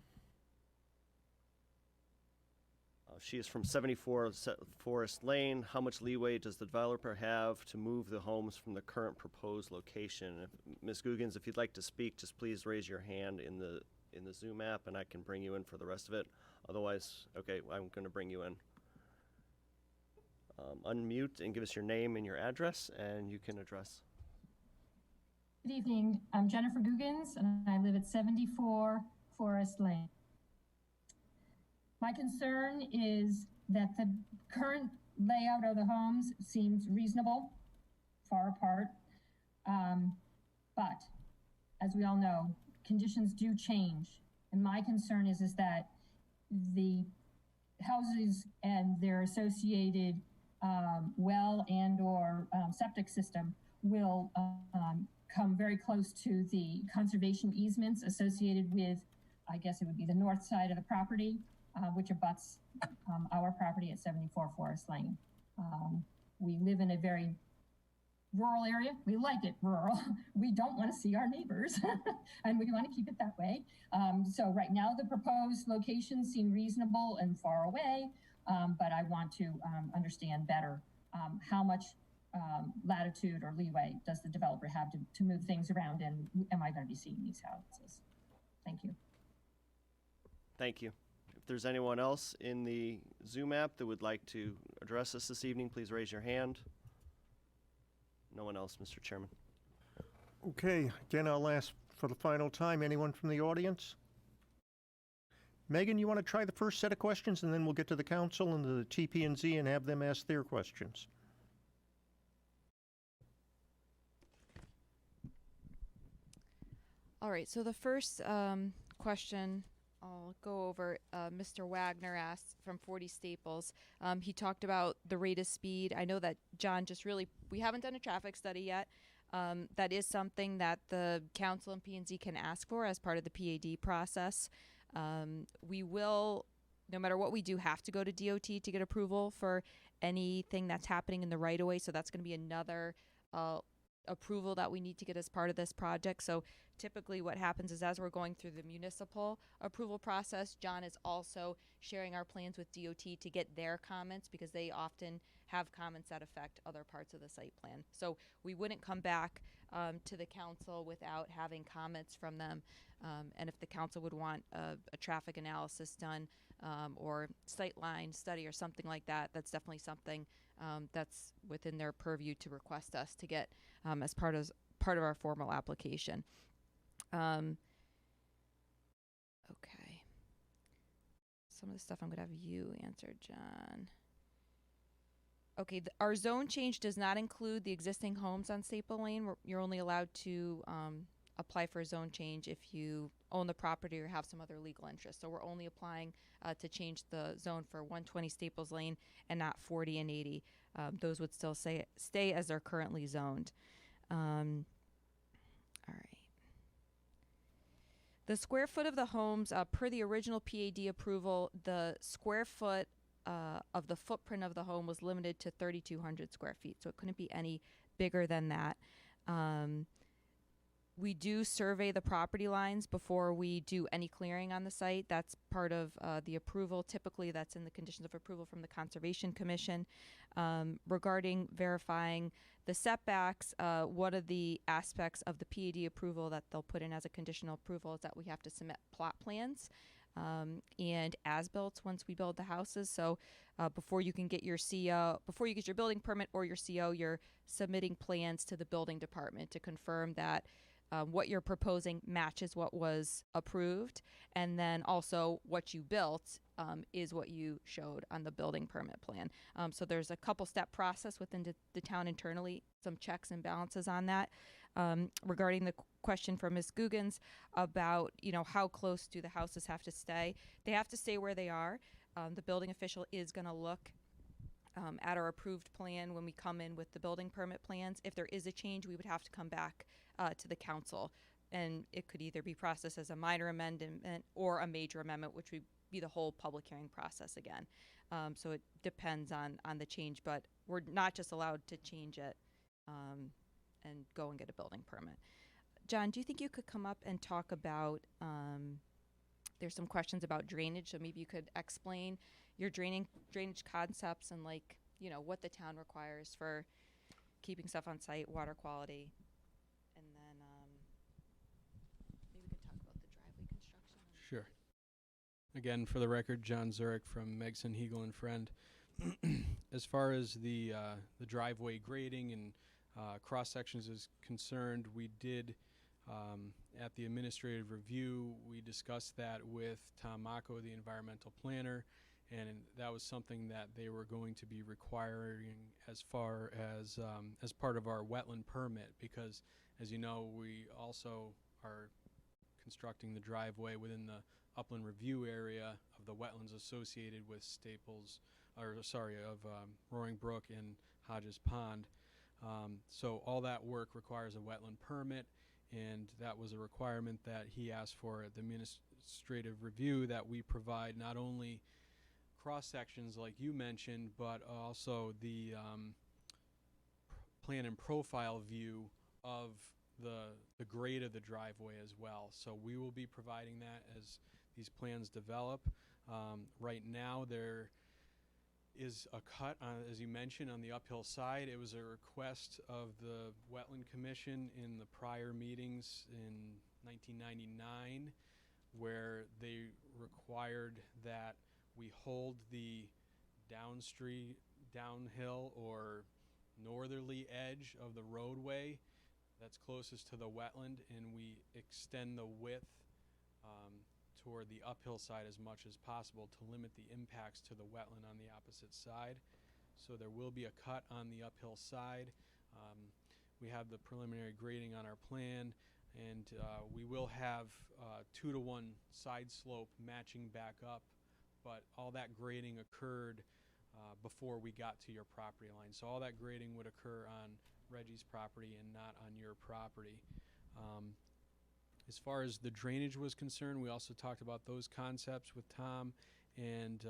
She is from 74 Forest Lane. How much leeway does the developer have to move the homes from the current proposed location? If, Ms. Googans, if you'd like to speak, just please raise your hand in the Zoom app, and I can bring you in for the rest of it. Otherwise, okay, I'm going to bring you in. Unmute and give us your name and your address, and you can address. Good evening. I'm Jennifer Googans, and I live at 74 Forest Lane. My concern is that the current layout of the homes seems reasonable, far apart. But as we all know, conditions do change. And my concern is that the houses and their associated well and or septic system will come very close to the conservation easements associated with, I guess it would be the north side of the property, which abuts our property at 74 Forest Lane. We live in a very rural area. We like it rural. We don't want to see our neighbors, and we want to keep it that way. So right now, the proposed locations seem reasonable and far away, but I want to understand better how much latitude or leeway does the developer have to move things around, and am I going to be seeing these houses? Thank you. Thank you. If there's anyone else in the Zoom app that would like to address us this evening, please raise your hand. No one else, Mr. Chairman. Okay, again, I'll ask for the final time. Anyone from the audience? Megan, you want to try the first set of questions, and then we'll get to the council and to the TP&Z and have them ask their questions. All right, so the first question I'll go over, Mr. Wagner asked from 40 Staples. He talked about the rate of speed. I know that John we haven't done a traffic study yet. That is something that the council and P&Z can ask for as part of the PAD process. We will, no matter what we do, have to go to DOT to get approval for anything that's happening in the right of way. So that's going to be another approval that we need to get as part of this project. So typically what happens is as we're going through the municipal approval process, John is also sharing our plans with DOT to get their comments, because they often have comments that affect other parts of the site plan. So we wouldn't come back to the council without having comments from them. And if the council would want a traffic analysis done or sight line study or something like that, that's definitely something that's within their purview to request us to get as part of our formal application. Okay. Some of the stuff I'm going to have you answer, John. Okay, our zone change does not include the existing homes on Staple Lane. You're only allowed to apply for a zone change if you own the property or have some other legal interest. So we're only applying to change the zone for 120 Staples Lane and not 40 and 80. Those would still stay as they're currently zoned. All right. The square foot of the homes, per the original PAD approval, the square foot of the footprint of the home was limited to 3,200 square feet, so it couldn't be any bigger than that. We do survey the property lines before we do any clearing on the site. That's part of the approval. Typically, that's in the conditions of approval from the Conservation Commission. Regarding verifying the setbacks, one of the aspects of the PAD approval that they'll put in as a conditional approval is that we have to submit plot plans and as-built once we build the houses. So before you can get your CO, before you get your building permit or your CO, you're submitting plans to the building department to confirm that what you're proposing matches what was approved, and then also what you built is what you showed on the building permit plan. So there's a couple step process within the town internally, some checks and balances on that. Regarding the question from Ms. Guggens about, how close do the houses have to stay? They have to stay where they are. The building official is going to look at our approved plan when we come in with the building permit plans. If there is a change, we would have to come back to the council, and it could either be processed as a minor amendment or a major amendment, which would be the whole public hearing process again. So it depends on the change, but we're not just allowed to change it and go and get a building permit. John, do you think you could come up and talk about, there's some questions about drainage, so maybe you could explain your drainage concepts and what the town requires for keeping stuff on site, water quality, and then maybe we could talk about the driveway construction. Sure. Again, for the record, John Zurich from Megson, Hegel and Friend. As far as the driveway grading and cross sections is concerned, we did at the administrative review, we discussed that with Tom Mako, the environmental planner, and that was something that they were going to be requiring as far as part of our wetland permit, because as you know, we also are constructing the driveway within the upland review area of the wetlands associated with Roaring Brook and Hodges Pond. So all that work requires a wetland permit, and that was a requirement that he asked for at the administrative review, that we provide not only cross sections like you mentioned, but also the plan and profile view of the grade of the driveway as well. So we will be providing that as these plans develop. Right now there is a cut, as you mentioned, on the uphill side. It was a request of the Wetland Commission in the prior meetings in 1999, where they required that we hold the downhill or northerly edge of the roadway that's closest to the wetland, and we extend the width toward the uphill side as much as possible to limit the impacts to the wetland on the opposite side. So there will be a cut on the uphill side. We have the preliminary grading on our plan, and we will have 2-to-1 side slope matching back up, but all that grading occurred before we got to your property line. So all that grading would occur on Reggie's property and not on your property. As far as the drainage was concerned, we also talked about those concepts with Tom, and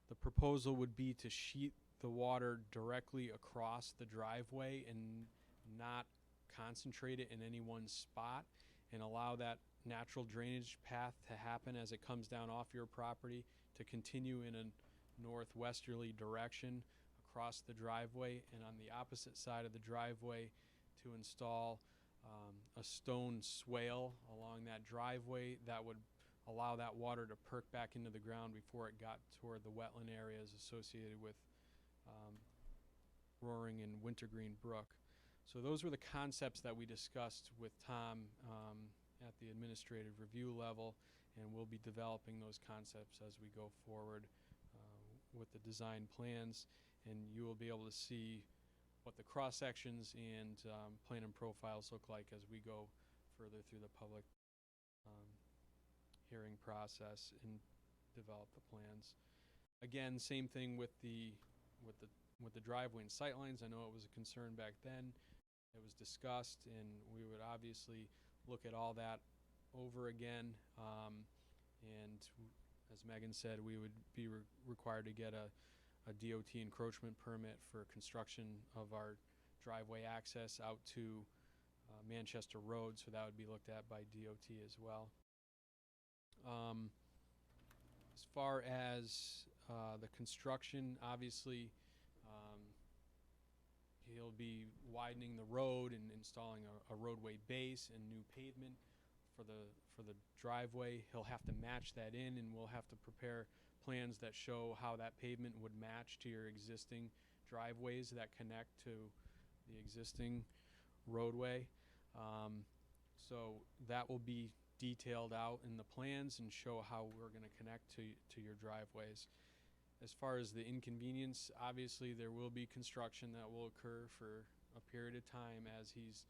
the proposal would be to sheet the water directly across the driveway and not concentrate it in any one spot, and allow that natural drainage path to happen as it comes down off your property to continue in a northwesterly direction across the driveway, and on the opposite side of the driveway to install a stone swale along that driveway that would allow that water to perk back into the ground before it got toward the wetland areas associated with Roaring and Wintergreen Brook. So those were the concepts that we discussed with Tom at the administrative review level, and we'll be developing those concepts as we go forward with the design plans, and you will be able to see what the cross sections and plan and profiles look like as we go further through the public hearing process and develop the plans. Again, same thing with the driveway and sightlines. I know it was a concern back then. It was discussed, and we would obviously look at all that over again. And as Megan said, we would be required to get a DOT encroachment permit for construction of our driveway access out to Manchester Road, so that would be looked at by DOT as well. As far as the construction, obviously he'll be widening the road and installing a roadway base and new pavement for the driveway. He'll have to match that in, and we'll have to prepare plans that show how that pavement would match to your existing driveways that connect to the existing roadway. So that will be detailed out in the plans and show how we're going to connect to your driveways. As far as the inconvenience, obviously there will be construction that will occur for a period of time as he's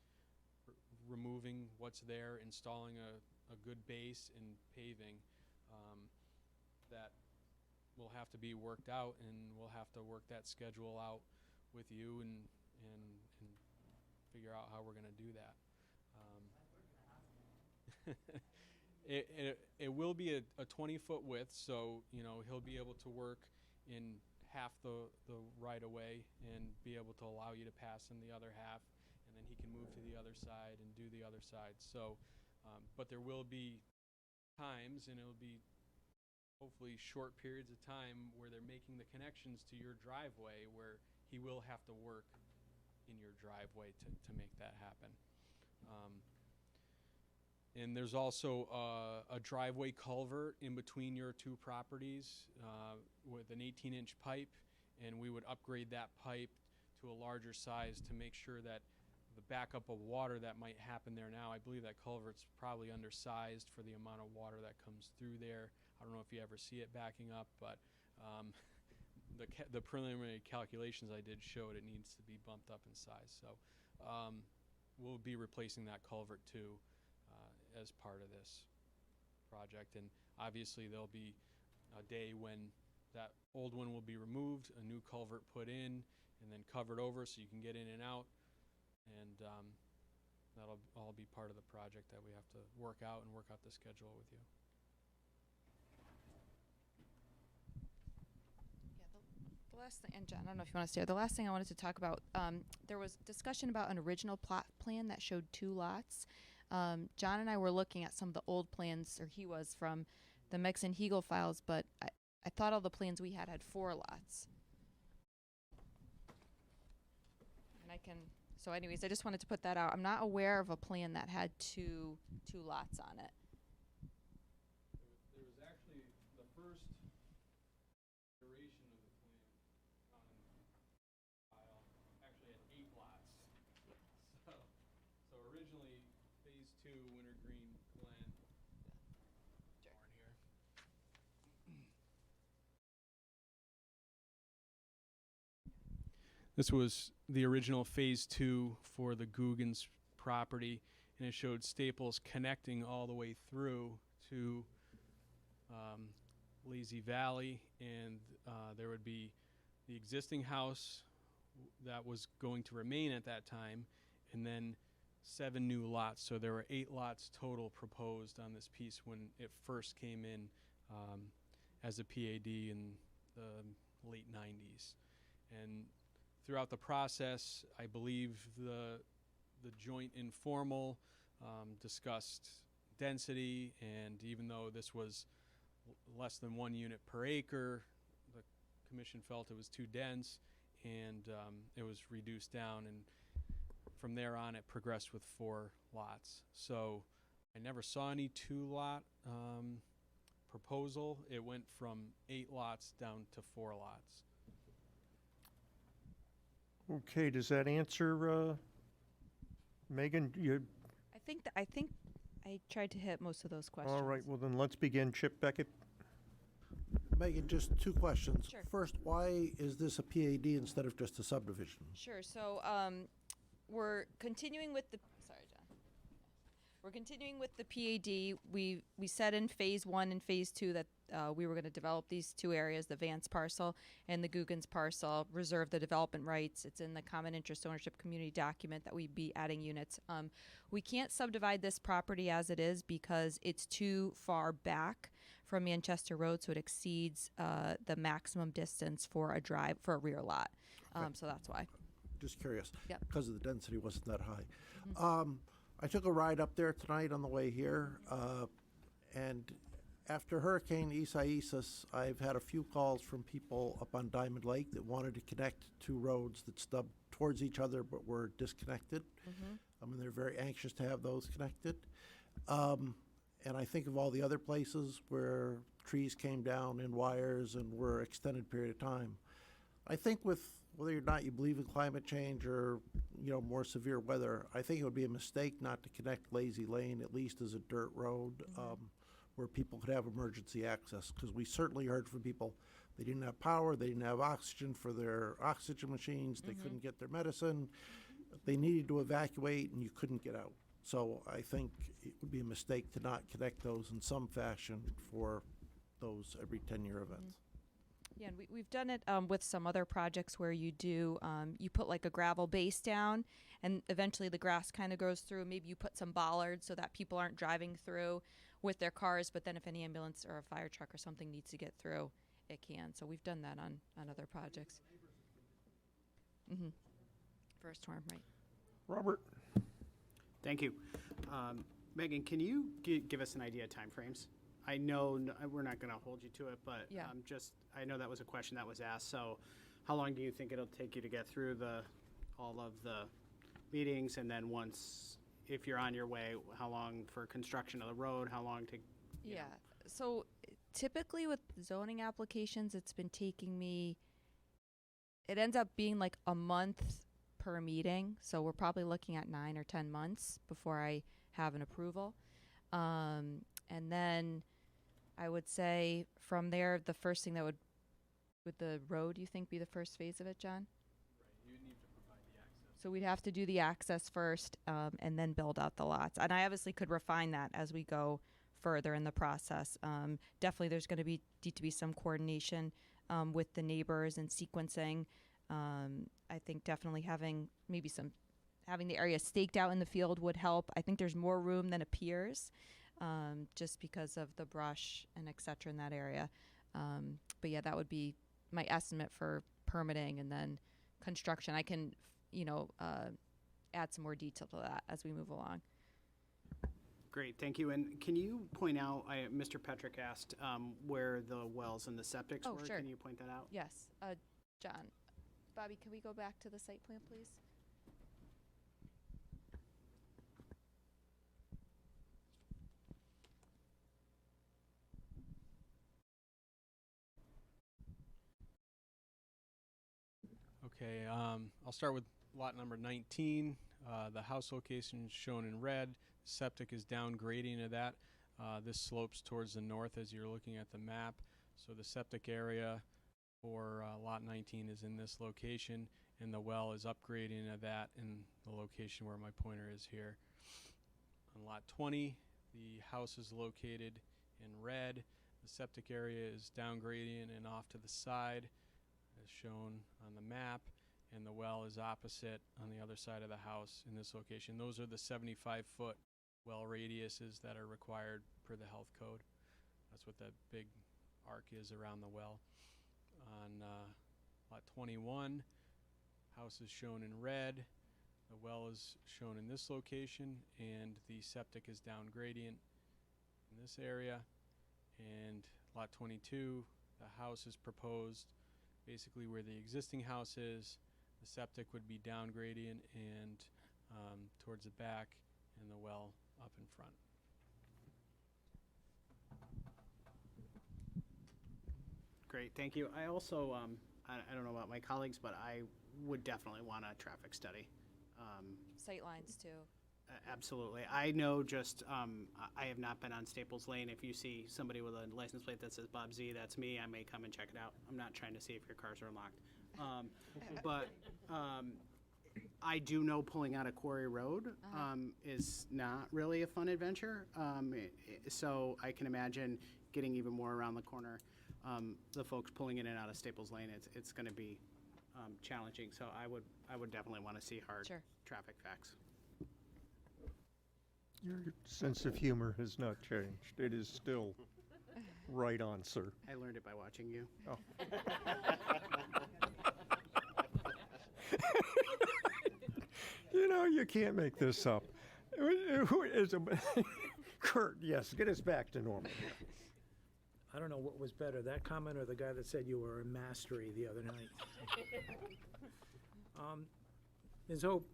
removing what's there, installing a good base and paving. That will have to be worked out, and we'll have to work that schedule out with you and figure out how we're going to do that. It will be a 20-foot width, so he'll be able to work in half the right of way and be able to allow you to pass in the other half, and then he can move to the other side and do the other side. So, but there will be times, and it'll be hopefully short periods of time where they're making the connections to your driveway, where he will have to work in your driveway to make that happen. And there's also a driveway culvert in between your two properties with an 18-inch pipe, and we would upgrade that pipe to a larger size to make sure that the backup of water that might happen there now, I believe that culvert's probably undersized for the amount of water that comes through there. I don't know if you ever see it backing up, but the preliminary calculations I did showed it needs to be bumped up in size. So we'll be replacing that culvert too as part of this project. And obviously there'll be a day when that old one will be removed, a new culvert put in, and then covered over so you can get in and out. And that'll all be part of the project that we have to work out and work out the schedule with you. The last thing, and John, I don't know if you want to stay. The last thing I wanted to talk about, there was discussion about an original plot plan that showed 2 lots. John and I were looking at some of the old plans, or he was, from the Megson-Hegel files, but I thought all the plans we had 4 lots. And I can, so anyways, I just wanted to put that out. I'm not aware of a plan that had two lots on it. There was actually the first iteration of the plan on file actually had 8 lots. So originally phase 2 Wintergreen Glen born here. This was the original phase 2 for the Guggen's property, and it showed Staples connecting all the way through to Lazy Valley, and there would be the existing house that was going to remain at that time, and then 7 new lots. So there were 8 lots total proposed on this piece when it first came in as a PAD in the late 90s. And throughout the process, I believe the joint informal discussed density, and even though this was less than 1 unit per acre, the commission felt it was too dense, and it was reduced down, and from there on it progressed with 4 lots. So I never saw any 2-lot proposal. It went from 8 lots down to 4 lots. Okay, does that answer, Megan? I think I tried to hit most of those questions. All right, well then let's begin. Chip Beckett. Megan, just 2 questions. Sure. First, why is this a PAD instead of just a subdivision? Sure. So we're continuing with the. Sorry, John. We're continuing with the PAD. We said in phase 1 and phase 2 that we were going to develop these 2 areas, the Vance parcel and the Guggen's parcel, reserve the development rights. It's in the common interest ownership community document that we'd be adding units. We can't subdivide this property as it is because it's too far back from Manchester Road, so it exceeds the maximum distance for a rear lot. So that's why. Just curious. Yep. Because of the density wasn't that high. I took a ride up there tonight on the way here, and after Hurricane Isaias, I've had a few calls from people up on Diamond Lake that wanted to connect 2 roads that stubbed towards each other but were disconnected. I mean, they're very anxious to have those connected. And I think of all the other places where trees came down in wires and were extended period of time. I think with whether or not you believe in climate change or, more severe weather, I think it would be a mistake not to connect Lazy Lane, at least as a dirt road, where people could have emergency access. Because we certainly heard from people, they didn't have power, they didn't have oxygen for their oxygen machines, they couldn't get their medicine, they needed to evacuate, and you couldn't get out. So I think it would be a mistake to not connect those in some fashion for those every 10-year events. Yeah, and we've done it with some other projects where you do, you put like a gravel base down and eventually the grass kind of goes through. Maybe you put some bollards so that people aren't driving through with their cars, but then if any ambulance or a fire truck or something needs to get through, it can. So we've done that on other projects. For a storm, right. Robert? Thank you. Megan, can you give us an idea of timeframes? I know we're not going to hold you to it, but Yeah. I know that was a question that was asked. So how long do you think it'll take you to get through all of the meetings? And then once, if you're on your way, how long for construction of the road? How long to, you know? So typically with zoning applications, it's been taking me, it ends up being like a month per meeting. So we're probably looking at 9 or 10 months before I have an approval. And then I would say from there, the first thing that would the road, you think, be the first phase of it, John? Right, you need to provide the access. So we'd have to do the access first, and then build out the lots. And I obviously could refine that as we go further in the process. Definitely there's going to need to be some coordination with the neighbors and sequencing. I think definitely having the area staked out in the field would help. I think there's more room than appears, just because of the brush and et cetera in that area. But yeah, that would be my estimate for permitting, and then construction. I can, add some more detail to that as we move along. Great, thank you. And can you point out, Mr. Petrick asked where the wells and the septics were. Sure. Can you point that out? Yes. John, Bobby, can we go back to the site plan, please? Okay, I'll start with lot number 19. The house location is shown in red. Septic is down gradient of that. This slopes towards the north as you're looking at the map. So the septic area for lot 19 is in this location, and the well is up gradient of that in the location where my pointer is here. On lot 20, the house is located in red. The septic area is down gradient and off to the side, as shown on the map, and the well is opposite on the other side of the house in this location. Those are the 75-foot well radiuses that are required per the health code. That's what that big arc is around the well. On lot 21, house is shown in red. The well is shown in this location, and the septic is down gradient in this area. And lot 22, the house is proposed basically where the existing house is. The septic would be down gradient and towards the back, and the well up in front. Great, thank you. I also, I don't know about my colleagues, but I would definitely want a traffic study. Sight lines too. Absolutely. I know just, I have not been on Staples Lane. If you see somebody with a license plate that says Bob Z, that's me. I may come and check it out. I'm not trying to see if your cars are unlocked. But I do know pulling out of Quarry Road is not really a fun adventure. So I can imagine getting even more around the corner. The folks pulling in and out of Staples Lane, it's going to be challenging. So I would definitely want to see hard traffic facts. Your sense of humor has not changed. It is still right on, sir. I learned it by watching you. Oh. You can't make this up. Who is a Kurt, yes, get us back to normal. I don't know what was better, that comment or the guy that said you were a mastery the other night. Ms. Hope,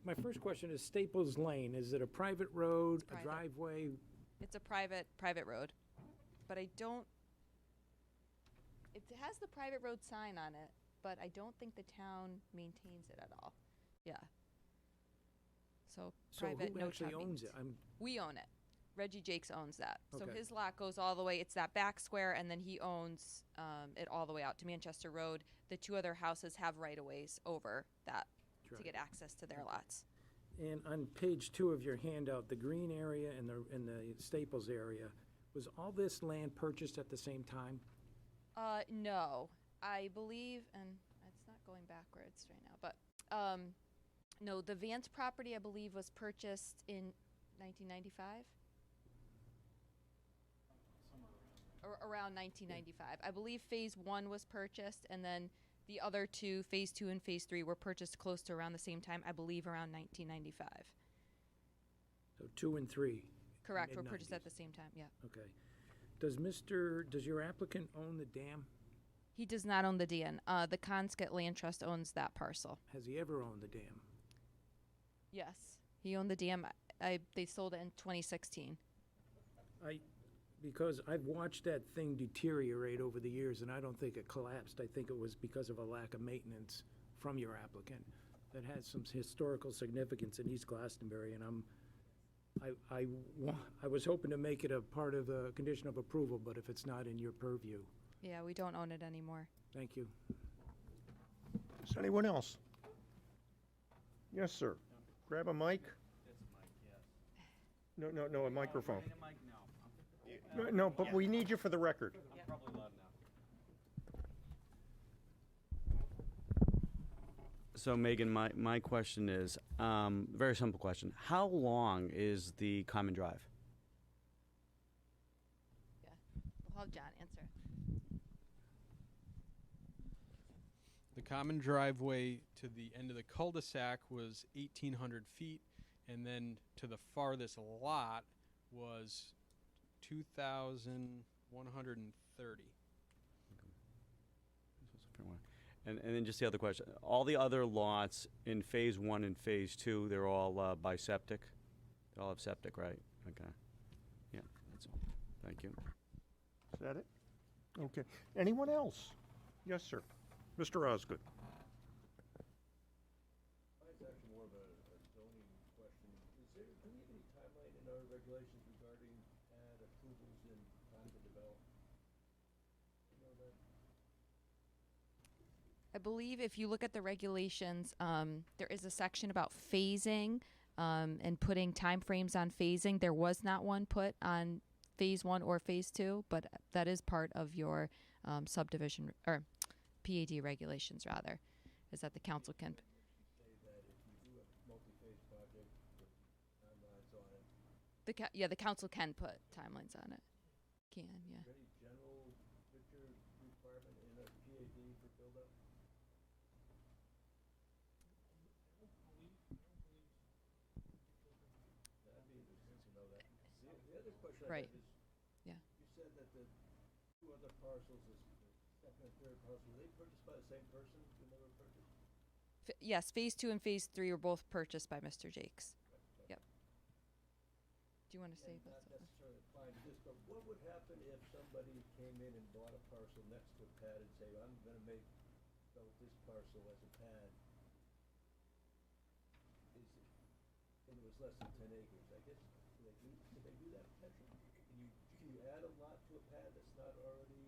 my first question is Staples Lane. Is it a private road, a driveway? It's a private road, but I don't. It has the private road sign on it. but I don't think the town maintains it at all. Yeah. So So private, who no actually town owns maintenance. it? We own it. Reggie Jakes owns that. So Okay. his lot goes all the way, it's that back square, and then he owns it all the way out to Manchester Road. The two other houses have right-of-ways over that to Right. get access to their lots. And on page 2 of your handout, the green area and the Staples area, was all this land purchased at the same time? No, I believe, and it's not going backwards right now, but no, the Vance property I believe was purchased in 1995. Or around 1995. I believe phase 1 was purchased, and then the other two, phase 2 and phase 3, were purchased close to around the same time, I believe around 1995. So 2 and 3? Correct, were purchased mid-nineties. at the same time, yeah. Okay. Does your applicant own the dam? He does not own the DN. The Consket Land Trust owns that parcel. Has he ever owned the dam? Yes, he owned the dam. They sold it in 2016. Because I've watched that thing deteriorate over the years, and I don't think it collapsed. I think it was because of a lack of maintenance from your applicant that has some historical significance in East Glastonbury, and I was hoping to make it a part of the condition of approval, but if it's not in your purview, Yeah, we don't own it anymore. thank you. Is anyone else? Yes, sir. Grab a mic. No, a microphone. No, but we need you for the record. So Megan, my question is, very simple question. How long is the common drive? Yeah, we'll have John answer. The common driveway to the end of the cul-de-sac was 1,800 feet, and then to the farthest lot was 2,130. And then just the other question. All the other lots in phase 1 and phase 2, they're all by septic? They all have septic, right? Okay. Yeah, that's all. Thank you. Is that it? Okay. Anyone else? Yes, sir. Mr. Osgood. Mine's actually more of a zoning question. Do we have any timeline in our regulations regarding pad approvals and time to develop? You know that? I believe if you look at the regulations, there is a section about phasing and putting timeframes on phasing. There was not one put on phase 1 or phase 2, but that is part of your subdivision or PAD regulations, rather, is that the council can. Say that if you do a multi-phase project with timelines on it. The council can put timelines on it. Can, yeah. Is there any general picture requirement in a PAD for build-up? That'd be interesting to know that. The other question I Right. have is, Yeah. you said that the two other parcels, the second and third parcels, were they purchased by the same person when they were purchased? Yes, phase 2 and phase 3 were both purchased by Mr. Jakes. Yep. Do you want to say And that? not necessarily applying to this, but what would happen if somebody came in and bought a parcel next to a pad and say, I'm gonna build this parcel as a pad? And it was less than 10 acres, I guess, could they do that potentially? Can you add a lot to a pad that's not already,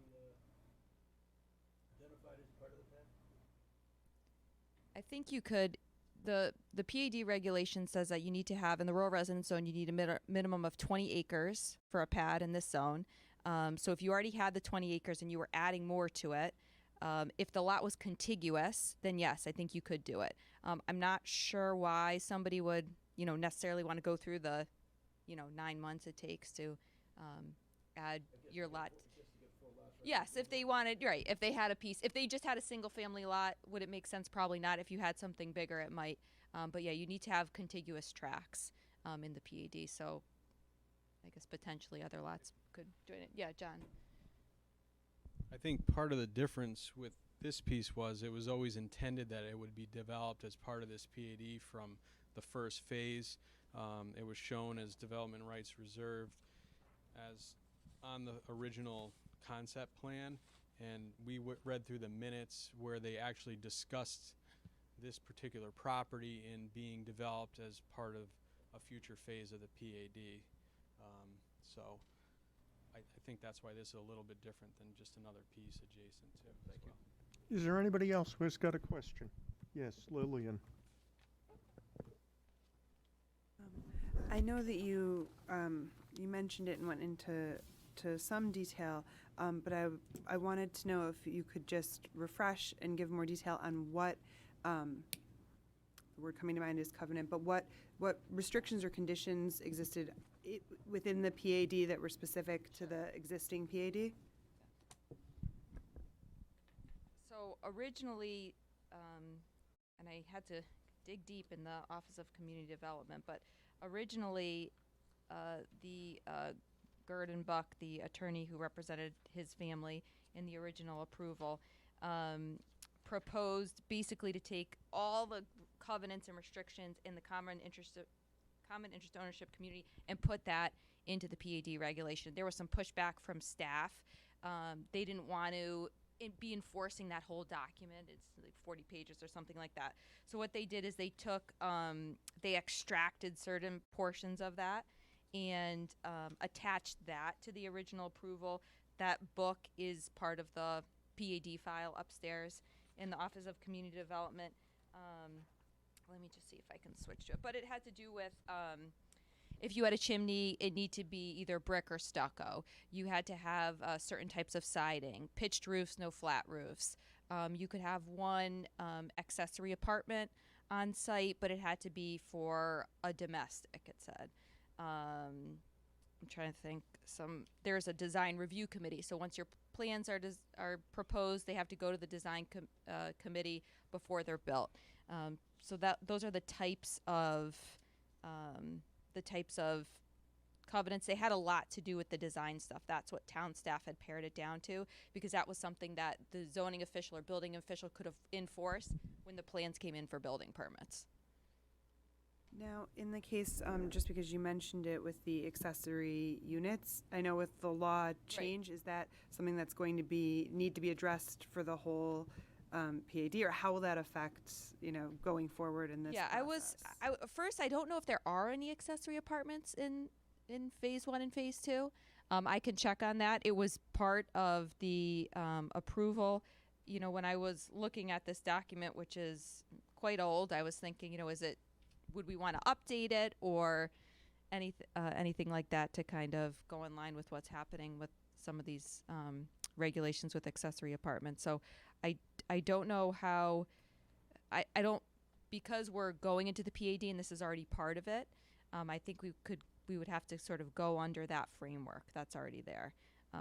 identified as part of the pad? I think you could. The PAD regulation says that you need to have in the rural residence zone, you need a minimum of 20 acres for a pad in this zone. So if you already had the 20 acres and you were adding more to it, if the lot was contiguous, then yes, I think you could do it. I'm not sure why somebody would, necessarily want to go through the, 9 months it takes to add your lot. Yes, if they wanted, right, if they had a piece, if they just had a single family lot, would it make sense? Probably not. If you had something bigger, it might. But yeah, you need to have contiguous tracks in the PAD. So I guess potentially other lots could join it. Yeah, John. I think part of the difference with this piece was it was always intended that it would be developed as part of this PAD from the first phase. It was shown as development rights reserved as on the original concept plan, and we read through the minutes where they actually discussed this particular property in being developed as part of a future phase of the PAD. So I think that's why this is a little bit different than just another piece adjacent to. Thank you. Is there anybody else who has got a question? Yes, Lillian. I know that you you mentioned it and went into some detail, but I wanted to know if you could just refresh and give more detail on what the word coming to mind is covenant, but what restrictions or conditions existed within the PAD that were specific to the existing PAD? So originally, and I had to dig deep in the Office of Community Development, but originally the Gerdenbach, the attorney who represented his family in the original approval, proposed basically to take all the covenants and restrictions in the common interest ownership community and put that into the PAD regulation. There was some pushback from staff. They didn't want to be enforcing that whole document. It's like 40 pages or something like that. So what they did is they took, they extracted certain portions of that and attached that to the original approval. That book is part of the PAD file upstairs in the Office of Community Development. Let me just see if I can switch to it. But it had to do with if you had a chimney, it needed to be either brick or stucco. You had to have certain types of siding, pitched roofs, no flat roofs. You could have one accessory apartment on site, but it had to be for a domestic, it said. I'm trying to think. There's a design review committee. So once your plans are proposed, they have to go to the design committee before they're built. So those are the types of covenants. They had a lot to do with the design stuff. That's what town staff had pared it down to, because that was something that the zoning official or building official could have enforced when the plans came in for building permits. Now, in the case, just because you mentioned it with the accessory units, I know with the law change, is that something that's going to need to be addressed for the whole PAD, or how will that affect, going forward in this process? First, I don't know if there are any accessory apartments in phase 1 and phase 2. I can check on that. It was part of the approval. When I was looking at this document, which is quite old, I was thinking, would we want to update it or anything like that to kind of go in line with what's happening with some of these regulations with accessory apartments. So I don't know how, I don't, because we're going into the PAD and this is already part of it, I think we would have to sort of go under that framework that's already there.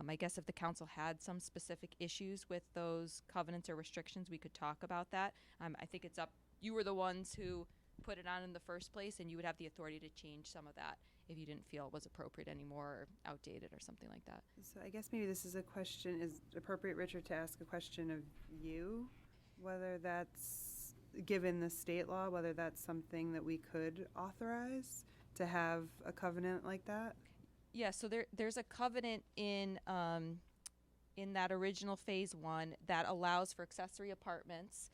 I guess if the council had some specific issues with those covenants or restrictions, we could talk about that. I think it's up, you were the ones who put it on in the first place, and you would have the authority to change some of that if you didn't feel it was appropriate anymore or outdated or something like that. So I guess maybe this is a question, is it appropriate, Richard, to ask a question of you, whether that's, given the state law, whether that's something that we could authorize to have a covenant like that? Yeah, so there's a covenant in that original phase 1 that allows for accessory apartments.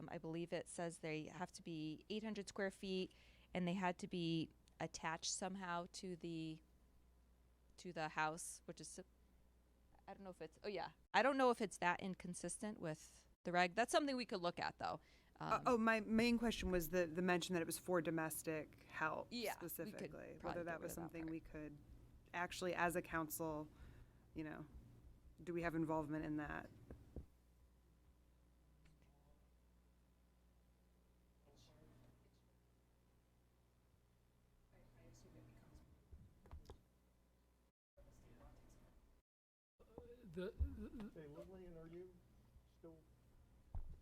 I believe it says they have to be 800 square feet, and they had to be attached somehow to the house, which is, I don't know if it's, I don't know if it's that inconsistent with the reg. That's something we could look at, though. My main question was the mention that it was for domestic help specifically. We could whether that was something we could actually, as a council, do we have involvement in that? Lillian, are you still?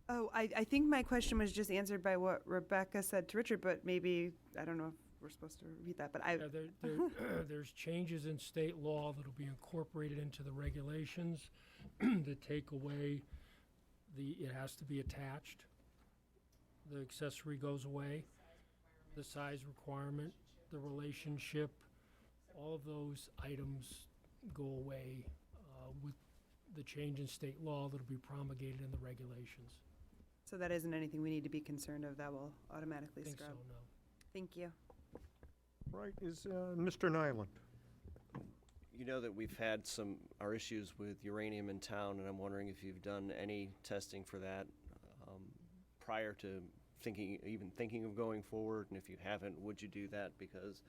Oh, I think my question was just answered by what Rebecca said to Richard, but maybe, I don't know if we're supposed to repeat that, but there's changes in state law that'll be incorporated into the regulations that take away it has to be attached. The accessory goes away, the size requirement, the relationship, all of those items go away the change in state law that'll be promulgated in the regulations. So that isn't anything we need to be concerned of, that will automatically Think so, scrub? no. Thank you. Right, is Mr. Nyland? You know that we've had our issues with uranium in town, and I'm wondering if you've done any testing for that prior to even thinking of going forward, and if you haven't, would you do that? Because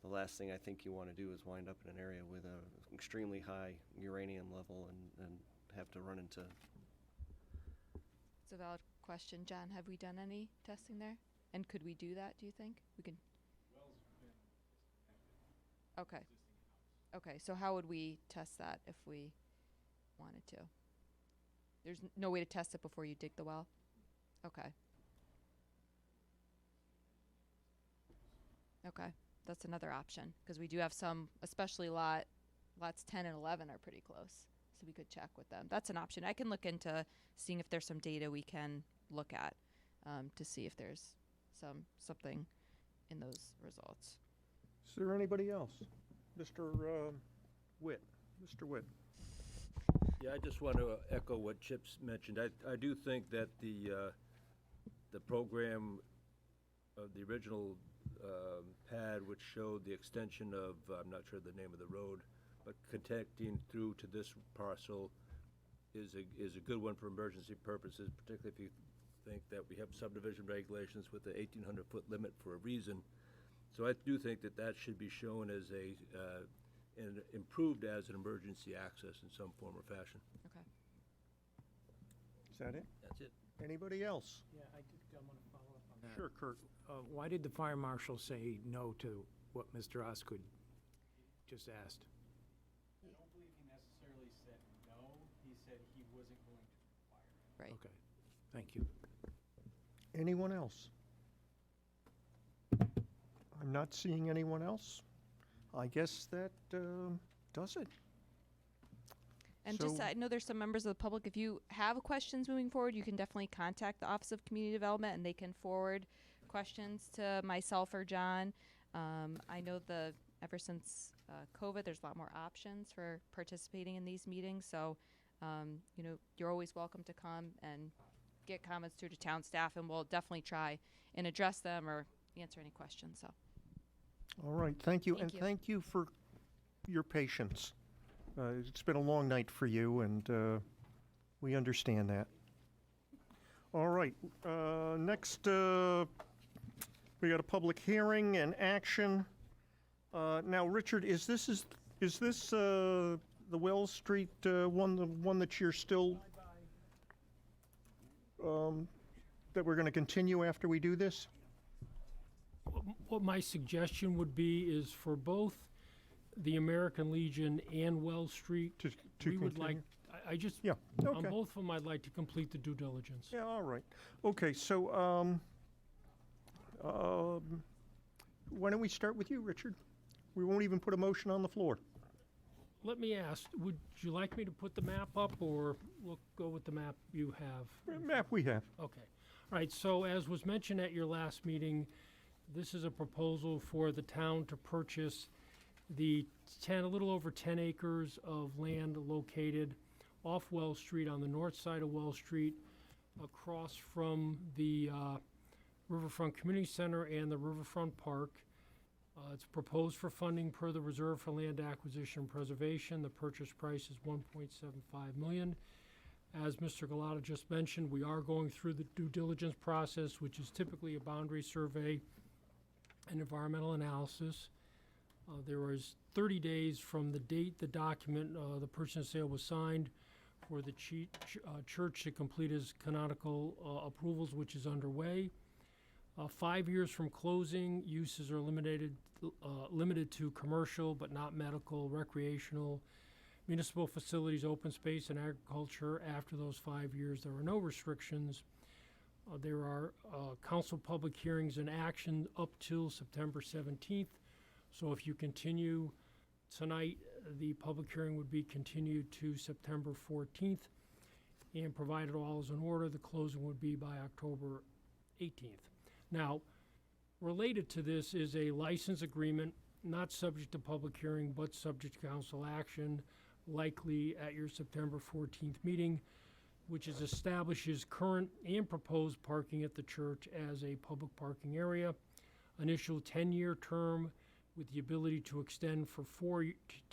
the last thing I think you want to do is wind up in an area with an extremely high uranium level and have to run into. It's a valid question. John, have we done any testing there? And could we do that, do you think? We can. Okay. Okay, so how would we test that if we wanted to? There's no way to test it before you dig the well? Okay. Okay, that's another option, because we do have some, especially lots 10 and 11 are pretty close, so we could check with them. That's an option. I can look into seeing if there's some data we can look at to see if there's something in those results. Is there anybody else? Mr. Witt. Mr. Witt. Yeah, I just want to echo what Chip's mentioned. I do think that the program of the original pad, which showed the extension of, I'm not sure the name of the road, but connecting through to this parcel is a good one for emergency purposes, particularly if you think that we have subdivision regulations with the 1,800-foot limit for a reason. So I do think that that should be shown as and improved as an emergency access in some form or fashion. Okay. Is that it? That's it. Anybody else? Yeah, I want to follow up on that. Sure, Kurt. Why did the fire marshal say no to what Mr. Osgood just asked? I don't believe he necessarily said no. He said he wasn't going to require it. Right. Okay, thank you. Anyone else? I'm not seeing anyone else. I guess that does it. And So- just, I know there's some members of the public, if you have questions moving forward, you can definitely contact the Office of Community Development and they can forward questions to myself or John. I know ever since COVID, there's a lot more options for participating in these meetings. So, you're always welcome to come and get comments through to town staff, and we'll definitely try and address them or answer any questions. So, All right, thank you, Thank and you. thank you for your patience. It's been a long night for you, and we understand that. All right, next, we got a public hearing and action. Now, Richard, is this the Wells Street one, the one that you're still, that we're going to continue after we do this? What my suggestion would be is for both the American Legion and Wells Street, To we would like, continue? I just, Yeah, on okay. both of them, I'd like to complete the due diligence. Yeah, all right. Okay, so why don't we start with you, Richard? We won't even put a motion on the floor. Let me ask, would you like me to put the map up, or go with the map you have? Map we have. Okay. All right, so as was mentioned at your last meeting, this is a proposal for the town to purchase a little over 10 acres of land located off Wells Street, on the north side of Wells Street, across from the Riverfront Community Center and the Riverfront Park. It's proposed for funding per the Reserve for Land Acquisition and Preservation. The purchase price is $1.75 million. As Mr. Galata just mentioned, we are going through the due diligence process, which is typically a boundary survey and environmental analysis. There is 30 days from the date the document, the purchase and sale was signed, for the church to complete its canonical approvals, which is underway. 5 years from closing, uses are limited to commercial but not medical, recreational, municipal facilities, open space, and agriculture. After those 5 years, there are no restrictions. There are council public hearings and action up till September 17th. So if you continue tonight, the public hearing would be continued to September 14th. And provided all is in order, the closing would be by October 18th. Now, related to this is a license agreement, not subject to public hearing, but subject to council action. likely at your September 14th meeting, which establishes current and proposed parking at the church as a public parking area. Initial 10-year term with the ability to extend for 4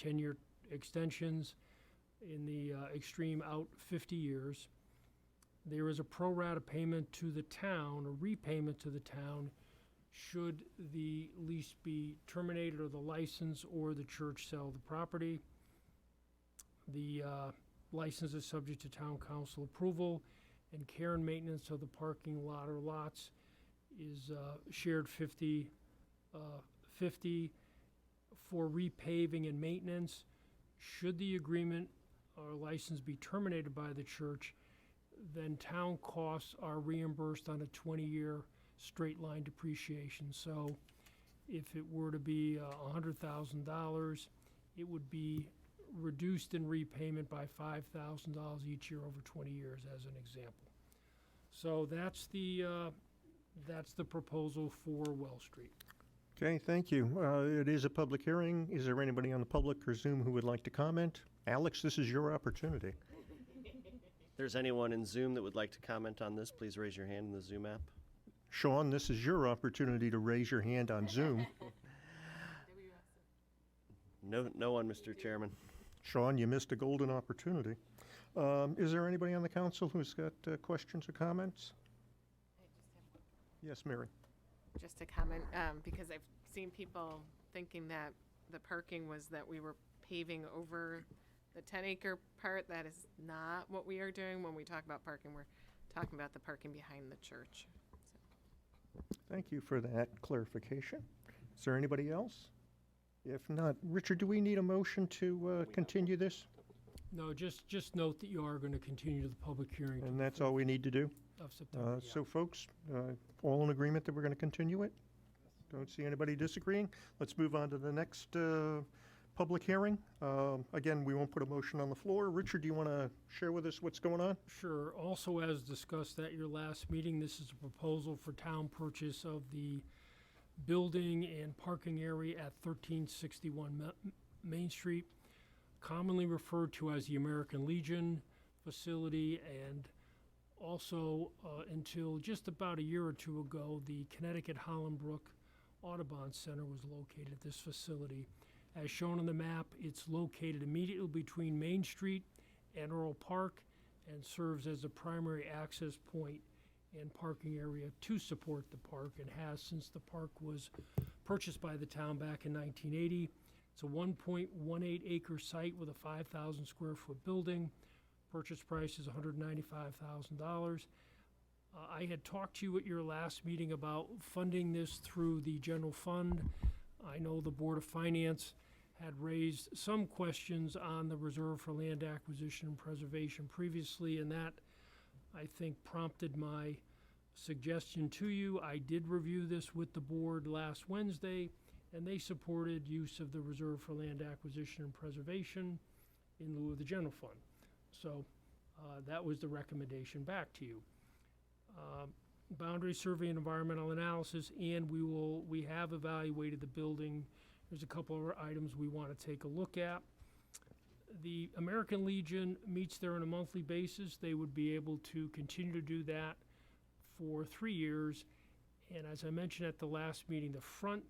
10-year extensions in the extreme out 50 years. There is a pro rata payment to the town, a repayment to the town, should the lease be terminated or the license or the church sell the property. The license is subject to town council approval, and care and maintenance of the parking lot or lots is shared 50-50 for repaving and maintenance. Should the agreement or license be terminated by the church, then town costs are reimbursed on a 20-year straight line depreciation. So if it were to be $100,000, it would be reduced in repayment by $5,000 each year over 20 years, as an example. So that's the proposal for Well Street. Okay, thank you. It is a public hearing. Is there anybody on the public or Zoom who would like to comment? Alex, this is your opportunity. If there's anyone in Zoom that would like to comment on this, please raise your hand in the Zoom app. Sean, this is your opportunity to raise your hand on Zoom. No one, Mr. Chairman. Sean, you missed a golden opportunity. Is there anybody on the council who's got questions or comments? Yes, Mary. Just a comment, because I've seen people thinking that the parking was that we were paving over the 10-acre part. That is not what we are doing. When we talk about parking, we're talking about the parking behind the church. Thank you for that clarification. Is there anybody else? If not, Richard, do we need a motion to continue this? No, just note that you are going to continue to the public hearing. And that's all we need to do? Of September. So folks, all in agreement that we're going to continue it? Don't see anybody disagreeing. Let's move on to the next public hearing. Again, we won't put a motion on the floor. Richard, do you want to share with us what's going on? Sure. Also, as discussed at your last meeting, this is a proposal for town purchase of the building and parking area at 1361 Main Street, commonly referred to as the American Legion facility, and also until just about a year or two ago, the Connecticut Hollenbrook Audubon Center was located at this facility. As shown on the map, it's located immediately between Main Street and Earl Park and serves as a primary access point and parking area to support the park, and has since the park was purchased by the town back in 1980. It's a 1.18 acre site with a 5,000 square foot building. Purchase price is $195,000. I had talked to you at your last meeting about funding this through the general fund. I know the Board of Finance had raised some questions on the Reserve for Land Acquisition and Preservation previously, and that, I think, prompted my suggestion to you. I did review this with the board last Wednesday, and they supported use of the Reserve for Land Acquisition and Preservation in lieu of the general fund. So that was the recommendation back to you. Boundary survey and environmental analysis, and we have evaluated the building. There's a couple of items we want to take a look at. The American Legion meets there on a monthly basis. They would be able to continue to do that for 3 years. And as I mentioned at the last meeting, the front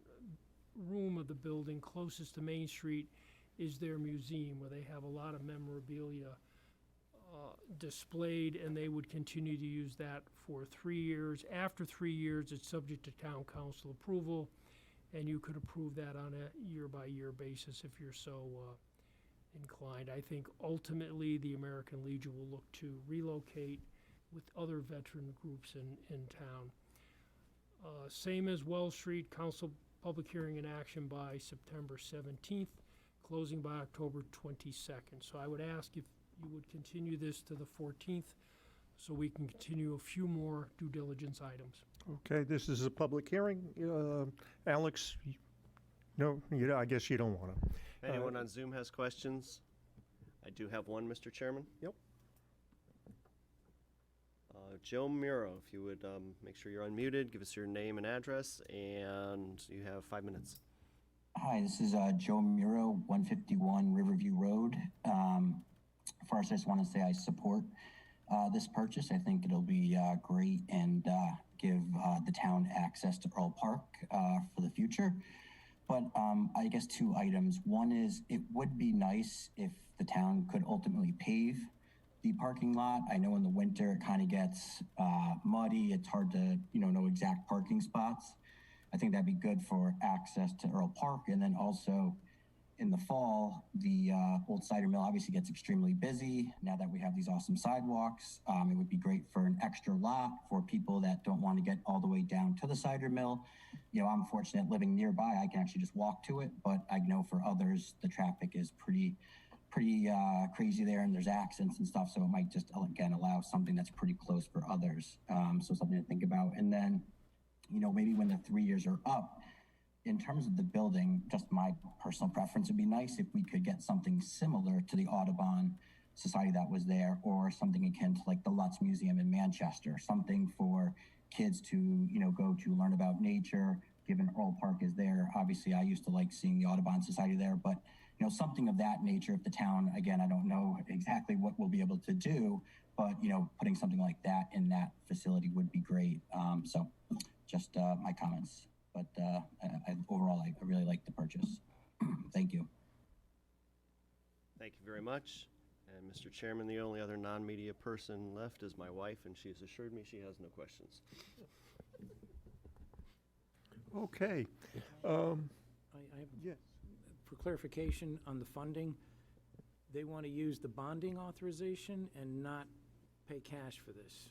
room of the building closest to Main Street is their museum, where they have a lot of memorabilia displayed, and they would continue to use that for 3 years. After 3 years, it's subject to town council approval, and you could approve that on a year-by-year basis if you're so inclined. I think ultimately the American Legion will look to relocate with other veteran groups in town. Same as Well Street, council public hearing and action by September 17th, closing by October 22nd. So I would ask if you would continue this to the 14th so we can continue a few more due diligence items. Okay, this is a public hearing. Alex, no, I guess you don't want to. If anyone on Zoom has questions, I do have one, Mr. Chairman. Yep. Joe Muro, if you would make sure you're unmuted, give us your name and address, and you have 5 minutes. Hi, this is Joe Muro, 151 Riverview Road. First, I just want to say I support this purchase. I think it'll be great and give the town access to Earl Park for the future. But I guess two items. One is it would be nice if the town could ultimately pave the parking lot. I know in the winter it kind of gets muddy. It's hard to know exact parking spots. I think that'd be good for access to Earl Park. And then also in the fall, the old cider mill obviously gets extremely busy. Now that we have these awesome sidewalks, it would be great for an extra lot for people that don't want to get all the way down to the cider mill. I'm fortunate living nearby. I can actually just walk to it, but I know for others, the traffic is pretty crazy there, and there's accidents and stuff. So it might just, again, allow something that's pretty close for others. So something to think about. And then, maybe when the 3 years are up, in terms of the building, just my personal preference, would be nice if we could get something similar to the Audubon Society that was there, or something akin to like the Lutz Museum in Manchester, something for kids to, go to learn about nature, given Earl Park is there. Obviously, I used to like seeing the Audubon Society there, but, something of that nature, if the town, again, I don't know exactly what we'll be able to do, but, putting something like that in that facility would be great. So just my comments. But overall, I really like the purchase. Thank you. Thank you very much. And Mr. Chairman, the only other non-media person left is my wife, and she has assured me she has no questions. Okay. I have, Yes. for clarification on the funding, they want to use the bonding authorization and not pay cash for this.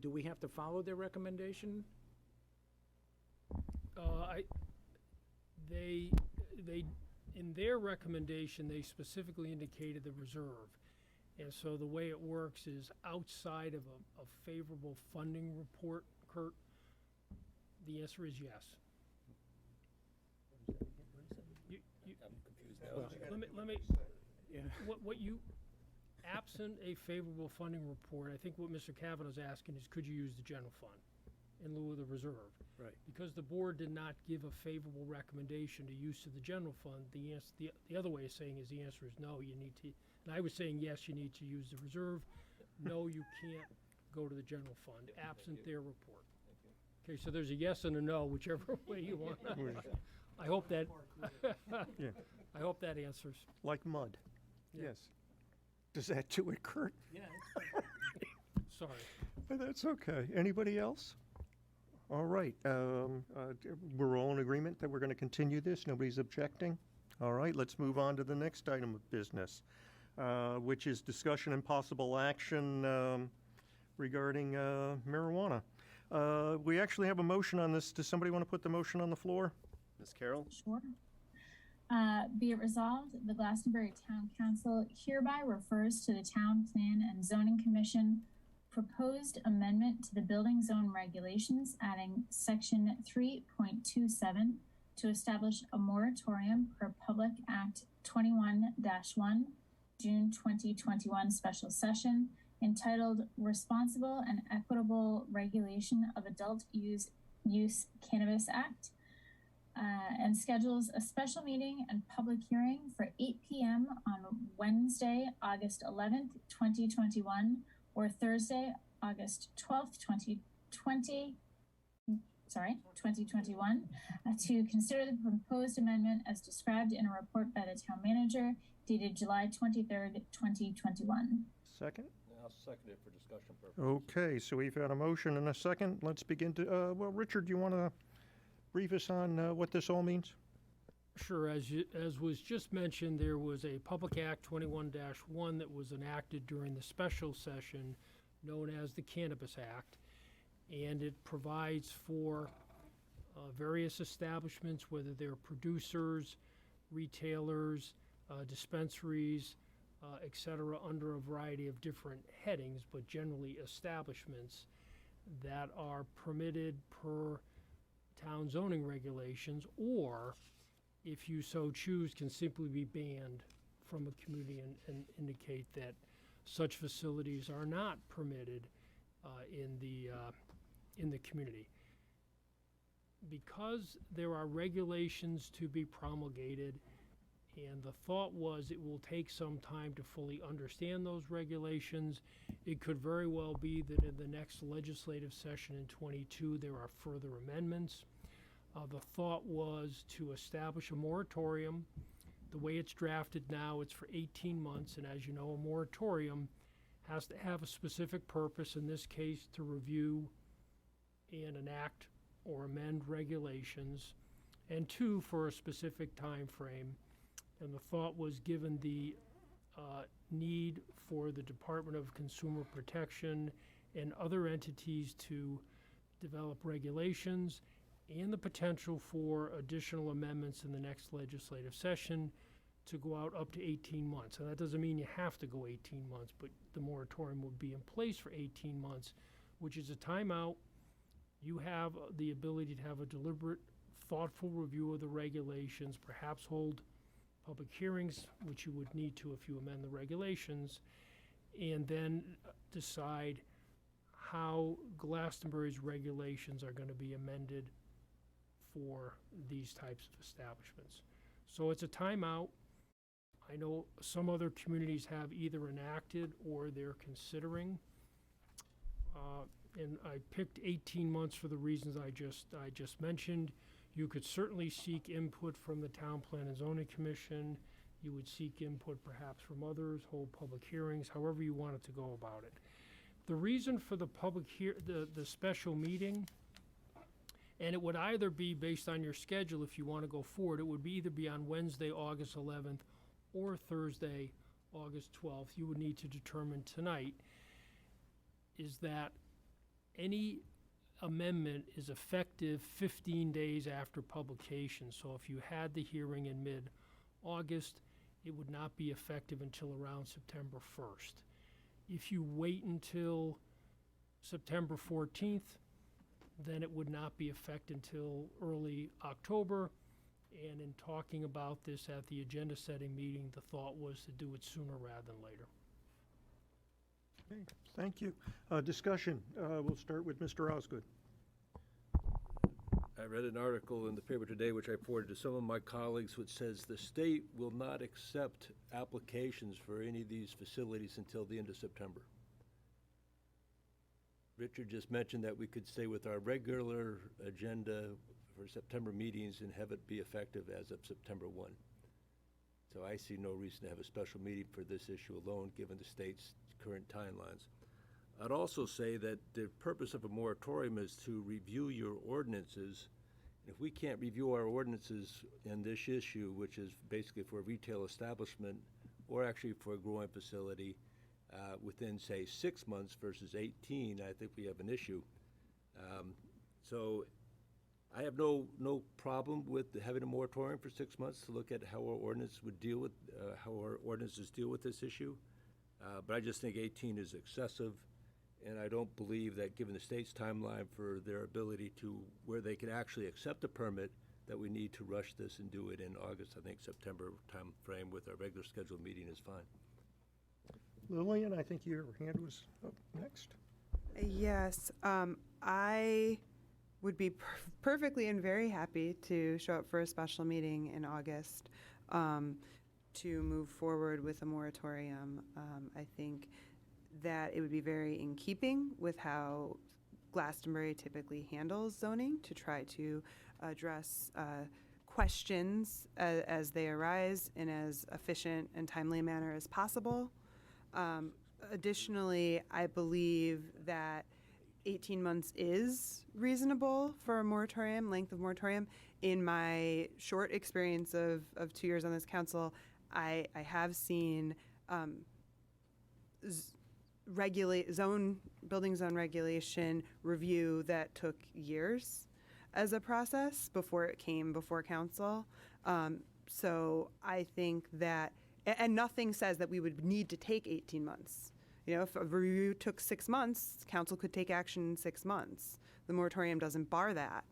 Do we have to follow their recommendation? They, in their recommendation, they specifically indicated the reserve. And so the way it works is outside of a favorable funding report, Kurt, the answer is yes. I'm confused now. Well, let me, Yeah. what you, absent a favorable funding report, I think what Mr. Kavanaugh's asking is, could you use the general fund in lieu of the reserve? Right. Because the board did not give a favorable recommendation to use of the general fund, the answer, the other way of saying is the answer is no, you need to, and I was saying yes, you need to use the reserve. No, you can't go to the general fund, absent their report. Okay, so there's a yes and a no, whichever way you want. I hope that, Yeah. I hope that answers. Like mud. Yeah. Yes. Does that do it, Kurt? Yeah. Sorry. That's okay. Anybody else? All right. We're all in agreement that we're going to continue this. Nobody's objecting. All right. Let's move on to the next item of business, which is discussion and possible action regarding marijuana. We actually have a motion on this. Does somebody want to put the motion on the floor? Ms. Carroll? Sure. Be it resolved, the Glastonbury Town Council hereby refers to the Town Plan and Zoning Commission proposed amendment to the building zone regulations, adding section 3.27 to establish a moratorium per Public Act 21-1, June 2021 special session entitled Responsible and Equitable Regulation of Adult Use Cannabis Act, and schedules a special meeting and public hearing for 8 p.m. on Wednesday, August 11th, 2021, or Thursday, August 12th, 2021, to consider the proposed amendment as described in a report by the town manager dated July 23rd, 2021. Second? I'll second it for discussion purposes. Okay, so we've had a motion and a second. Let's begin to, well, Richard, do you want to brief us on what this all means? Sure, as was just mentioned, there was a Public Act 21-1 that was enacted during the special session known as the Cannabis Act, and it provides for various establishments, whether they're producers, retailers, dispensaries, et cetera, under a variety of different headings, but generally establishments that are permitted per town zoning regulations, or if you so choose, can simply be banned from a community and indicate that such facilities are not permitted in the community. because there are regulations to be promulgated, and the thought was it will take some time to fully understand those regulations, it could very well be that in the next legislative session in '22 there are further amendments. The thought was to establish a moratorium. The way it's drafted now, it's for 18 months, and as you know, a moratorium has to have a specific purpose, in this case to review and enact or amend regulations, and two, for a specific time frame. And the thought was, given the need for the Department of Consumer Protection and other entities to develop regulations, and the potential for additional amendments in the next legislative session, to go out up to 18 months. And that doesn't mean you have to go 18 months, but the moratorium would be in place for 18 months, which is a timeout. You have the ability to have a deliberate, thoughtful review of the regulations, perhaps hold public hearings, which you would need to if you amend the regulations, and then decide how Glastonbury's regulations are going to be amended for these types of establishments. So it's a timeout. I know some other communities have either enacted or they're considering. And I picked 18 months for the reasons I just mentioned. You could certainly seek input from the Town Plan and Zoning Commission. You would seek input perhaps from others, hold public hearings, however you wanted to go about it. The reason for the the special meeting, and it would either be based on your schedule if you want to go forward, it would be either be on Wednesday, August 11th, or Thursday, August 12th. You would need to determine tonight, is that any amendment is effective 15 days after publication. So if you had the hearing in mid-August, it would not be effective until around September 1st. If you wait until September 14th, then it would not be effective until early October. And in talking about this at the agenda setting meeting, the thought was to do it sooner rather than later. Okay, thank you. Discussion. We'll start with Mr. Osgood. I read an article in the paper today, which I forwarded to some of my colleagues, which says the state will not accept applications for any of these facilities until the end of September. Richard just mentioned that we could stay with our regular agenda for September meetings and have it be effective as of September 1. So I see no reason to have a special meeting for this issue alone, given the state's current timelines. I'd also say that the purpose of a moratorium is to review your ordinances. If we can't review our ordinances in this issue, which is basically for a retail establishment or actually for a growing facility, within, say, 6 months versus 18, I think we have an issue. So I have no problem with having a moratorium for 6 months to look at how our ordinance would deal with, how our ordinances deal with this issue. But I just think 18 is excessive, and I don't believe that, given the state's timeline for their ability to, where they can actually accept a permit, that we need to rush this and do it in August. I think September time frame with our regular scheduled meeting is fine. Lillian, I think your hand was up next. Yes, I would be perfectly and very happy to show up for a special meeting in August to move forward with a moratorium. I think that it would be very in keeping with how Glastonbury typically handles zoning, to try to address questions as they arise in as efficient and timely a manner as possible. Additionally, I believe that 18 months is reasonable for a moratorium, length of moratorium. In my short experience of 2 years on this council, I have seen building zone regulation review that took years as a process before it came before council. So I think that, and nothing says that we would need to take 18 months. You know, if a review took 6 months, council could take action in 6 months. The moratorium doesn't bar that.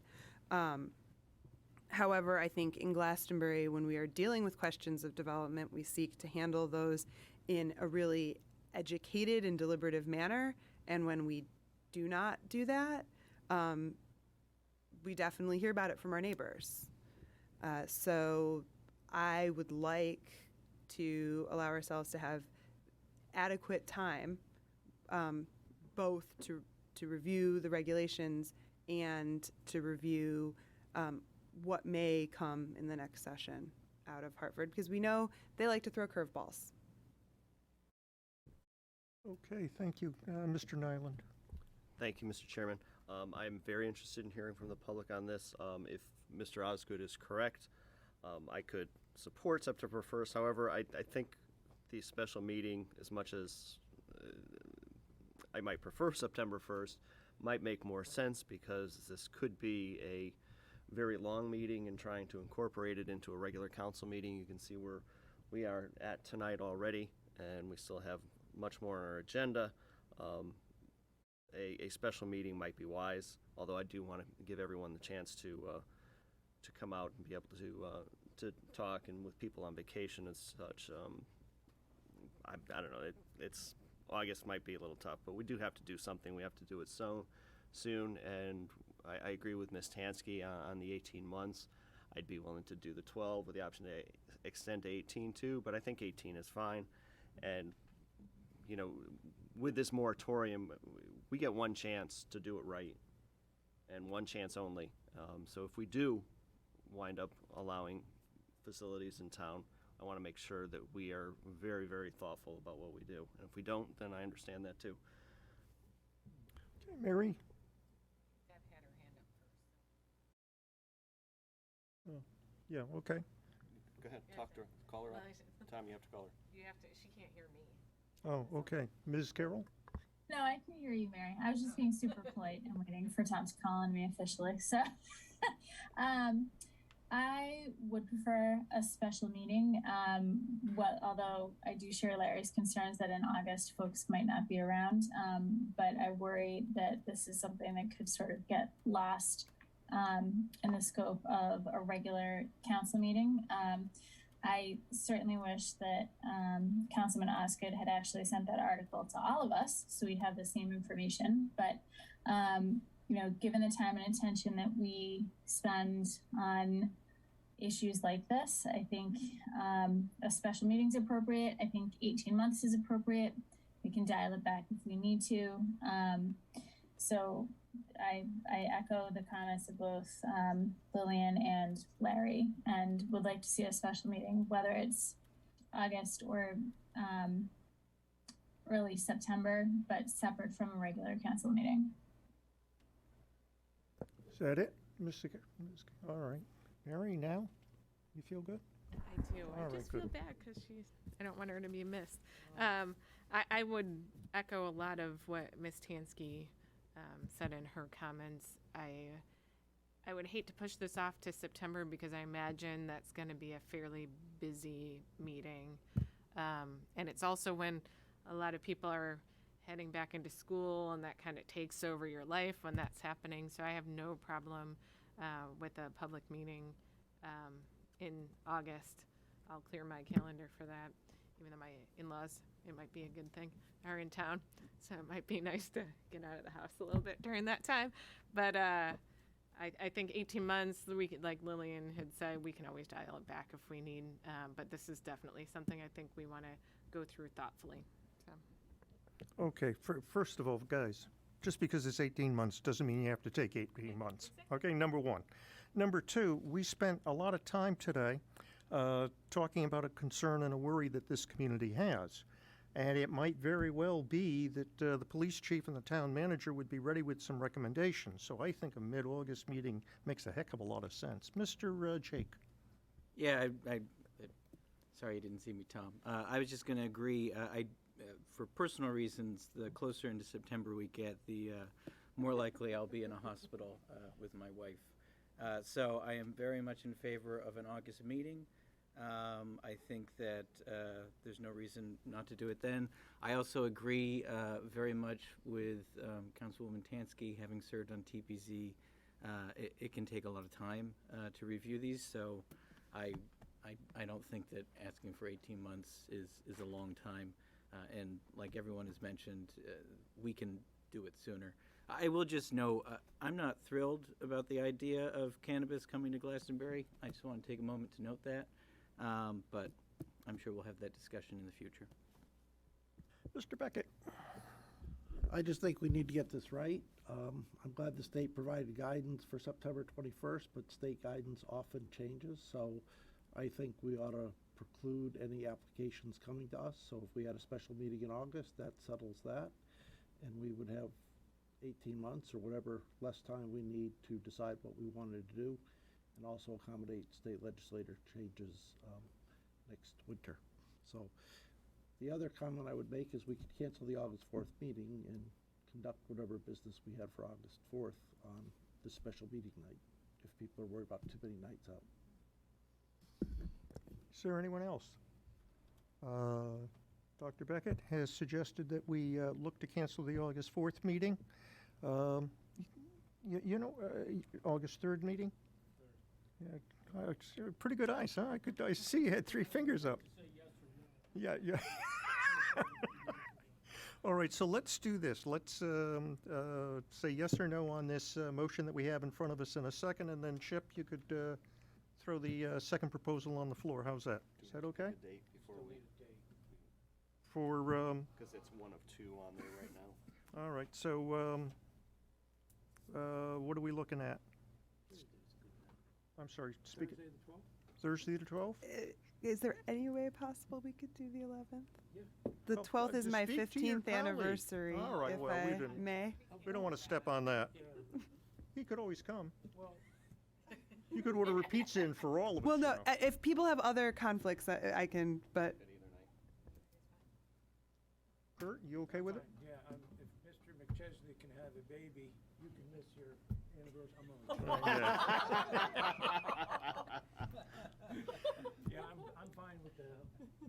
However, I think in Glastonbury, when we are dealing with questions of development, we seek to handle those in a really educated and deliberative manner. And when we do not do that, we definitely hear about it from our neighbors. So I would like to allow ourselves to have adequate time, both to review the regulations and to review what may come in the next session out of Hartford, because we know they like to throw curveballs. Okay, thank you. Mr. Nyland. Thank you, Mr. Chairman. I'm very interested in hearing from the public on this. If Mr. Osgood is correct, I could support September 1st. However, I think the special meeting, as much as I might prefer September 1st, might make more sense because this could be a very long meeting, and trying to incorporate it into a regular council meeting. You can see where we are at tonight already, and we still have much more on our agenda. A special meeting might be wise, although I do want to give everyone the chance to come out and be able to talk, and with people on vacation and such. I don't know. It's August might be a little tough, but we do have to do something. We have to do it soon, and I agree with Ms. Tansky on the 18 months. I'd be willing to do the 12 with the option to extend to 18 too, but I think 18 is fine. And, you know, with this moratorium, we get one chance to do it right, and one chance only. So if we do wind up allowing facilities in town, I want to make sure that we are very, very thoughtful about what we do. And if we don't, then I understand that too. Okay, Mary? Deb had her hand up first. Oh, yeah, okay. Go ahead, talk to her. Call her up. Tom, you have to call her. You have to, she can't hear me. Oh, okay. Ms. Carroll? No, I can hear you, Mary. I was just being super polite and waiting for Tom to call on me officially. So, I would prefer a special meeting. Although I do share Larry's concerns that in August folks might not be around, but I worry that this is something that could sort of get lost in the scope of a regular council meeting. I certainly wish that Councilman Osgood had actually sent that article to all of us so we'd have the same information. But, you know, given the time and attention that we spend on issues like this, I think a special meeting is appropriate. I think 18 months is appropriate. We can dial it back if we need to. So I echo the comments of both Lillian and Larry, and would like to see a special meeting, whether it's August or early September, but separate from a regular council meeting. Is that it? All right. Mary, now? You feel good? I do. All I right, just feel good. bad because I don't want her to be missed. I would echo a lot of what Ms. Tansky said in her comments. I would hate to push this off to September because I imagine that's going to be a fairly busy meeting. And it's also when a lot of people are heading back into school, and that kind of takes over your life when that's happening. So I have no problem with a public meeting in August. I'll clear my calendar for that, even though my in-laws, it might be a good thing, are in town. So it might be nice to get out of the house a little bit during that time. But I think 18 months, we could, like Lillian had said, we can always dial it back if we need. But this is definitely something I think we want to go through thoughtfully. So. Okay, first of all, guys, just because it's 18 months doesn't mean you have to take 18 months. Okay, number one. Number two, we spent a lot of time today talking about a concern and a worry that this community has. And it might very well be that the police chief and the town manager would be ready with some recommendations. So I think a mid-August meeting makes a heck of a lot of sense. Mr. Jake. Yeah, sorry you didn't see me, Tom. I was just going to agree. For personal reasons, the closer into September we get, the more likely I'll be in a hospital with my wife. So I am very much in favor of an August meeting. I think that there's no reason not to do it then. I also agree very much with Councilwoman Tansky, having served on TPZ. It can take a lot of time to review these, so I don't think that asking for 18 months is a long time. And like everyone has mentioned, we can do it sooner. I will just know, I'm not thrilled about the idea of cannabis coming to Glastonbury. I just want to take a moment to note that. But I'm sure we'll have that discussion in the future. Mr. Beckett? I just think we need to get this right. I'm glad the state provided guidance for September 21st, but state guidance often changes, so I think we ought to preclude any applications coming to us. So if we had a special meeting in August, that settles that, and we would have 18 months or whatever less time we need to decide what we wanted to do, and also accommodate state legislature changes next winter. So the other comment I would make is we could cancel the August 4th meeting and conduct whatever business we had for August 4th on the special meeting night, if people are worried about too many nights out. Is there anyone else? Dr. Beckett has suggested that we look to cancel the August 4th meeting. August 3rd meeting? Yeah, pretty good eyes, huh? I see you had 3 fingers up. Yeah. All right, so let's do this. Let's say yes or no on this motion that we have in front of us in a second, and then Chip, you could throw the second proposal on the floor. How's that? Is that okay? The date before we, For, because it's one of 2 on there right now. all right, so what are we looking at? I'm sorry, speak it. Thursday the 12th? Is there any way possible we could do the 11th? Yeah. The Oh, 12th is just my speak to your 15th colleague. anniversary, All right, if well, I we didn't- may. We don't want to step on that. He could always come. Well, You could order a pizza in for all of us. Well, no, you know. if people have other conflicts, I can, but Kurt, you okay with it? Yeah, if Mr. McChesney can have a baby, you can miss your anniversary. Yeah, I'm fine with the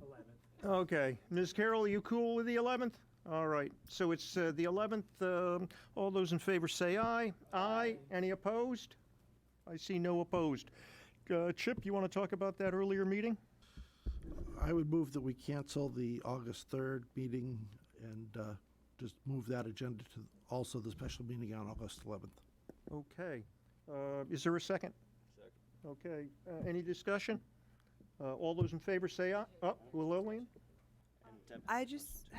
11th. Okay. Ms. Carroll, are you cool with the 11th? All right. So it's the 11th. All those in favor say aye. Aye. Any opposed? I see no opposed. Chip, you want to talk about that earlier meeting? I would move that we cancel the August 3rd meeting and just move that agenda to also the special meeting on August 11th. Okay. Is there a second? Second. Okay. Any discussion? All those in favor say aye. Lillian? I just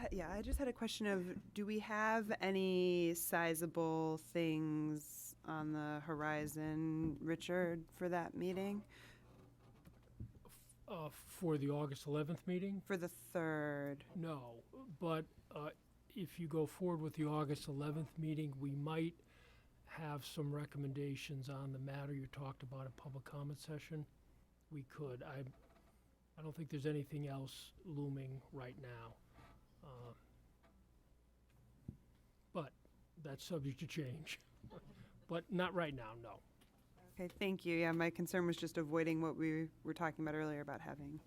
had a question of, do we have any sizable things on the horizon, Richard, for that meeting? For the August 11th meeting? For the 3rd? No, but if you go forward with the August 11th meeting, we might have some recommendations on the matter you talked about in public comment session. We could. I don't think there's anything else looming right now. But that's subject to change. But not right now, no. Okay, thank you. Yeah, my concern was just avoiding what we were talking about earlier about having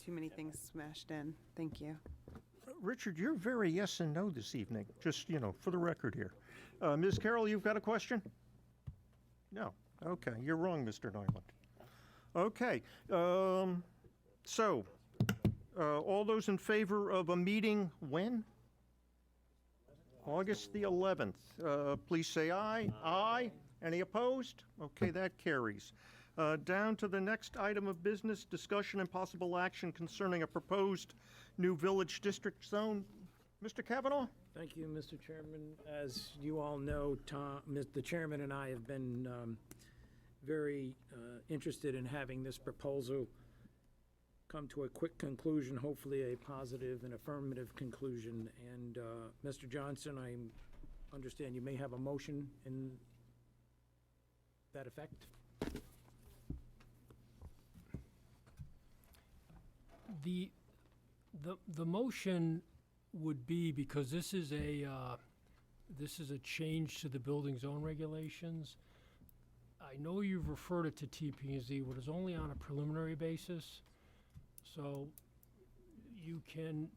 too many things smashed in. Thank you. Richard, you're very yes and no this evening, just, for the record here. Ms. Carroll, you've got a question? No. Okay, you're wrong, Mr. Nyland. Okay, so, all those in favor of a meeting when? August the 11th. Please say aye. Aye. Any opposed? Okay, that carries. Down to the next item of business, discussion and possible action concerning a proposed new village district zone. Mr. Kavanaugh? Thank you, Mr. Chairman. As you all know, the chairman and I have been very interested in having this proposal come to a quick conclusion, hopefully a positive and affirmative conclusion. And Mr. Johnson, I understand you may have a motion in that effect? The motion would be, because this is a change to the building zone regulations. I know you've referred it to TP&Z, but it's only on a preliminary basis. So you can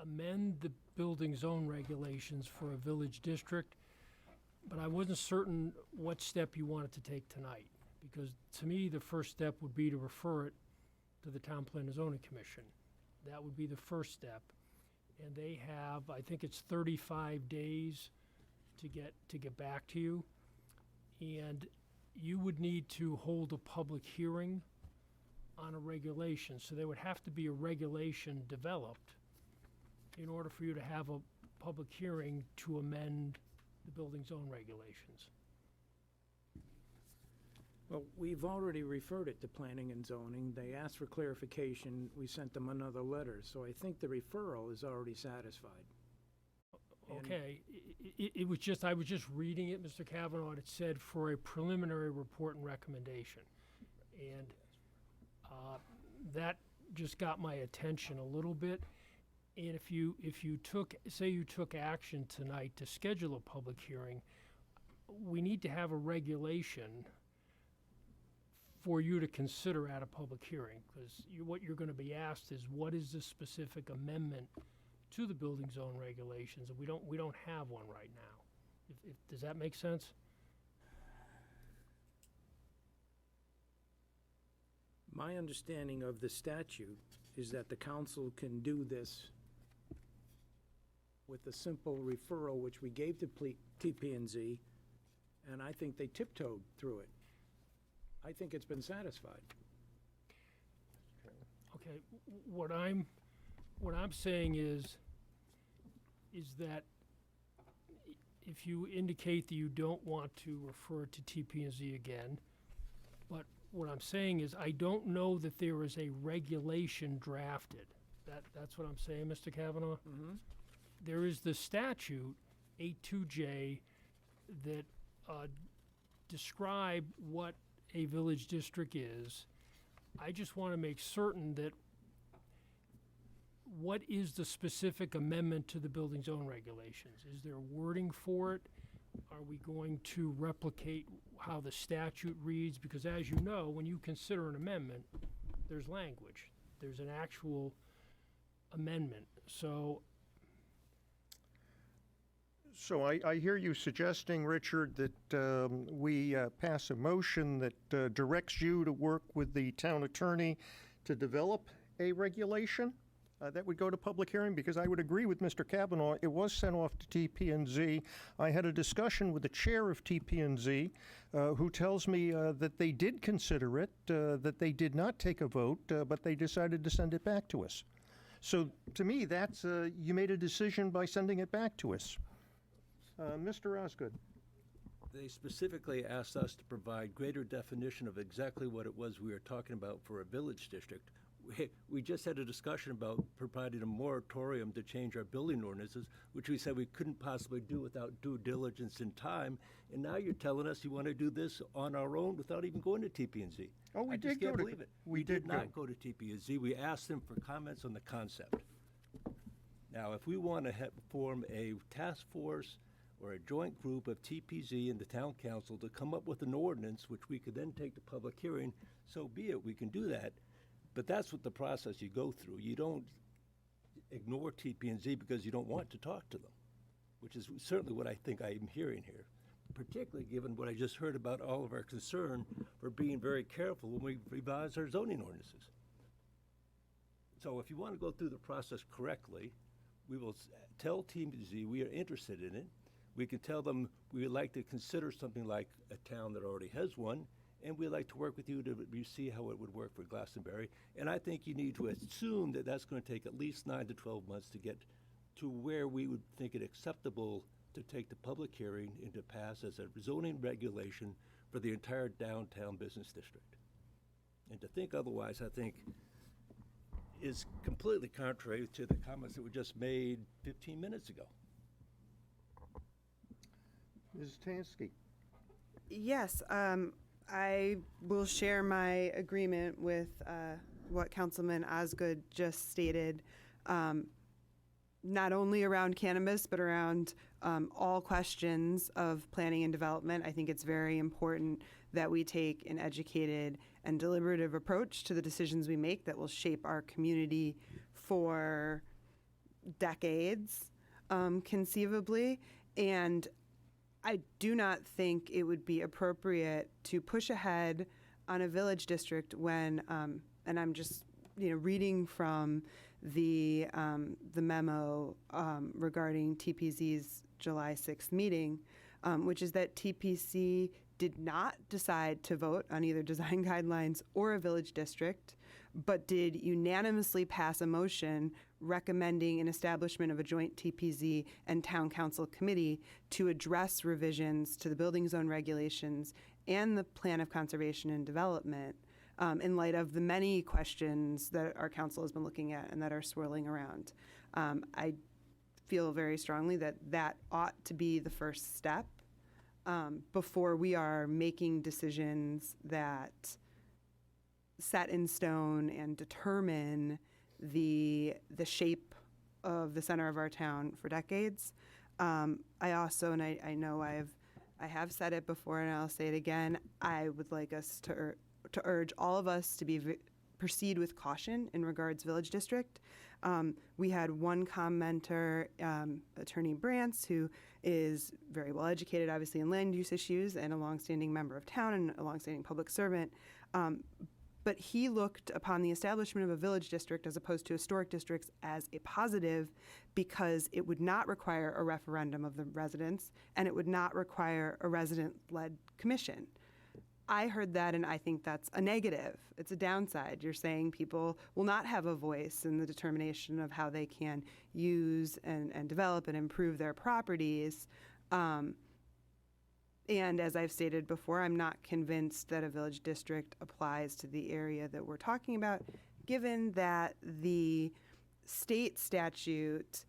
amend the building zone regulations for a village district, but I wasn't certain what step you wanted to take tonight, because to me, the first step would be to refer it to the Town Plan and Zoning Commission. That would be the first step. And they have, I think it's 35 days to get back to you. And you would need to hold a public hearing on a regulation. So there would have to be a regulation developed in order for you to have a public hearing to amend the building zone regulations. Well, we've already referred it to planning and zoning. They asked for clarification. We sent them another letter. So I think the referral is already satisfied. And- Okay, it was just, I was just reading it, Mr. Kavanaugh, and it said for a preliminary report and recommendation. And that just got my attention a little bit. And if you took, say you took action tonight to schedule a public hearing, we need to have a regulation for you to consider at a public hearing, because what you're gonna be asked is, what is the specific amendment to the building zone regulations? And we don't have one right now. Does that make sense? My understanding of the statute is that the council can do this with a simple referral, which we gave to TP&Z, and I think they tiptoed through it. I think it's been satisfied. Okay, what I'm saying is that if you indicate that you don't want to refer to TP&Z again, but what I'm saying is I don't know that there is a regulation drafted. That's what I'm saying, Mr. Kavanaugh? Mm-hmm. There is the statute, 82J, that describe what a village district is. I just want to make certain that what is the specific amendment to the building zone regulations? Is there wording for it? Are we going to replicate how the statute reads? Because as you know, when you consider an amendment, there's language. There's an actual amendment. So I hear you suggesting, Richard, that we pass a motion that directs you to work with the town attorney to develop a regulation that would go to public hearing, because I would agree with Mr. Kavanaugh. It was sent off to TP&Z. I had a discussion with the chair of TP&Z, who tells me that they did consider it, that they did not take a vote, but they decided to send it back to us. So to me, that's you made a decision by sending it back to us. Mr. Osgood. They specifically asked us to provide greater definition of exactly what it was we were talking about for a village district. We just had a discussion about providing a moratorium to change our building ordinances, which we said we couldn't possibly do without due diligence and time. And now you're telling us you want to do this on our own without even going to TP&Z. Oh, we I did just go can't to. believe it. We did not go to TP&Z. We asked them for comments on the concept. Now, if we want to form a task force or a joint group of TPZ and the town council to come up with an ordinance, which we could then take to public hearing, so be it, we can do that. But that's what the process you go through. You don't ignore TP&Z because you don't want to talk to them, which is certainly what I think I am hearing here, particularly given what I just heard about all of our concern for being very careful when we revise our zoning ordinances. So if you want to go through the process correctly, we will tell TPZ we are interested in it. We can tell them we would like to consider something like a town that already has one, and we'd like to work with you to see how it would work for Glastonbury. And I think you need to assume that that's going to take at least 9 to 12 months to get to where we would think it acceptable to take the public hearing and to pass as a zoning regulation for the entire downtown business district. And to think otherwise, I think, is completely contrary to the comments that were just made 15 minutes ago. Ms. Tansky. Yes, I will share my agreement with what Councilman Osgood just stated, not only around cannabis, but around all questions of planning and development. I think it's very important that we take an educated and deliberative approach to the decisions we make that will shape our community for decades, conceivably. And I do not think it would be appropriate to push ahead on a village district when, and I'm just, reading from the memo regarding TPZ's July 6th meeting, which is that TPC did not decide to vote on either design guidelines or a village district, but did unanimously pass a motion recommending an establishment of a joint TPZ and town council committee to address revisions to the building zone regulations and the plan of conservation and development in light of the many questions that our council has been looking at and that are swirling around. I feel very strongly that that ought to be the first step before we are making decisions that set in stone and determine the shape of the center of our town for decades. I also, and I know I have said it before and I'll say it again, I would like us to urge all of us to proceed with caution in regards Village District. We had one commenter, Attorney Brantz, who is very well educated, obviously, in land use issues and a longstanding member of town and a longstanding public servant. But he looked upon the establishment of a village district as opposed to historic districts as a positive because it would not require a referendum of the residents and it would not require a resident-led commission. I heard that and I think that's a negative. It's a downside. You're saying people will not have a voice in the determination of how they can use and develop and improve their properties. And as I've stated before, I'm not convinced that a village district applies to the area that we're talking about, given that the state statute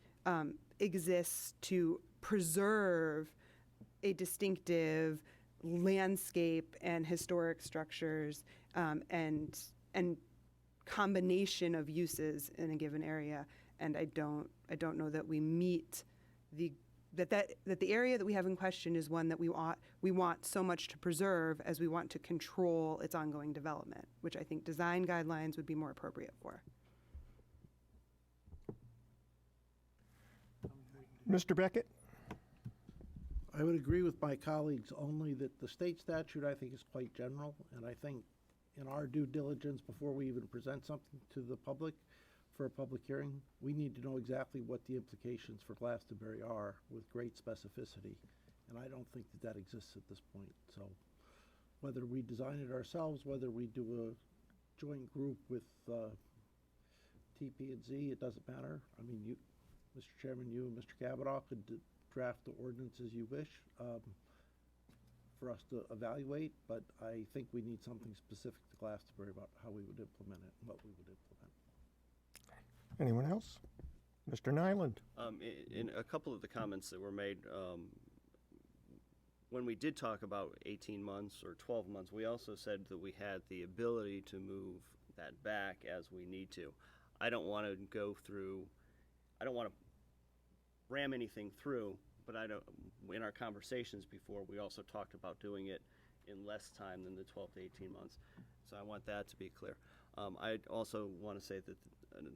exists to preserve a distinctive landscape and historic structures and combination of uses in a given area. And I don't know that we meet that the area that we have in question is one that we want so much to preserve as we want to control its ongoing development, which I think design guidelines would be more appropriate for. Mr. Beckett? I would agree with my colleagues, only that the state statute, I think, is quite general, and I think in our due diligence, before we even present something to the public for a public hearing, we need to know exactly what the implications for Glastonbury are with great specificity, and I don't think that exists at this point. So whether we design it ourselves, whether we do a joint group with TP and Z, it doesn't matter. I mean, you, Mr. Chairman, you and Mr. Kavanaugh could draft the ordinance as you wish for us to evaluate, but I think we need something specific to Glastonbury about how we would implement it and what we would implement. Anyone else? Mr. Nyland? In a couple of the comments that were made, when we did talk about 18 months or 12 months, we also said that we had the ability to move that back as we need to. I don't want to ram anything through, but in our conversations before, we also talked about doing it in less time than the 12 to 18 months. So I want that to be clear. I also want to say that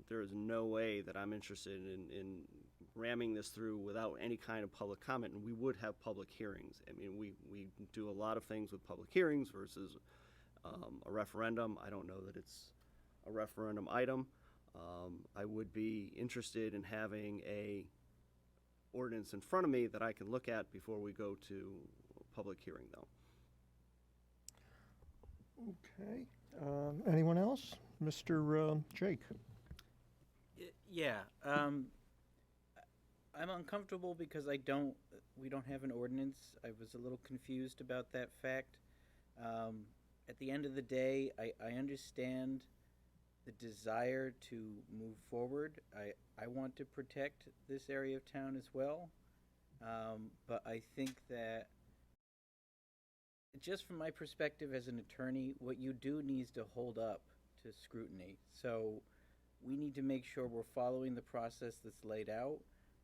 there is no way that I'm interested in ramming this through without any kind of public comment, and we would have public hearings. I mean, we do a lot of things with public hearings versus a referendum. I don't know that it's a referendum item. I would be interested in having a ordinance in front of me that I can look at before we go to a public hearing, though. Okay. Anyone else? Mr. Jake? Yeah. I'm uncomfortable because we don't have an ordinance. I was a little confused about that fact. At the end of the day, I understand the desire to move forward. I want to protect this area of town as well. But I think that just from my perspective as an attorney, what you do needs to hold up to scrutiny. So we need to make sure we're following the process that's laid out,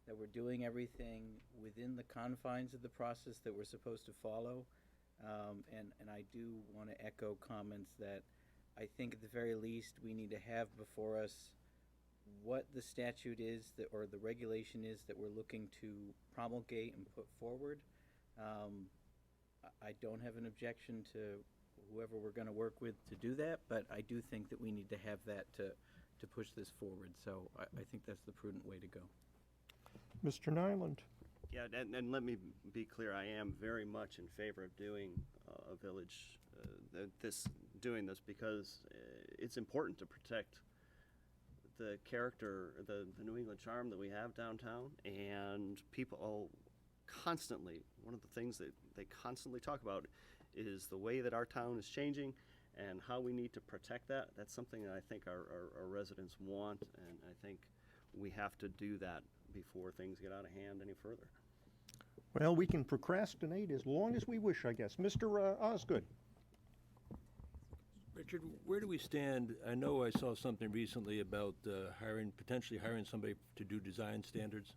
that we're doing everything within the confines of the process that we're supposed to follow. And I do want to echo comments that I think at the very least we need to have before us what the statute is or the regulation is that we're looking to promulgate and put forward. I don't have an objection to whoever we're going to work with to do that, but I do think that we need to have that to push this forward. So I think that's the prudent way to go. Mr. Nyland? Yeah, and let me be clear, I am very much in favor of doing a village, doing this because it's important to protect the character, the New England charm that we have downtown, and people constantly, one of the things that they constantly talk about is the way that our town is changing and how we need to protect that. That's something that I think our residents want, and I think we have to do that before things get out of hand any further. Well, we can procrastinate as long as we wish, I guess. Mr. Osgood. Richard, where do we stand? I know I saw something recently about potentially hiring somebody to do design standards.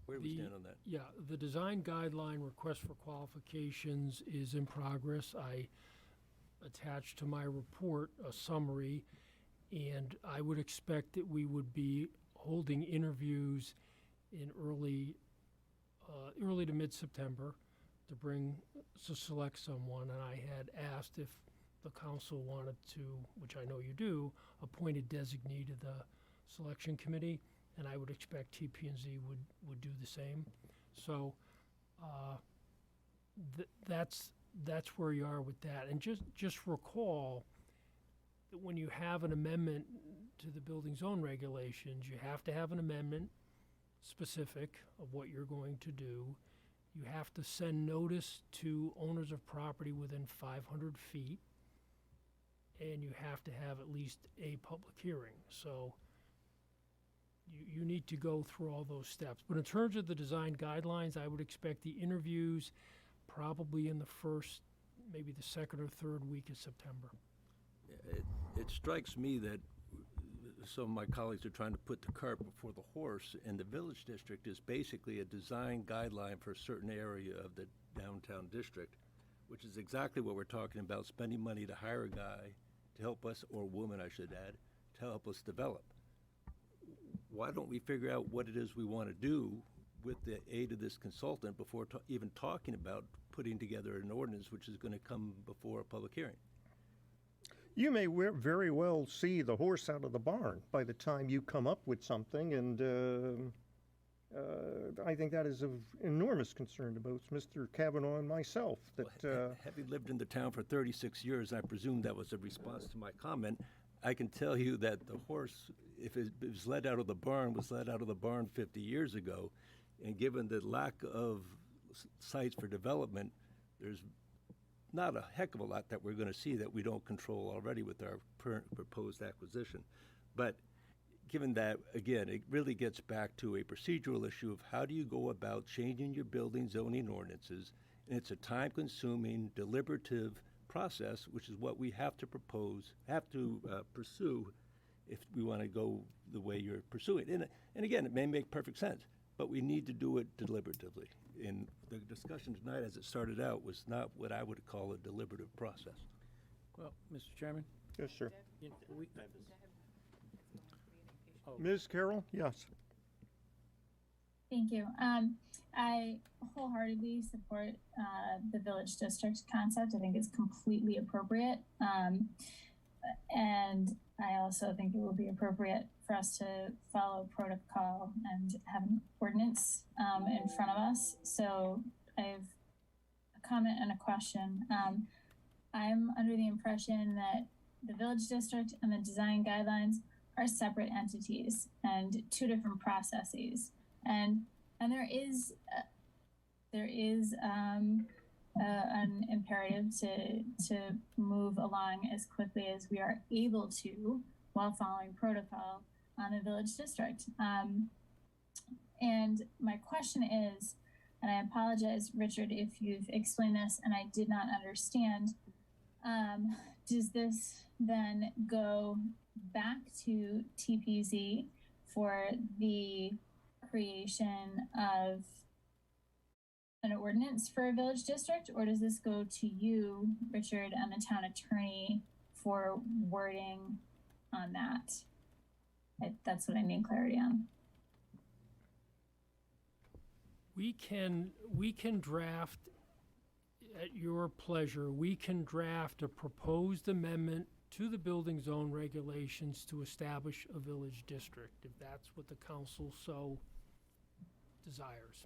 Where do we stand on that? Yeah, the design guideline request for qualifications is in progress. I attached to my report a summary, and I would expect that we would be holding interviews in early to mid-September to select someone, and I had asked if the council wanted to, which I know you do, appoint a designee to the selection committee, and I would expect TP&Z would do the same. So that's where you are with that. And just recall that when you have an amendment to the building zone regulations, you have to have an amendment specific of what you're going to do. You have to send notice to owners of property within 500 feet, and you have to have at least a public hearing. So you need to go through all those steps. But in terms of the design guidelines, I would expect the interviews probably in the first, maybe the second or third week of September. It strikes me that some of my colleagues are trying to put the cart before the horse, and the village district is basically a design guideline for a certain area of the downtown district, which is exactly what we're talking about, spending money to hire a guy to help us, or woman I should add, to help us develop. Why don't we figure out what it is we want to do with the aid of this consultant before even talking about putting together an ordinance which is going to come before a public hearing? You may very well see the horse out of the barn by the time you come up with something, and I think that is of enormous concern to both Mr. Kavanaugh and myself. Having lived in the town for 36 years, I presume that was a response to my comment. I can tell you that the horse, if it was let out of the barn, was let out of the barn 50 years ago, and given the lack of sites for development, there's not a heck of a lot that we're going to see that we don't control already with our proposed acquisition. But given that, again, it really gets back to a procedural issue of how do you go about changing your building zoning ordinances, and it's a time-consuming, deliberative process, which is what we have to pursue if we want to go the way you're pursuing. And again, it may make perfect sense, but we need to do it deliberatively. And the discussion tonight, as it started out, was not what I would call a deliberative process. Well, Mr. Chairman? Yes, sir. Oh. Ms. Carroll? Yes. Thank you. I wholeheartedly support the village district concept. I think it's completely appropriate. And I also think it will be appropriate for us to follow protocol and have an ordinance in front of us. So I have a comment and a question. I'm under the impression that the village district and the design guidelines are separate entities and two different processes. And there is an imperative to move along as quickly as we are able to while following protocol on the village district. And my question is, and I apologize, Richard, if you've explained this and I did not understand, does this then go back to TPZ for the creation of an ordinance for a village district, or does this go to you, Richard, and the town attorney for wording on that? That's what I need clarity on. We can draft, at your pleasure, we can draft a proposed amendment to the building zone regulations to establish a village district, if that's what the council so desires.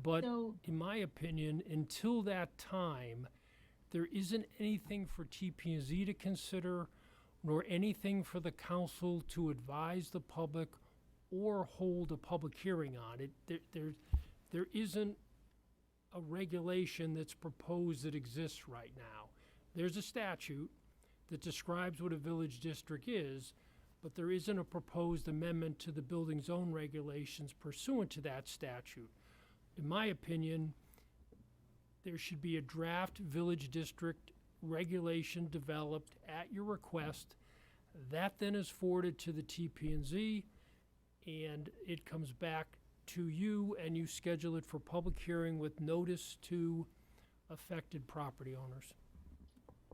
But So- in my opinion, until that time, there isn't anything for TP&Z to consider, nor anything for the council to advise the public or hold a public hearing on. There isn't a regulation that's proposed that exists right now. There's a statute that describes what a village district is, but there isn't a proposed amendment to the building zone regulations pursuant to that statute. In my opinion, there should be a draft village district regulation developed at your request. That then is forwarded to the TP&Z, and it comes back to you, and you schedule it for public hearing with notice to affected property owners.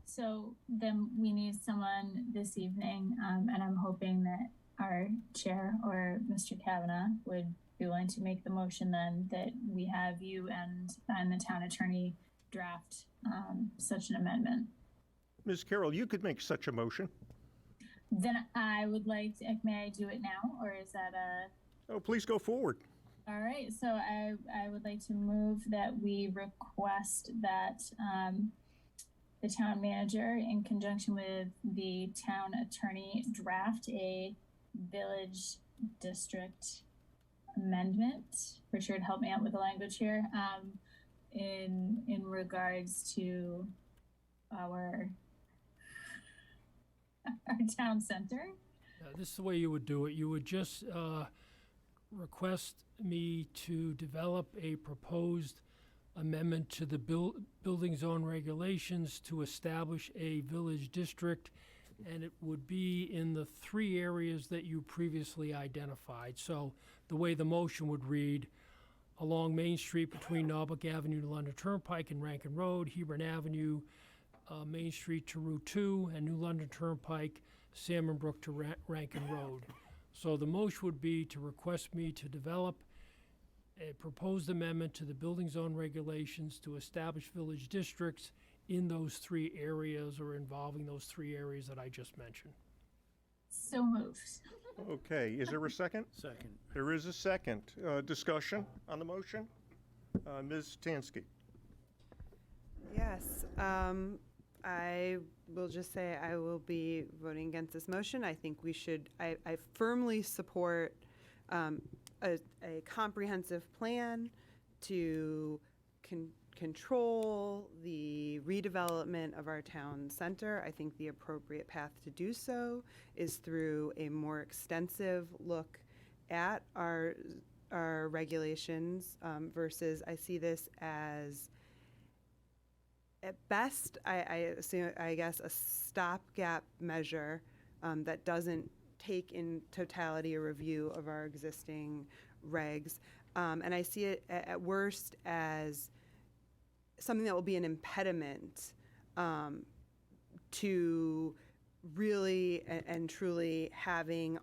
So then we need someone this evening, and I'm hoping that our chair or Mr. Kavanaugh would be willing to make the motion then that we have you and the town attorney draft such an amendment. Ms. Carroll, you could make such a motion. Then I would like to, may I do it now, or is that a? Oh, please go forward. All right, so I would like to move that we request that the town manager, in conjunction with the town attorney, draft a village district amendment. Richard, help me out with the language here. In regards to our town center. This is the way you would do it. You would just request me to develop a proposed amendment to the building zone regulations to establish a village district, and it would be in the 3 areas that you previously identified. So the way the motion would read: along Main Street between Naubach Avenue to London Turnpike and Rankin Road, Hebron Avenue, Main Street to Route 2, and New London Turnpike, Salmon Brook to Rankin Road. So the motion would be to request me to develop a proposed amendment to the building zone regulations to establish village districts in those 3 areas, or involving those 3 areas that I just mentioned. So moved. Okay, is there a second? Second. There is a second. Discussion on the motion? Ms. Tansky. Yes, I will just say I will be voting against this motion. I think we should, I firmly support a comprehensive plan to control the redevelopment of our town center. I think the appropriate path to do so is through a more extensive look at our regulations versus I see this as, at best, I guess, a stopgap measure that doesn't take in totality a review of our existing regs. And I see it at worst as something that will be an impediment to really and truly having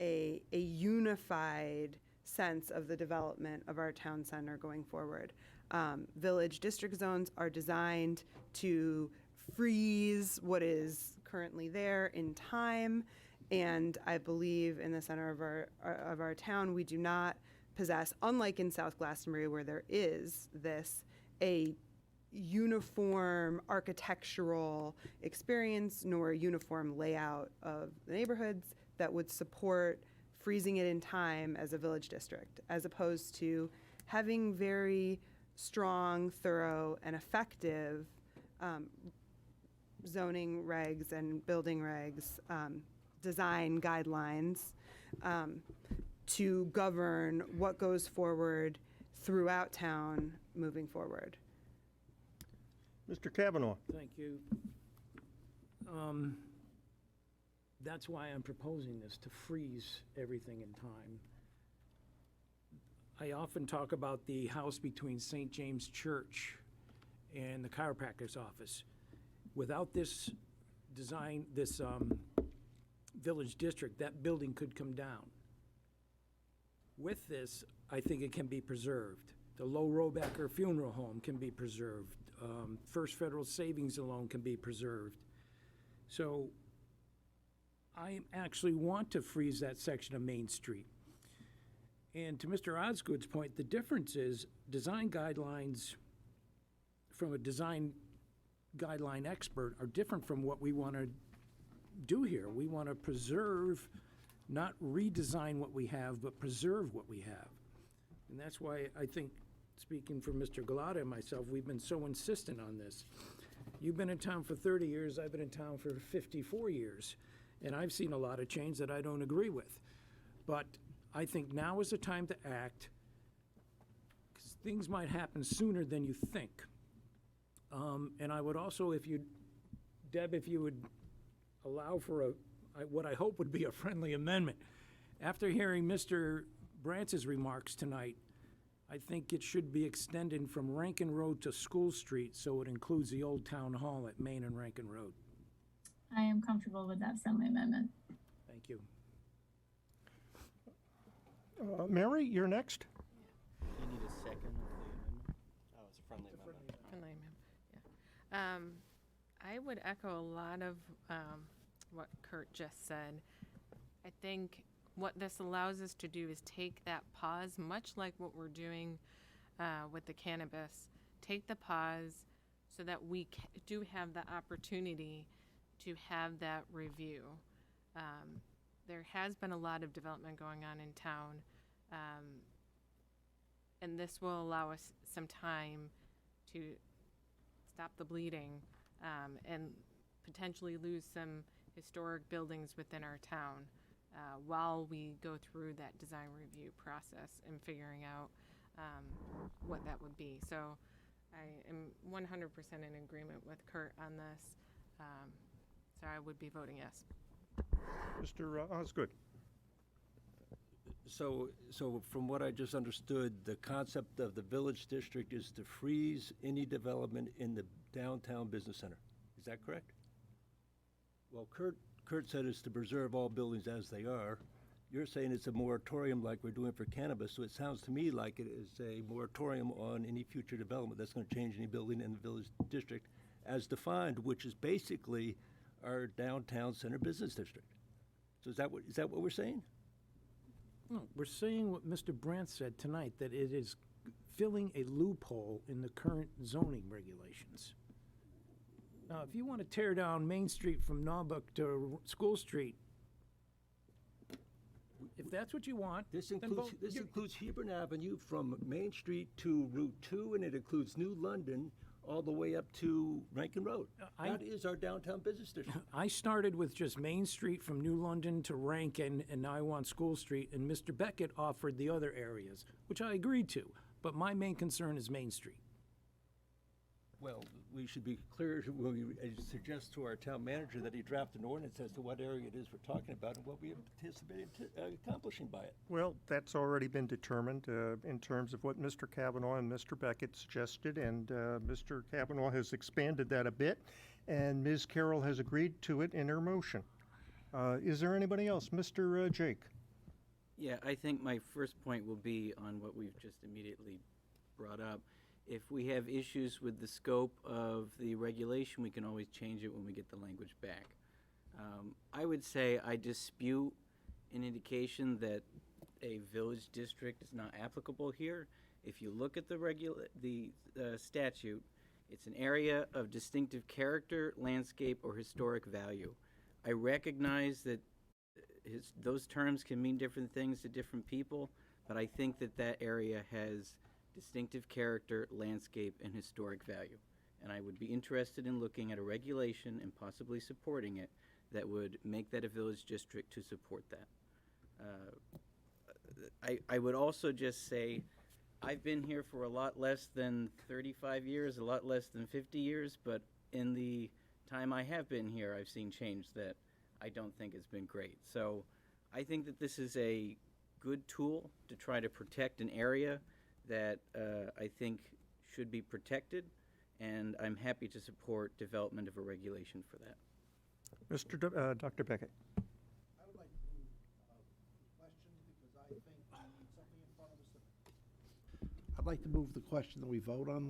a unified sense of the development of our town center going forward. Village district zones are designed to freeze what is currently there in time, and I believe in the center of our town we do not possess, unlike in South Glastonbury where there is this, a uniform architectural experience nor a uniform layout of the neighborhoods that would support freezing it in time as a village district, as opposed to having very strong, thorough, and effective zoning regs and building regs, design guidelines to govern what goes forward throughout town moving forward. Mr. Kavanaugh. Thank you. That's why I'm proposing this, to freeze everything in time. I often talk about the house between St. James Church and the chiropractor's office. Without this design, this village district, that building could come down. With this, I think it can be preserved. The Low Robacker Funeral Home can be preserved. First Federal Savings and Loan can be preserved. So I actually want to freeze that section of Main Street. And to Mr. Osgood's point, the difference is design guidelines from a design guideline expert are different from what we want to do here. We want to preserve, not redesign what we have, but preserve what we have. And that's why I think, speaking for Mr. Galata and myself, we've been so insistent on this. You've been in town for 30 years, I've been in town for 54 years, and I've seen a lot of change that I don't agree with. But I think now is the time to act, because things might happen sooner than you think. And I would also, Deb, if you would allow for what I hope would be a friendly amendment. After hearing Mr. Brantz's remarks tonight, I think it should be extended from Rankin Road to School Street, so it includes the old town hall at Main and Rankin Road. I am comfortable with that friendly amendment. Thank you. Mary, you're next. Do you need a second of the amendment? Oh, it's a friendly amendment. Friendly amendment, yeah. I would echo a lot of what Kurt just said. I think what this allows us to do is take that pause, much like what we're doing with the cannabis, take the pause so that we do have the opportunity to have that review. There has been a lot of development going on in town, and this will allow us some time to stop the bleeding and potentially lose some historic buildings within our town while we go through that design review process and figuring out what that would be. So I am 100% in agreement with Kurt on this. So I would be voting yes. Mr. Osgood. So from what I just understood, the concept of the village district is to freeze any development in the downtown business center. Is that correct? Well, Kurt said it's to preserve all buildings as they are. You're saying it's a moratorium like we're doing for cannabis, so it sounds to me like it is a moratorium on any future development that's going to change any building in the village district as defined, which is basically our downtown center business district. So is that what we're saying? No, we're saying what Mr. Brandt said tonight, that it is filling a loophole in the current zoning regulations. Now, if you want to tear down Main Street from Naubach to School Street, if that's what you want, This then includes, vote. this includes Hebron Avenue from Main Street to Route 2, and it includes New London all the way up to Rankin Road. That is our downtown business district. I started with just Main Street from New London to Rankin, and now I want School Street, and Mr. Beckett offered the other areas, which I agreed to, but my main concern is Main Street. Well, we should be clear when we suggest to our town manager that he draft an ordinance as to what area it is we're talking about and what we anticipate accomplishing by it. Well, that's already been determined in terms of what Mr. Kavanaugh and Mr. Beckett suggested, and Mr. Kavanaugh has expanded that a bit, and Ms. Carroll has agreed to it in her motion. Is there anybody else? Mr. Jake? Yeah, I think my first point will be on what we've just immediately brought up. If we have issues with the scope of the regulation, we can always change it when we get the language back. I would say I dispute an indication that a village district is not applicable here. If you look at the statute, it's an area of distinctive character, landscape, or historic value. I recognize that those terms can mean different things to different people, but I think that that area has distinctive character, landscape, and historic value. And I would be interested in looking at a regulation and possibly supporting it that would make that a village district to support that. I would also just say, I've been here for a lot less than 35 years, a lot less than 50 years, but in the time I have been here, I've seen change that I don't think has been great. So I think that this is a good tool to try to protect an area that I think should be protected, and I'm happy to support development of a regulation for that. Dr. Beckett. I would like to move the question because I think we need something in front of us. I'd like to move the question that we vote on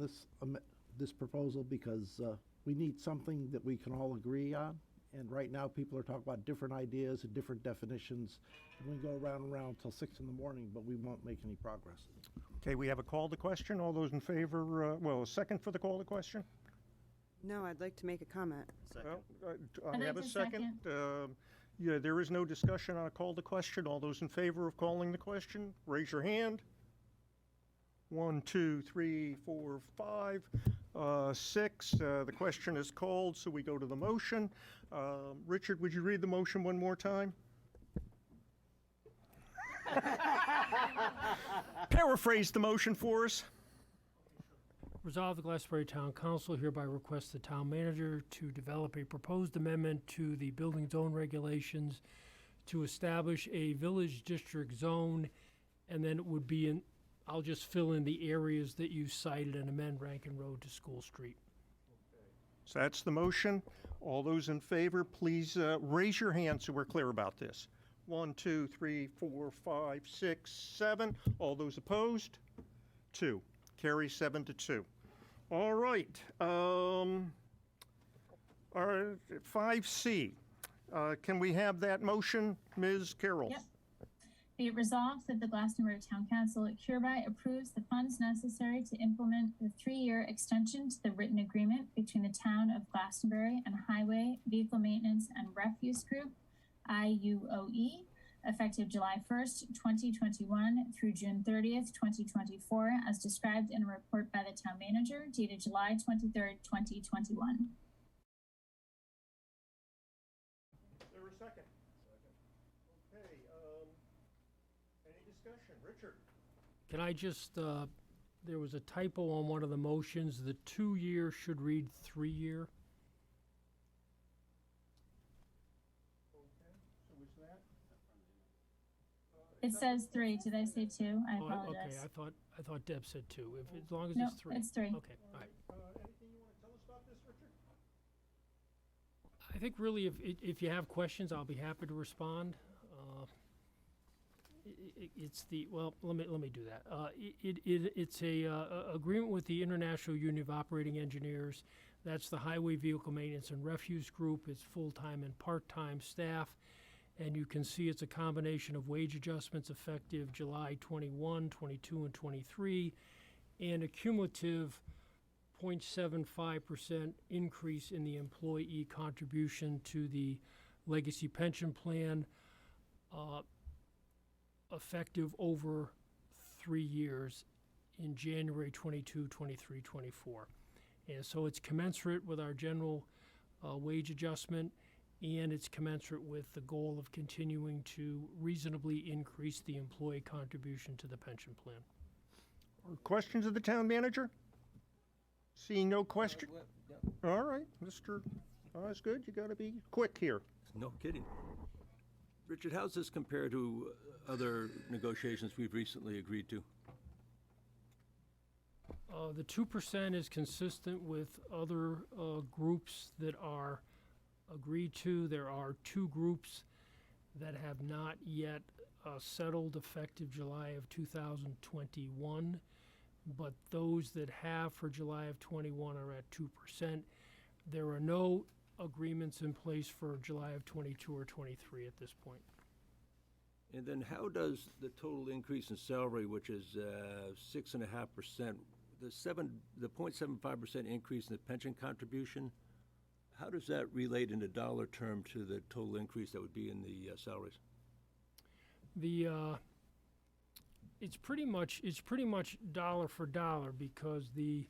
this proposal because we need something that we can all agree on. And right now, people are talking about different ideas and different definitions. And we go round and round till 6 in the morning, but we won't make any progress. Okay, we have a call to question. All those in favor, a second for the call to question? No, I'd like to make a comment. Second. I I'd have like a to second. Yeah, there is no discussion on a call to question. All those in favor of calling the question, raise your hand. 1, 2, 3, 4, 5, 6. The question is called, so we go to the motion. Richard, would you read the motion one more time? Paraphrase the motion for us. Resolve the Glastonbury Town Council hereby requests the town manager to develop a proposed amendment to the building zone regulations to establish a village district zone, and then it would be in, I'll just fill in the areas that you cited and amend Rankin Road to School Street. So that's the motion. All those in favor, please raise your hand so we're clear about this. 1, 2, 3, 4, 5, 6, 7. All those opposed? 2. Carry 7 to 2. All right. Our 5C. Can we have that motion, Ms. Carroll? Yep. Be it resolved that the Glastonbury Town Council hereby approves the funds necessary to implement the 3-year extension to the written agreement between the town of Glastonbury and Highway Vehicle Maintenance and Refuse Group, IUOE, effective July 1st, 2021 through June 30th, 2024, as described in a report by the town manager dated July 23rd, 2021. Is there a second? Okay, any discussion? Richard? Can I just, there was a typo on one of the motions. The 2-year should read 3-year. Okay, so is that? It says 3. Did I say 2? I Oh, apologize. okay, I thought Deb said 2. As long as No, it's 3. it's 3. Okay, all right. Anything you want to tell us about this, Richard? I think really if you have questions, I'll be happy to respond. It's the, well, let me do that. It's a agreement with the International Union of Operating Engineers. That's the Highway Vehicle Maintenance and Refuse Group. It's full-time and part-time staff. And you can see it's a combination of wage adjustments effective July 21, 22, and 23, and a cumulative 0.75% increase in the employee contribution to the legacy pension plan, effective over 3 years in January 22, 23, 24. And so it's commensurate with our general wage adjustment, and it's commensurate with the goal of continuing to reasonably increase the employee contribution to the pension plan. Questions of the town manager? Seeing no question? All right, Mr. Osgood, you got to be quick here. No kidding. Richard, how's this compare to other negotiations we've recently agreed to? The 2% is consistent with other groups that are agreed to. There are 2 groups that have not yet settled effective July of 2021, but those that have for July of 21 are at 2%. There are no agreements in place for July of 22 or 23 at this point. And then how does the total increase in salary, which is 6.5%, the 0.75% increase in the pension contribution, how does that relate in a dollar term to the total increase that would be in the salaries? It's pretty much dollar for dollar, because the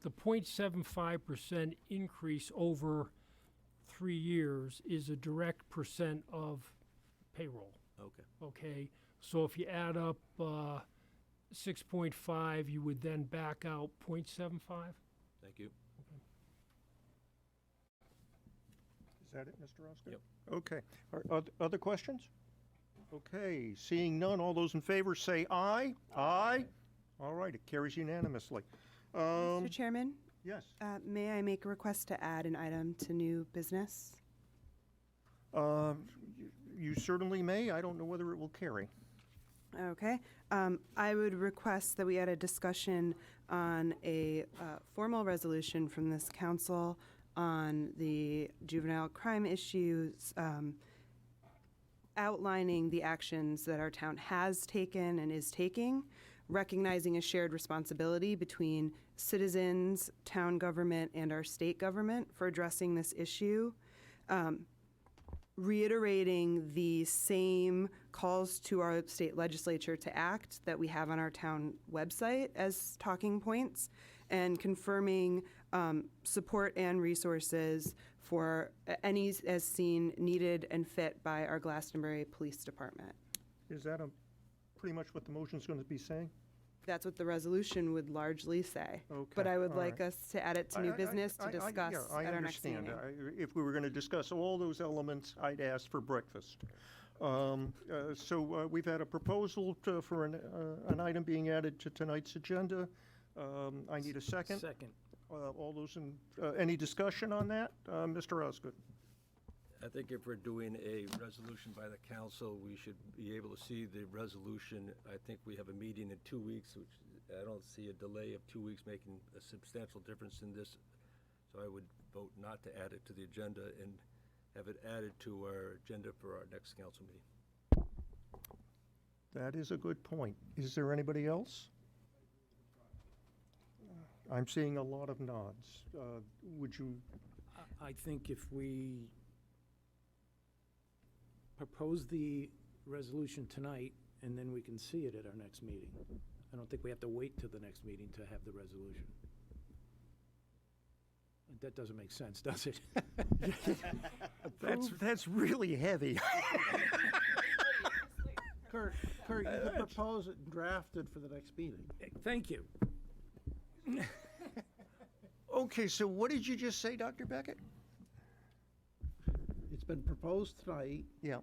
0.75% increase over 3 years is a direct percent of payroll. Okay. Okay, so if you add up 6.5, you would then back out 0.75. Thank you. Is that it, Mr. Osgood? Yep. Okay. Other questions? Okay, seeing none, all those in favor say aye. Aye. All right, it carries unanimously. Mr. Chairman, Yes. may I make a request to add an item to new business? You certainly may. I don't know whether it will carry. Okay. I would request that we add a discussion on a formal resolution from this council on the juvenile crime issues, outlining the actions that our town has taken and is taking, recognizing a shared responsibility between citizens, town government, and our state government for addressing this issue, reiterating the same calls to our state legislature to act that we have on our town website as talking points, and confirming support and resources for any as seen, needed, and fit by our Glastonbury Police Department. Is that pretty much what the motion's going to be saying? That's what the resolution would largely say. Okay, But I would all like right. us to add it to new business to discuss yeah, I at our next understand. meeting. If we were going to discuss all those elements, I'd ask for breakfast. So we've had a proposal for an item being added to tonight's agenda. I need a second. Second. All those in, any discussion on that? Mr. Osgood? I think if we're doing a resolution by the council, we should be able to see the resolution. I think we have a meeting in 2 weeks, which I don't see a delay of 2 weeks making a substantial difference in this. So I would vote not to add it to the agenda and have it added to our agenda for our next council meeting. That is a good point. Is there anybody else? I'm seeing a lot of nods. Would you? I think if we propose the resolution tonight, and then we can see it at our next meeting. I don't think we have to wait till the next meeting to have the resolution. That doesn't make sense, does it? That's really heavy. Kurt, you can propose it and draft it for the next meeting. Thank you. Okay, so what did you just say, Dr. Beckett? It's been proposed tonight. Yeah.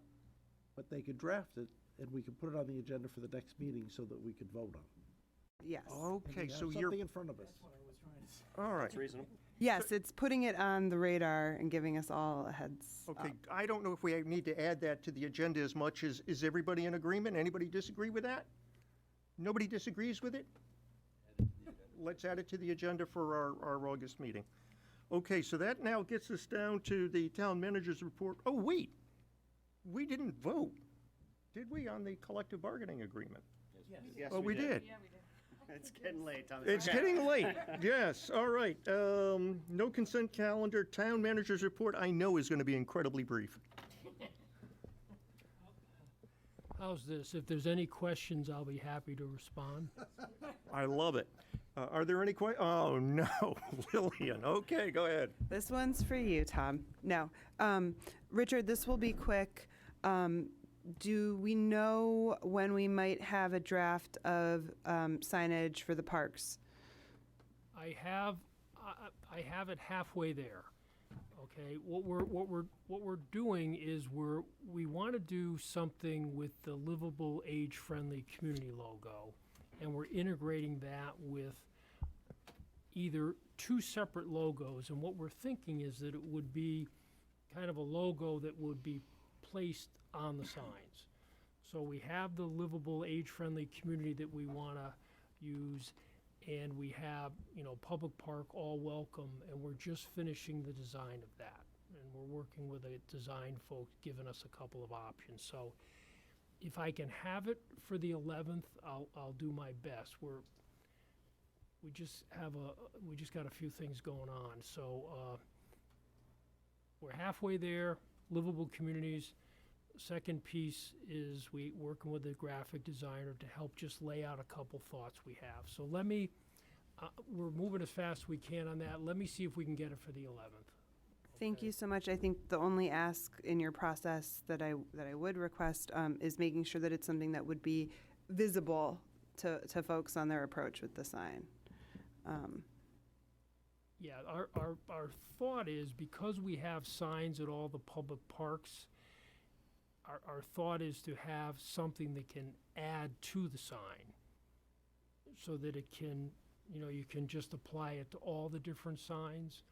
But they could draft it, and we could put it on the agenda for the next meeting so that we could vote on it. Yes. Okay, And we so have you're, something in front of us. all right. That's reasonable. Yes, it's putting it on the radar and giving us all a heads Okay, up. I don't know if we need to add that to the agenda as much as, is everybody in agreement? Anybody disagree with that? Nobody disagrees with it? Let's add it to the agenda for our August meeting. Okay, so that now gets us down to the town manager's report. Oh, wait, we didn't vote, did we, on the collective bargaining agreement? Yes, Oh, we did. It's getting late, Thomas. It's getting late, yes, all right. No consent calendar, town manager's report, I know is going to be incredibly brief. How's this? If there's any questions, I'll be happy to respond. I love it. Are there any oh, no, Lillian, okay, go ahead. This one's for you, Tom. No. Richard, this will be quick. Do we know when we might have a draft of signage for the parks? I have it halfway there. Okay, what we're doing is we want to do something with the livable, age-friendly community logo, and we're integrating that with either two separate logos. And what we're thinking is that it would be kind of a logo that would be placed on the signs. So we have the livable, age-friendly community that we want to use, and we have, public park, all welcome, and we're just finishing the design of that. And we're working with a design folks, giving us a couple of options. So if I can have it for the 11th, I'll do my best. We just got a few things going on. So we're halfway there, livable communities. Second piece is we working with a graphic designer to help just lay out a couple thoughts we have. So let me, we're moving as fast as we can on that. Let me see if we can get it for the 11th. Thank you so much. I think the only ask in your process that I would request is making sure that it's something that would be visible to folks on their approach with the sign. Yeah, our thought is because we have signs at all the public parks, our thought is to have something that can add to the sign so that it can, you can just apply it to all the different signs.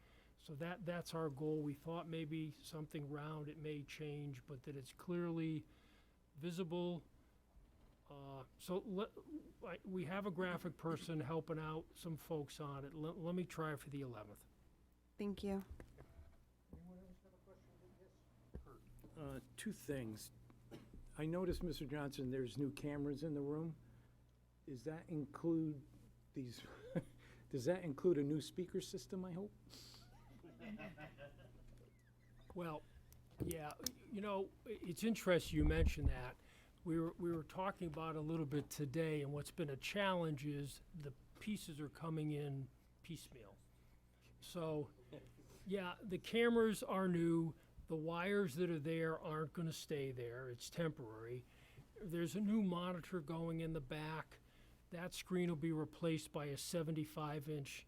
So that's our goal. We thought maybe something round, it may change, but that it's clearly visible. We have a graphic person helping out some folks on it. Let me try for the 11th. Thank you. Two things. I noticed, Mr. Johnson, there's new cameras in the room. Does that include these, does that include a new speaker system, I hope? Well, yeah, you know, it's interesting you mentioned that. We were talking about a little bit today, and what's been a challenge is the pieces are coming in piecemeal. So, yeah, the cameras are new. The wires that are there aren't going to stay there. It's temporary. There's a new monitor going in the back. That screen will be replaced by a 75-inch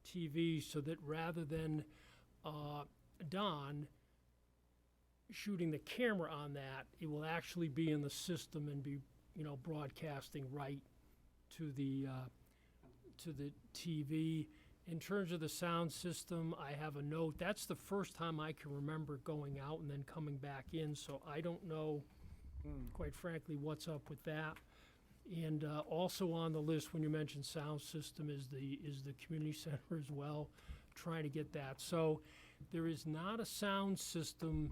TV, so that rather than Don shooting the camera on that, it will actually be in the system and be, you know, broadcasting right to the TV. In terms of the sound system, I have a note. That's the first time I can remember going out and then coming back in, so I don't know, quite frankly, what's up with that. And also on the list, when you mentioned sound system, is the community center as well, trying to get that. So there is not a sound system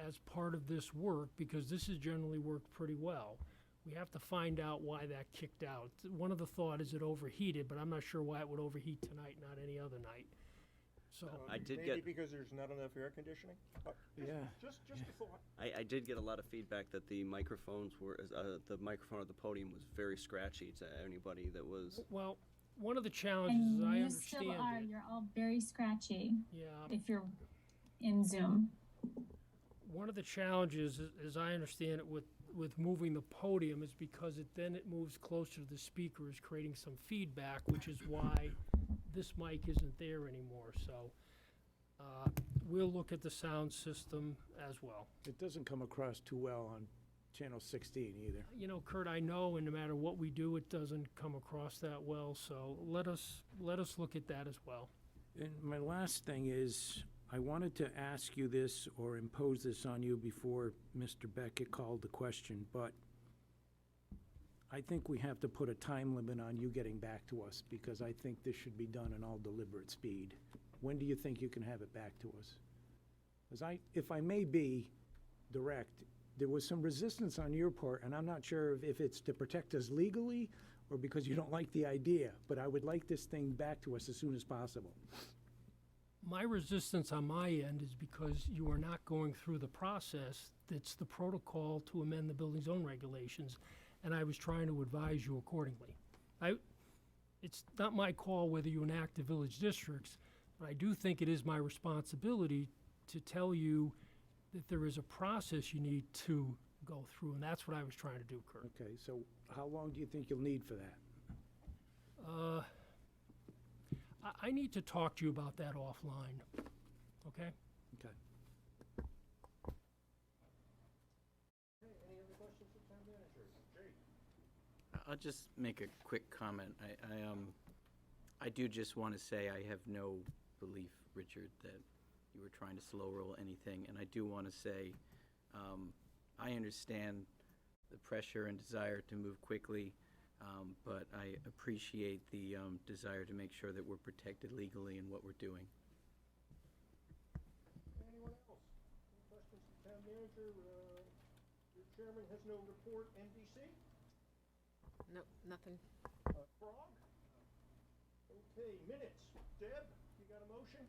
as part of this work, because this has generally worked pretty well. We have to find out why that kicked out. One of the thought is it overheated, but I'm not sure why it would overheat tonight, not any other night. So I did Maybe get because there's not enough air conditioning? Just a thought. I did get a lot of feedback that the microphones were the microphone at the podium was very scratchy to anybody that was. Well, one of the challenges, And I you understand still are. it. You're all very scratchy. Yeah. If you're in Zoom. One of the challenges, as I understand it, with moving the podium is because it moves closer to the speakers, creating some feedback, which is why this mic isn't there anymore. So we'll look at the sound system as well. It doesn't come across too well on Channel 16 either. You know, Kurt, I know, and no matter what we do, it doesn't come across that well. So let us look at that as well. And my last thing is, I wanted to ask you this or impose this on you before Mr. Beckett called the question, but I think we have to put a time limit on you getting back to us, because I think this should be done in all deliberate speed. When do you think you can have it back to us? Because if I may be direct, there was some resistance on your part, and I'm not sure if it's to protect us legally or because you don't like the idea, but I would like this thing back to us as soon as possible. My resistance on my end is because you are not going through the process that's the protocol to amend the building zone regulations, and I was trying to advise you accordingly. It's not my call whether you enact the village districts, but I do think it is my responsibility to tell you that there is a process you need to go through, and that's what I was trying to do, Kurt. Okay, so how long do you think you'll need for that? I need to talk to you about that offline, okay? Okay. Any other questions for town manager? Jay? I'll just make a quick comment. I do just want to say I have no belief, Richard, that you were trying to slow roll anything, and I do want to say I understand the pressure and desire to move quickly, but I appreciate the desire to make sure that we're protected legally in what we're doing. Anyone else? Any questions for town manager? Your chairman has no report. NBC? Nope, nothing. Frog? Okay, minutes. Deb, you got a motion?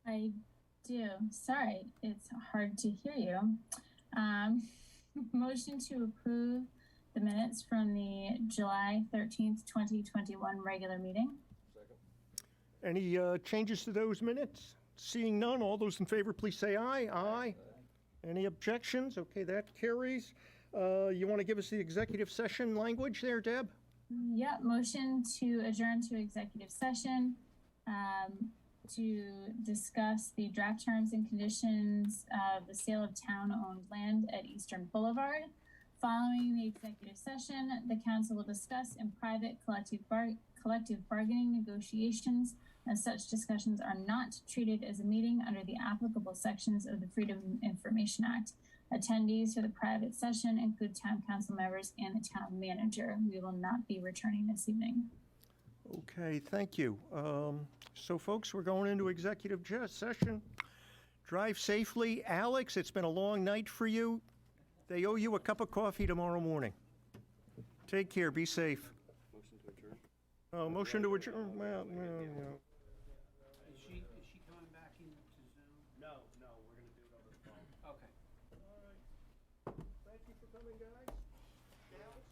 I do. Sorry, it's hard to hear you. Motion to approve the minutes from the July 13th, 2021 regular meeting. Any changes to those minutes? Seeing none, all those in favor, please say aye. Aye. Any objections? Okay, that carries. You want to give us the executive session language there, Deb? Yep, motion to adjourn to executive session to discuss the draft terms and conditions of the sale of town-owned land at Eastern Boulevard. Following the executive session, the council will discuss in private collective bargaining negotiations, as such discussions are not treated as a meeting under the applicable sections of the Freedom of Information Act. Attendees for the private session include town council members and the town manager. We will not be returning this evening. Okay, thank you. So folks, we're going into executive session. Drive safely. Alex, it's been a long night for you. They owe you a cup of coffee tomorrow morning. Take care, be safe. Motion to adjourn? Motion to adjourn, well, Is she coming back into Zoom? No, we're gonna do it over the phone. Okay. Thank you for coming, guys. Gals.